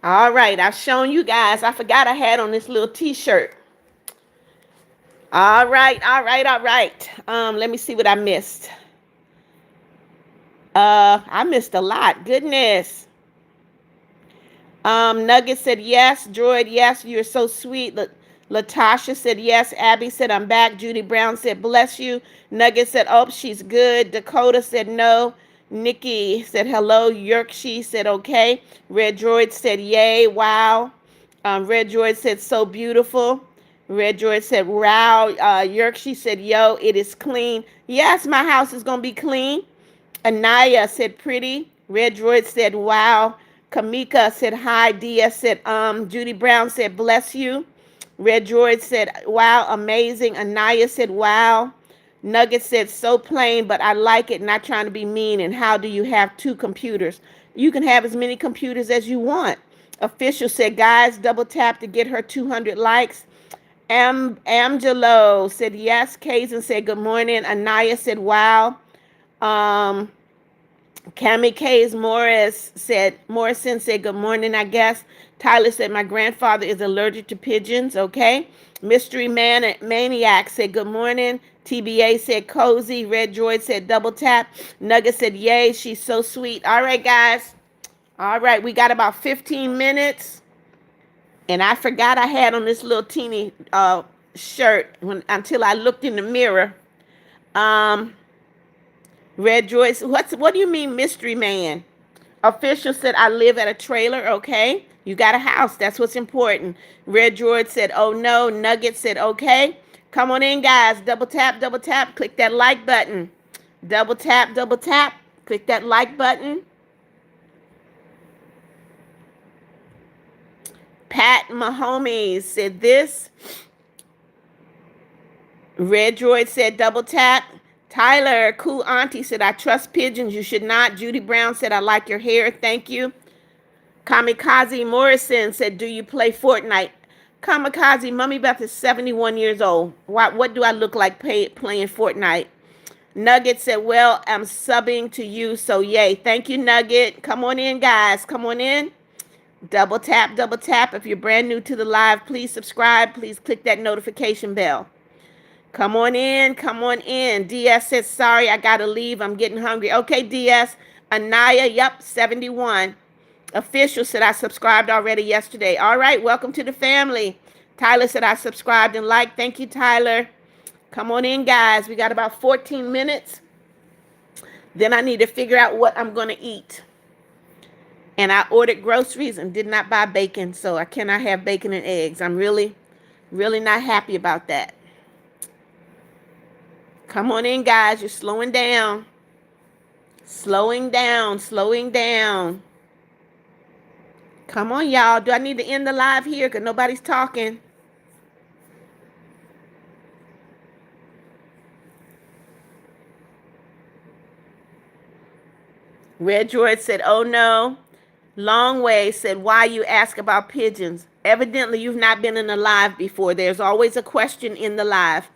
All right, I've shown you guys. I forgot I had on this little t-shirt. All right. Let me see what I missed. I missed a lot. Goodness. Nugget said yes. Droid, yes, you're so sweet. Latasha said yes. Abby said I'm back. Judy Brown said bless you. Nugget said oh, she's good. Dakota said no. Nikki said hello. Yerkshi said okay. Red Droid said yay. Wow. Red Droid said so beautiful. Red Droid said wow. Yerkshi said yo, it is clean. Yes, my house is gonna be clean. Anaya said pretty. Red Droid said wow. Kamika said hi. Dia said Judy Brown said bless you. Red Droid said wow, amazing. Anaya said wow. Nugget said so plain, but I like it, not trying to be mean. And how do you have two computers? You can have as many computers as you want. Official said, guys, double tap to get her 200 likes. Angelo said yes. Kazan said good morning. Anaya said wow. Um, Kamikaze Morrison said good morning, I guess. Tyler said my grandfather is allergic to pigeons, okay. Mystery Man Maniac said good morning. TBA said cozy. Red Droid said double tap. Nugget said yay, she's so sweet. All right, guys. All right, we got about 15 minutes. And I forgot I had on this little teeny shirt until I looked in the mirror. Um, Red Joyce, what do you mean, mystery man? Official said, I live at a trailer, okay? You got a house, that's what's important. Red Droid said, oh no. Nugget said, okay. Come on in, guys. Double tap, click that like button. Double tap, click that like button. Pat Mahomes said this. Red Droid said double tap. Tyler, cool auntie, said, I trust pigeons. You should not. Judy Brown said, I like your hair. Thank you. Kamikaze Morrison said, do you play Fortnite? Kamikaze, Mummy Beth is 71 years old. What do I look like playing Fortnite? Nugget said, well, I'm subbing to you, so yay. Thank you, Nugget. Come on in, guys. Come on in. Double tap, double tap. If you're brand new to the live, please subscribe. Please click that notification bell. Come on in. Come on in. DS says, sorry, I got to leave. I'm getting hungry. Okay, DS. Anaya, yep, 71. Official said, I subscribed already yesterday. All right, welcome to the family. Tyler said, I subscribed and liked. Thank you, Tyler. Come on in, guys. We got about 14 minutes. Then I need to figure out what I'm going to eat. And I ordered groceries and did not buy bacon, so I cannot have bacon and eggs. I'm really, really not happy about that. Come on in, guys. You're slowing down. Slowing down. Slowing down. Come on, y'all. Do I need to end the live here? Because nobody's talking. Red Droid said, oh no. Long Way said, why you ask about pigeons? Evidently, you've not been in the live before. There's always a question in the live.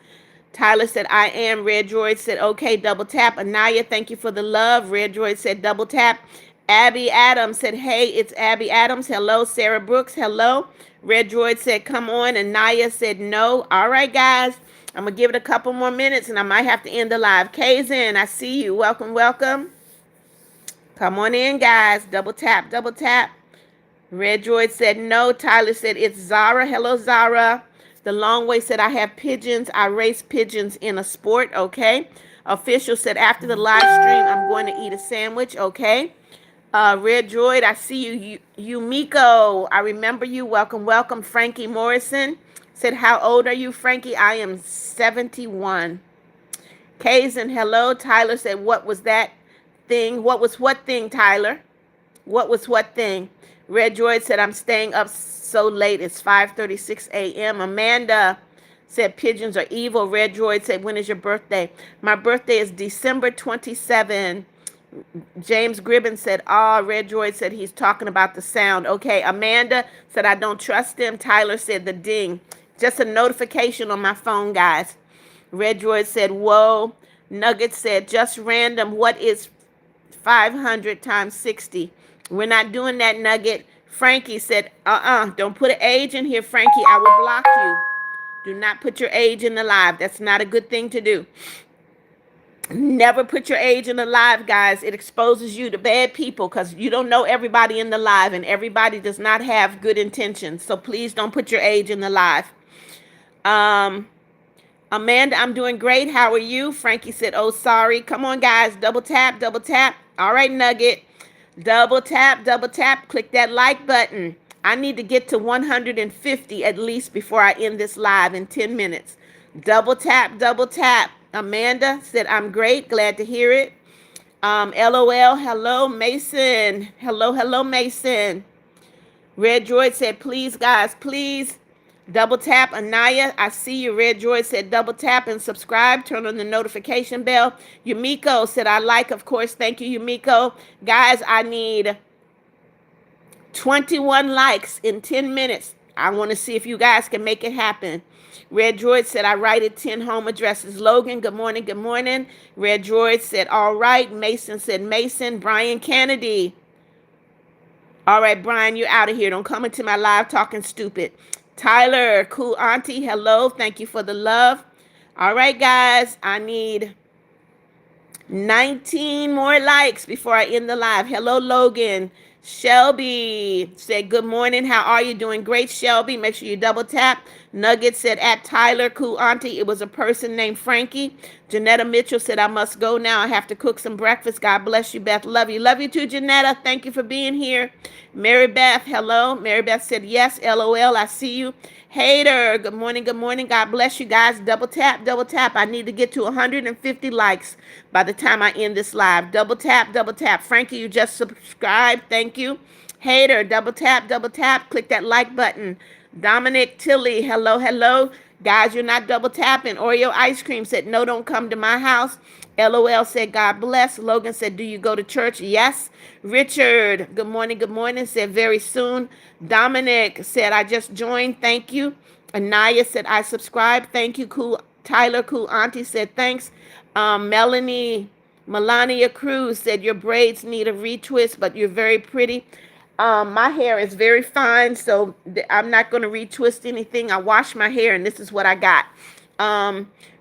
Tyler said, I am. Red Droid said, okay, double tap. Anaya, thank you for the love. Red Droid said, double tap. Abby Adams said, hey, it's Abby Adams. Hello. Sarah Brooks, hello. Red Droid said, come on. Anaya said, no. All right, guys. I'm going to give it a couple more minutes, and I might have to end the live. Kazin, I see you. Welcome, welcome. Come on in, guys. Double tap, double tap. Red Droid said, no. Tyler said, it's Zara. Hello, Zara. The Long Way said, I have pigeons. I race pigeons in a sport. Okay. Official said, after the live stream, I'm going to eat a sandwich. Okay. Red Droid, I see you. Yumiko, I remember you. Welcome, welcome. Frankie Morrison said, how old are you, Frankie? I am 71. Kazan, hello. Tyler said, what was that thing? What was what thing, Tyler? What was what thing? Red Droid said, I'm staying up so late. It's 5:36 a.m. Amanda said, pigeons are evil. Red Droid said, when is your birthday? My birthday is December 27. James Gribben said, Red Droid said he's talking about the sound. Okay, Amanda said, I don't trust him. Tyler said, the ding. Just a notification on my phone, guys. Red Droid said, whoa. Nugget said, just random. What is 500 times 60? We're not doing that, Nugget. Frankie said, don't put an age in here, Frankie. I will block you. Do not put your age in the live. That's not a good thing to do. Never put your age in the live, guys. It exposes you to bad people because you don't know everybody in the live, and everybody does not have good intentions. So please don't put your age in the live. Amanda, I'm doing great. How are you? Frankie said, oh, sorry. Come on, guys. Double tap, double tap. All right, Nugget. Double tap, double tap. Click that like button. I need to get to 150 at least before I end this live in 10 minutes. Double tap, double tap. Amanda said, I'm great. Glad to hear it. LOL, hello, Mason. Hello, Mason. Red Droid said, please, guys, please double tap. Anaya, I see you. Red Droid said, double tap and subscribe. Turn on the notification bell. Yumiko said, I like, of course. Thank you, Yumiko. Guys, I need 21 likes in 10 minutes. I want to see if you guys can make it happen. Red Droid said, I write it 10 home addresses. Logan, good morning, good morning. Red Droid said, all right. Mason said, Mason. Brian Kennedy. All right, Brian, you're out of here. Don't come into my live talking stupid. Tyler, cool auntie, hello. Thank you for the love. All right, guys, I need 19 more likes before I end the live. Hello, Logan. Shelby said, good morning. How are you? Doing great, Shelby. Make sure you double tap. Nugget said, at Tyler, cool auntie. It was a person named Frankie. Janetta Mitchell said, I must go now. I have to cook some breakfast. God bless you, Beth. Love you. Love you too, Janetta. Thank you for being here. Mary Beth, hello. Mary Beth said, yes, LOL. I see you. Hater, good morning, good morning. God bless you guys. Double tap, double tap. I need to get to 150 likes by the time I end this live. Double tap, double tap. Frankie, you just subscribed. Thank you. Hater, double tap, double tap. Click that like button. Dominic Tilly, hello, hello. Guys, you're not double tapping. Oreo Ice Cream said, no, don't come to my house. LOL said, God bless. Logan said, do you go to church? Yes. Richard, good morning, said, very soon. Dominic said, I just joined. Thank you. Anaya said, I subscribe. Thank you. Cool. Tyler, cool auntie said, thanks. Melania Cruz said, your braids need a retwist, but you're very pretty. My hair is very fine, so I'm not going to retwist anything. I wash my hair, and this is what I got.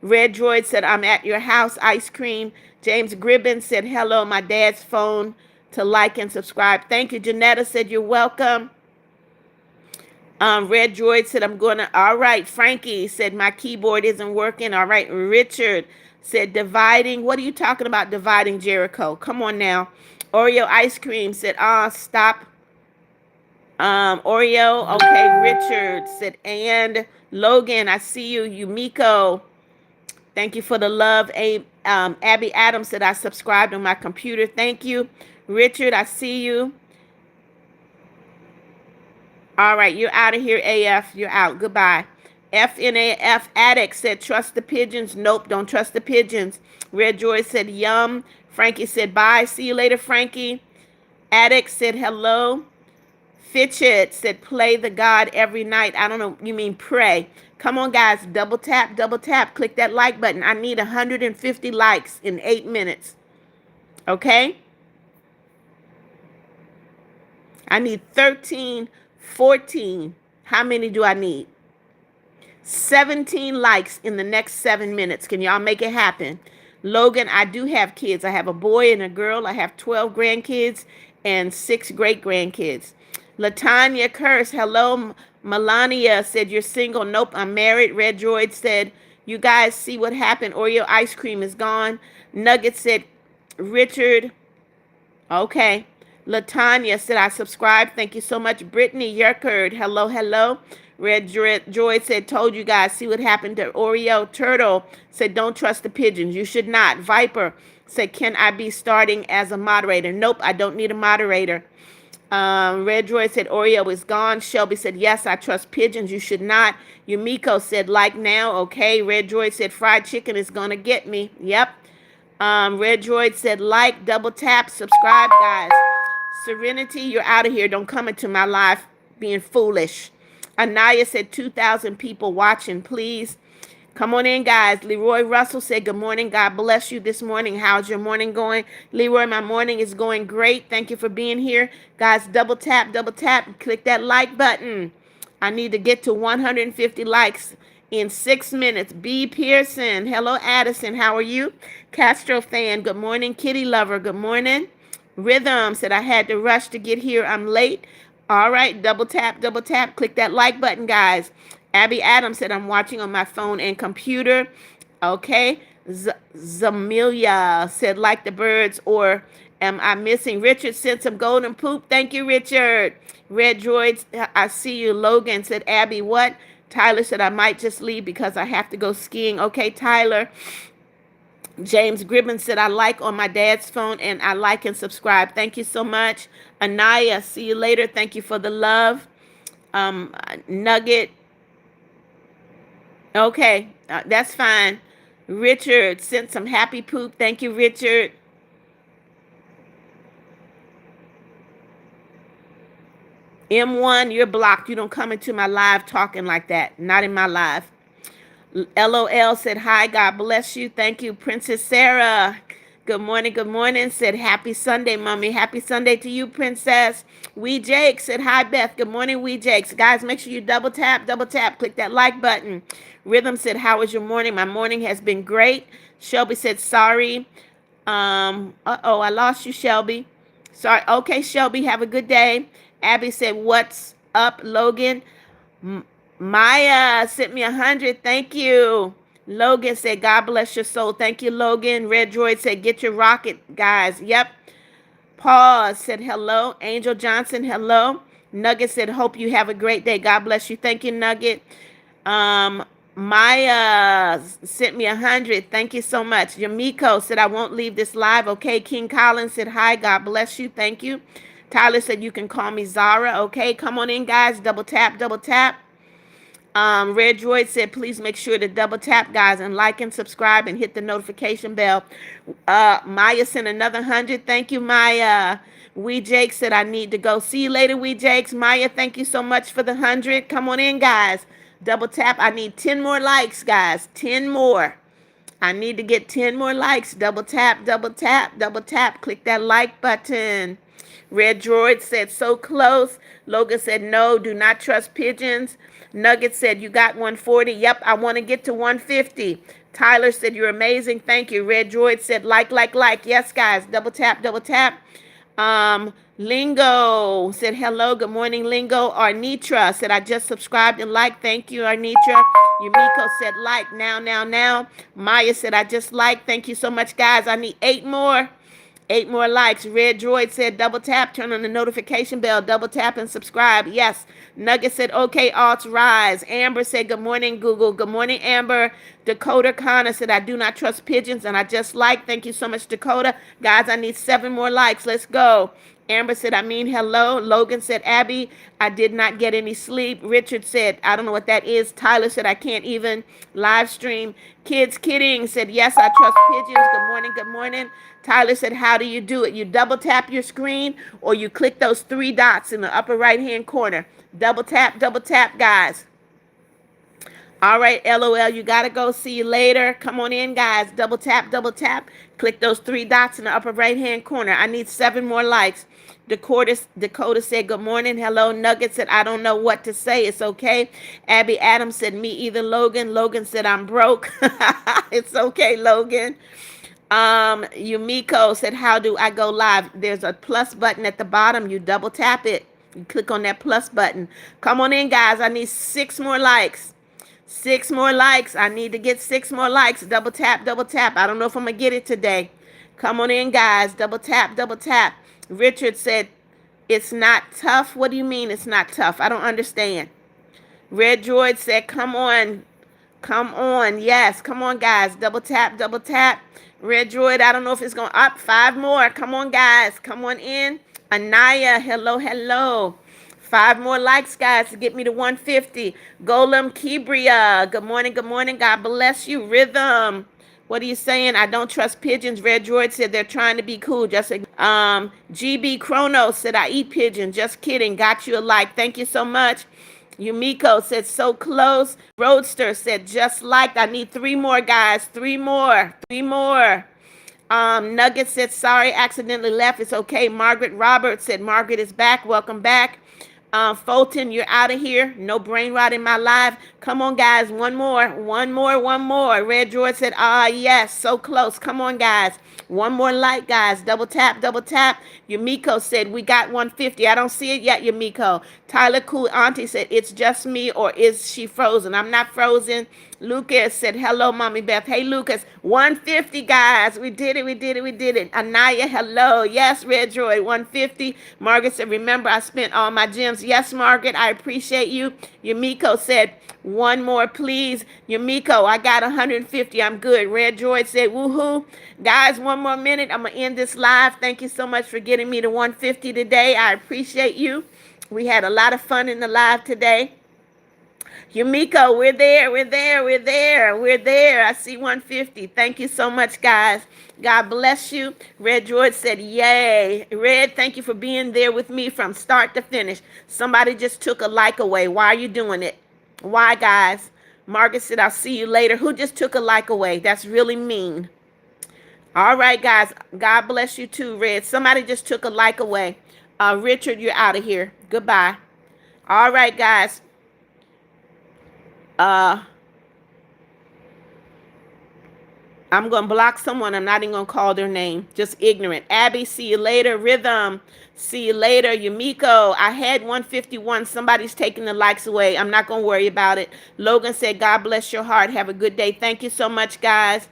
Red Droid said, I'm at your house, ice cream. James Gribben said, hello, my dad's phone to like and subscribe. Thank you. Janetta said, you're welcome. Red Droid said, I'm going to, all right. Frankie said, my keyboard isn't working. All right. Richard said, dividing. What are you talking about, dividing, Jericho? Come on now. Oreo Ice Cream said, stop. Oreo, okay. Richard said, and Logan, I see you. Yumiko, thank you for the love. Abby Adams said, I subscribed on my computer. Thank you. Richard, I see you. All right, you're out of here, AF. You're out. Goodbye. FNAF Addict said, trust the pigeons. Nope, don't trust the pigeons. Red Joy said, yum. Frankie said, bye. See you later, Frankie. Addict said, hello. Fitchett said, play the God every night. I don't know. You mean pray. Come on, guys. Double tap, double tap. Click that like button. I need 150 likes in 8 minutes. Okay? I need 13, 14. How many do I need? 17 likes in the next 7 minutes. Can y'all make it happen? Logan, I do have kids. I have a boy and a girl. I have 12 grandkids and 6 great-grandkids. Latanya Curse, hello. Melania said, you're single. Nope, I'm married. Red Droid said, you guys see what happened. Oreo ice cream is gone. Nugget said, Richard, okay. Latanya said, I subscribe. Thank you so much. Brittany Yerkerd, hello, hello. Red Droid said, told you guys, see what happened to Oreo. Turtle said, don't trust the pigeons. You should not. Viper said, can I be starting as a moderator? Nope, I don't need a moderator. Red Droid said, Oreo is gone. Shelby said, yes, I trust pigeons. You should not. Yumiko said, like now. Okay. Red Droid said, fried chicken is going to get me. Yep. Red Droid said, like, double tap, subscribe, guys. Serenity, you're out of here. Don't come into my life being foolish. Anaya said, 2,000 people watching, please. Come on in, guys. Leroy Russell said, good morning. God bless you this morning. How's your morning going? Leroy, my morning is going great. Thank you for being here. Guys, double tap, click that like button. I need to get to 150 likes in 6 minutes. B. Pearson, hello, Addison. How are you? Castro fan, good morning. Kitty Lover, good morning. Rhythm said, I had to rush to get here. I'm late. All right, double tap, click that like button, guys. Abby Adams said, I'm watching on my phone and computer. Okay. Zamilia said, like the birds, or am I missing? Richard sent some golden poop. Thank you, Richard. Red Droids, I see you. Logan said, Abby, what? Tyler said, I might just leave because I have to go skiing. Okay, Tyler. James Gribben said, I like on my dad's phone and I like and subscribe. Thank you so much. Anaya, see you later. Thank you for the love. Nugget, okay, that's fine. Richard sent some happy poop. Thank you, Richard. M1, you're blocked. You don't come into my live talking like that. Not in my live. LOL said, hi, God bless you. Thank you, Princess Sarah. Good morning, good morning. Said, happy Sunday, mommy. Happy Sunday to you, Princess. Wee Jake said, hi, Beth. Good morning, Wee Jakes. Guys, make sure you double tap. Click that like button. Rhythm said, how was your morning? My morning has been great. Shelby said, sorry. Uh-oh, I lost you, Shelby. Sorry. Okay, Shelby, have a good day. Abby said, what's up, Logan? Maya sent me 100. Thank you. Logan said, God bless your soul. Thank you, Logan. Red Droid said, get your rocket, guys. Yep. Paul said, hello. Angel Johnson, hello. Nugget said, hope you have a great day. God bless you. Thank you, Nugget. Um, Maya sent me 100. Thank you so much. Yamiko said, I won't leave this live. Okay. King Collins said, hi. God bless you. Thank you. Tyler said, you can call me Zara. Okay. Come on in, guys. Double tap, double tap. Red Droid said, please make sure to double tap, guys, and like and subscribe and hit the notification bell. Maya sent another 100. Thank you, Maya. Wee Jake said, I need to go. See you later, Wee Jakes. Maya, thank you so much for the 100. Come on in, guys. Double tap. I need 10 more likes, guys. 10 more. I need to get 10 more likes. Double tap, double tap, double tap. Click that like button. Red Droid said, so close. Logan said, no, do not trust pigeons. Nugget said, you got 140. Yep, I want to get to 150. Tyler said, you're amazing. Thank you. Red Droid said, like. Yes, guys. Double tap, double tap. Lingo said, hello. Good morning, Lingo. Arnitra said, I just subscribed and liked. Thank you, Arnitra. Yumiko said, like. Now. Maya said, I just liked. Thank you so much, guys. I need 8 more. 8 more likes. Red Droid said, double tap, turn on the notification bell, double tap and subscribe. Yes. Nugget said, okay, alts rise. Amber said, good morning, Google. Good morning, Amber. Dakota Connor said, I do not trust pigeons and I just like. Thank you so much, Dakota. Guys, I need 7 more likes. Let's go. Amber said, I mean, hello. Logan said, Abby, I did not get any sleep. Richard said, I don't know what that is. Tyler said, I can't even live stream. Kids Kidding said, yes, I trust pigeons. Good morning, good morning. Tyler said, how do you do it? You double tap your screen or you click those 3 dots in the upper right-hand corner. Double tap, guys. All right, LOL, you got to go. See you later. Come on in, guys. Double tap. Click those 3 dots in the upper right-hand corner. I need 7 more likes. Dakota said, good morning. Hello. Nugget said, I don't know what to say. It's okay. Abby Adams said, me either, Logan. Logan said, I'm broke. It's okay, Logan. Yumiko said, how do I go live? There's a plus button at the bottom. You double tap it. You click on that plus button. Come on in, guys. I need 6 more likes. 6 more likes. I need to get 6 more likes. Double tap. I don't know if I'm going to get it today. Come on in, guys. Double tap. Richard said, it's not tough. What do you mean it's not tough? I don't understand. Red Droid said, come on. Yes. Come on, guys. Double tap. Red Droid, I don't know if it's going up. 5 more. Come on, guys. Come on in. Anaya, hello. 5 more likes, guys, to get me to 150. Golem Kibria, good morning. God bless you. Rhythm, what are you saying? I don't trust pigeons. Red Droid said they're trying to be cool. Just GB Chrono said I eat pigeons. Just kidding. Got you a like. Thank you so much. Yumiko said so close. Roadster said just like. I need 3 more, guys. 3 more. Nugget said sorry, accidentally left. It's okay. Margaret Roberts said Margaret is back. Welcome back. Fulton, you're out of here. No brain rot in my life. Come on, guys. One more. Red Droid said, yes, so close. Come on, guys. One more like, guys. Double tap. Yumiko said, we got 150. I don't see it yet, Yumiko. Tyler Cool Auntie said, it's just me or is she frozen? I'm not frozen. Lucas said, hello, Mommy Beth. Hey, Lucas, 150, guys. We did it. Anaya, hello. Yes, Red Droid, 150. Margaret said, remember, I spent all my gems. likes. Yes, Margaret, I appreciate you. Yumiko said, one more, please. Yumiko, I got 150. I'm good. Red Droid said, woohoo. Guys, one more minute. I'm going to end this live. Thank you so much for getting me to 150 today. I appreciate you. We had a lot of fun in the live today. Yumiko, we're there, we're there, we're there, we're there. I see 150. Thank you so much, guys. God bless you. Red George said, yay. Red, thank you for being there with me from start to finish. Somebody just took a like away. Why are you doing it? Why, guys? Margaret said, I'll see you later. Who just took a like away? That's really mean. All right, guys. God bless you too, Red. Somebody just took a like away. Richard, you're out of here. Goodbye. All right, guys. I'm going to block someone. I'm not even going to call their name. Just ignorant. Abby, see you later. Rhythm, see you later. Yumiko, I had 151. Somebody's taking the likes away. I'm not going to worry about it. Logan said, God bless your heart. Have a good day. Thank you so much, guys.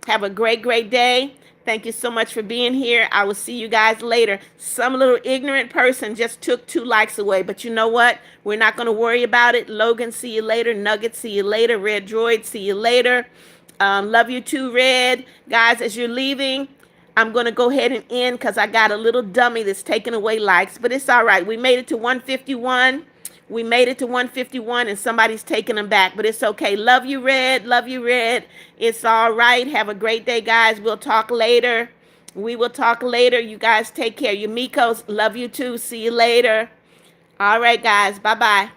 Have a great, great day. Thank you so much for being here. I will see you guys later. Some little ignorant person just took 2 likes away. But you know what? We're not going to worry about it. Logan, see you later. Nugget, see you later. Red Droid, see you later. Love you too, Red. Guys, as you're leaving, I'm going to go ahead and end because I got a little dummy that's taking away likes. But it's all right. We made it to 151. We made it to 151 and somebody's taking them back. But it's okay. Love you, Red. Love you, Red. It's all right. Have a great day, guys. We'll talk later. We will talk later. You guys take care. Yumiko's, love you too. See you later. All right, guys. Bye-bye.